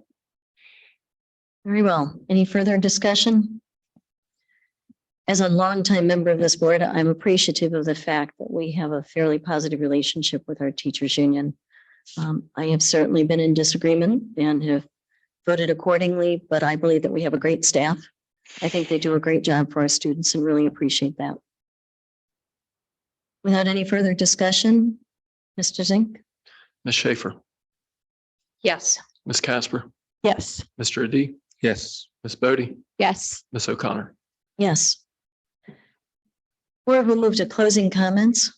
Very well. Any further discussion? As a longtime member of this board, I'm appreciative of the fact that we have a fairly positive relationship with our teachers union. I have certainly been in disagreement and have voted accordingly, but I believe that we have a great staff. I think they do a great job for our students and really appreciate that. Without any further discussion, Mr. Zink? Ms. Schaefer, Yes. Ms. Casper, Yes. Mr. Adi, Yes. Ms. Bodie, Yes. Ms. O'Connor. Yes. Board will move to closing comments.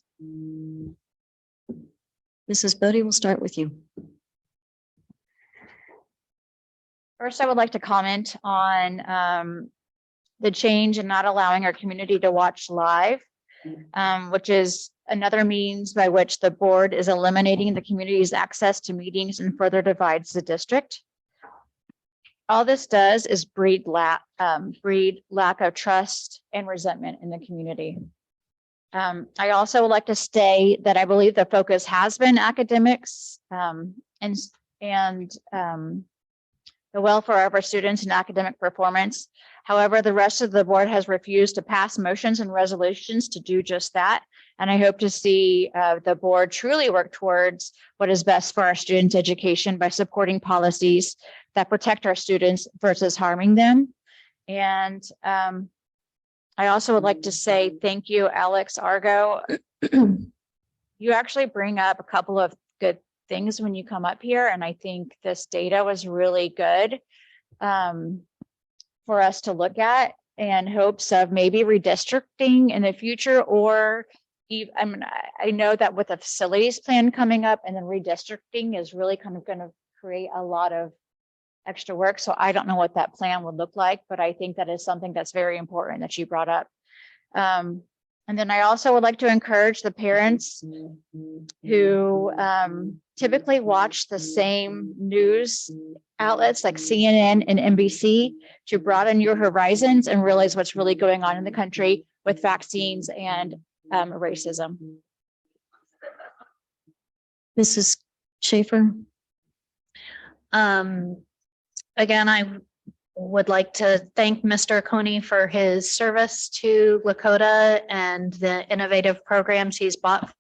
Mrs. Bodie, we'll start with you. First, I would like to comment on the change in not allowing our community to watch live, which is another means by which the board is eliminating the community's access to meetings and further divides the district. All this does is breed lack of trust and resentment in the community. I also would like to state that I believe the focus has been academics and the welfare of our students and academic performance. However, the rest of the board has refused to pass motions and resolutions to do just that. And I hope to see the board truly work towards what is best for our students' education by supporting policies that protect our students versus harming them. And I also would like to say thank you, Alex Argo. You actually bring up a couple of good things when you come up here, and I think this data was really good for us to look at in hopes of maybe redistricting in the future, or I know that with a facilities plan coming up and then redistricting is really kind of going to create a lot of extra work. So I don't know what that plan would look like, but I think that is something that's very important that you brought up. And then I also would like to encourage the parents who typically watch the same news outlets like CNN and NBC to broaden your horizons and realize what's really going on in the country with vaccines and racism. Mrs. Schaefer? Again, I would like to thank Mr. Coney for his service to Lakota and the innovative programs he's brought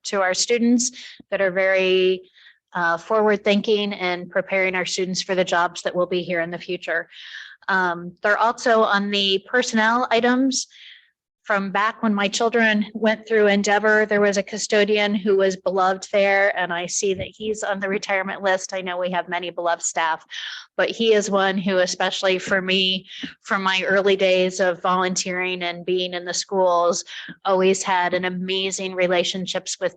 to our students that are very forward-thinking and preparing our students for the jobs that will be here in the future. They're also on the personnel items. From back when my children went through Endeavor, there was a custodian who was beloved there, and I see that he's on the retirement list. I know we have many beloved staff, but he is one who, especially for me, from my early days of volunteering and being in the schools, always had an amazing relationship with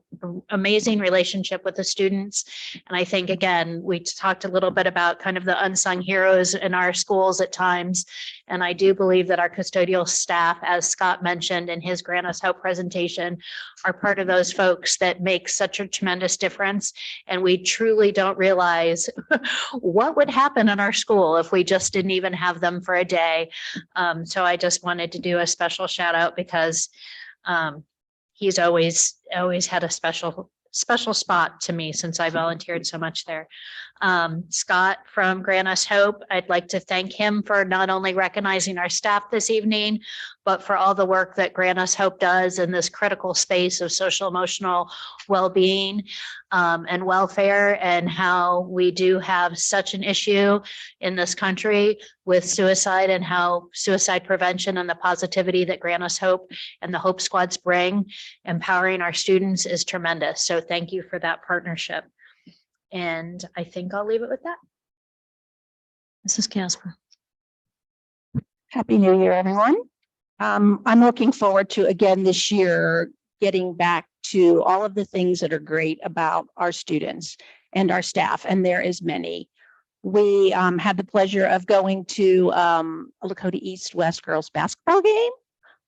the students. And I think, again, we talked a little bit about kind of the unsung heroes in our schools at times. And I do believe that our custodial staff, as Scott mentioned in his Grant Us Hope presentation, are part of those folks that make such a tremendous difference. And we truly don't realize what would happen in our school if we just didn't even have them for a day. So I just wanted to do a special shout out because he's always had a special spot to me since I volunteered so much there. Scott from Grant Us Hope. I'd like to thank him for not only recognizing our staff this evening, but for all the work that Grant Us Hope does in this critical space of social emotional well-being and welfare, and how we do have such an issue in this country with suicide, and how suicide prevention and the positivity that Grant Us Hope and the Hope Squads bring, empowering our students, is tremendous. So thank you for that partnership. And I think I'll leave it with that. Mrs. Casper. Happy New Year, everyone. I'm looking forward to, again, this year, getting back to all of the things that are great about our students and our staff, and there is many. We had the pleasure of going to a Lakota East-West girls basketball game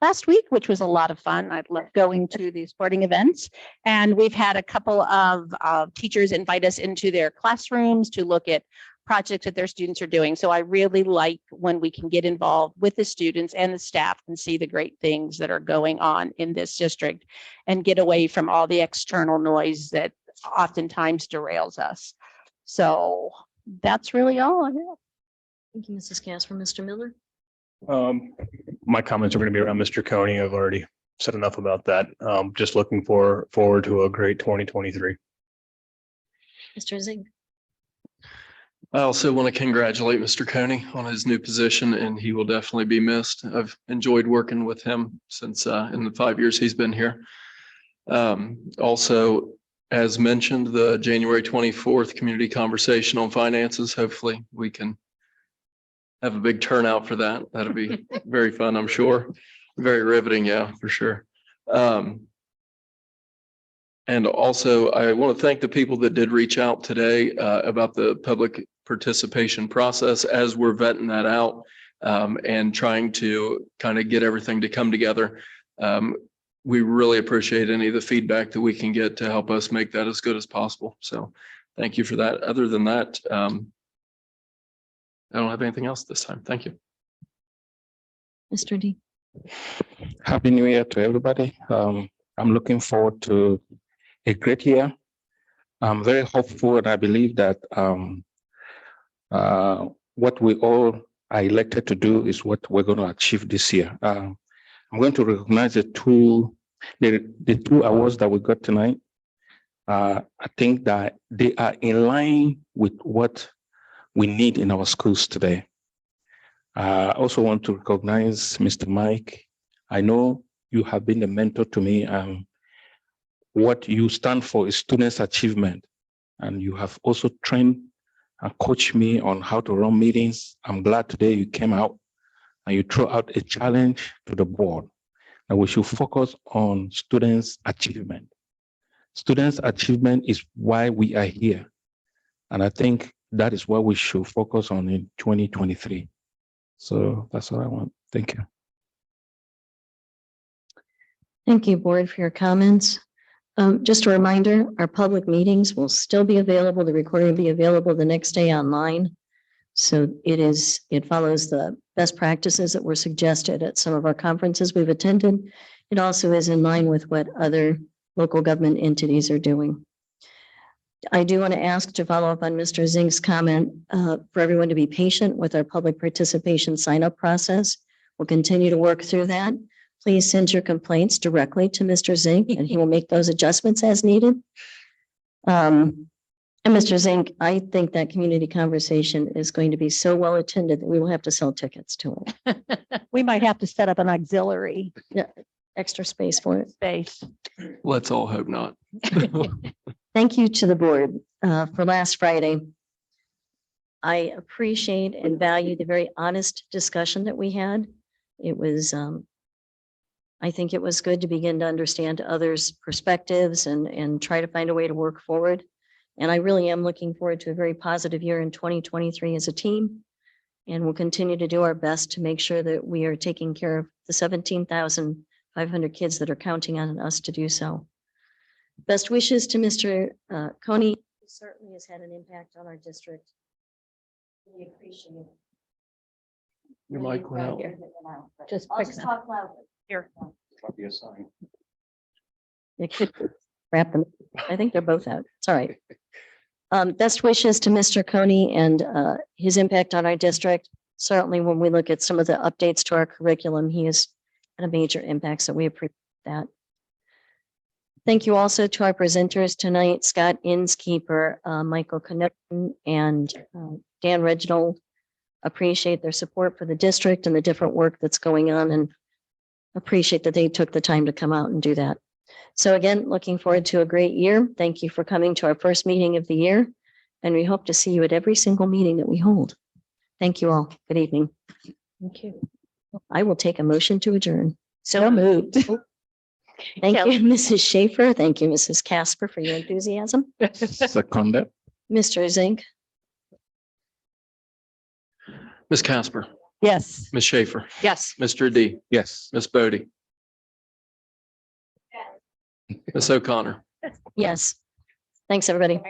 last week, which was a lot of fun. I love going to these sporting events. And we've had a couple of teachers invite us into their classrooms to look at projects that their students are doing. So I really like when we can get involved with the students and the staff and see the great things that are going on in this district and get away from all the external noise that oftentimes derails us. So that's really all I have. Thank you, Mrs. Casper. Mr. Miller. My comments are going to be around Mr. Coney. I've already said enough about that. Just looking forward to a great 2023. Mr. Zink. I also want to congratulate Mr. Coney on his new position, and he will definitely be missed. I've enjoyed working with him since in the 5 years he's been here. Also, as mentioned, the January 24th community conversation on finances. Hopefully we can have a big turnout for that. That'll be very fun, I'm sure. Very riveting, yeah, for sure. And also, I want to thank the people that did reach out today about the public participation process as we're vetting that out and trying to kind of get everything to come together. We really appreciate any of the feedback that we can get to help us make that as good as possible. So thank you for that. Other than that, I don't have anything else this time. Thank you. Mr. D. Happy New Year to everybody. I'm looking forward to a great year. I'm very hopeful, and I believe that what we all are elected to do is what we're going to achieve this year. I'm going to recognize the two awards that we got tonight. I think that they are in line with what we need in our schools today. I also want to recognize Mr. Mike. I know you have been a mentor to me. What you stand for is students' achievement. And you have also trained and coached me on how to run meetings. I'm glad today you came out and you threw out a challenge to the board that we should focus on students' achievement. Students' achievement is why we are here. And I think that is what we should focus on in 2023. So that's what I want. Thank you. Thank you, board, for your comments. Just a reminder, our public meetings will still be available. The recording will be available the next day online. So it follows the best practices that were suggested at some of our conferences we've attended. It also is in line with what other local government entities are doing. I do want to ask to follow up on Mr. Zink's comment for everyone to be patient with our public participation sign-up process. We'll continue to work through that. Please send your complaints directly to Mr. Zink and he will make those adjustments as needed. And Mr. Zink, I think that community conversation is going to be so well attended that we will have to sell tickets to it. We might have to set up an auxiliary Extra space for it. space. Let's all hope not. Thank you to the board for last Friday. I appreciate and value the very honest discussion that we had. It was, I think it was good to begin to understand others' perspectives and try to find a way to work forward. And I really am looking forward to a very positive year in 2023 as a team. And we'll continue to do our best to make sure that we are taking care of the 17,500 kids that are counting on us to do so. Best wishes to Mr. Coney, who certainly has had an impact on our district. We appreciate it. Your mic went out. Just I'll fix just it. talk loudly. Here. It could wrap them. I think they're both out. It's all right. Best wishes to Mr. Coney and his impact on our district. Certainly, when we look at some of the updates to our curriculum, he has had a major impact, so we appreciate that. Thank you also to our presenters tonight, Scott Inskeeper, Michael Knudsen, and Dan Reginald. Appreciate their support for the district and the different work that's going on, and appreciate that they took the time to come out and do that. So again, looking forward to a great year. Thank you for coming to our first meeting of the year, and we hope to see you at every single meeting that we hold. Thank you all. Good evening. Thank you. I will take a motion to adjourn. So moved. Thank you, Mrs. Schaefer. Thank you, Mrs. Casper, for your enthusiasm. Seconded. Mr. Zink. Ms. Casper, Yes. Ms. Schaefer, Yes. Mr. D, Yes. Ms. Bodie. Ms. O'Connor. Yes. Thanks, everybody.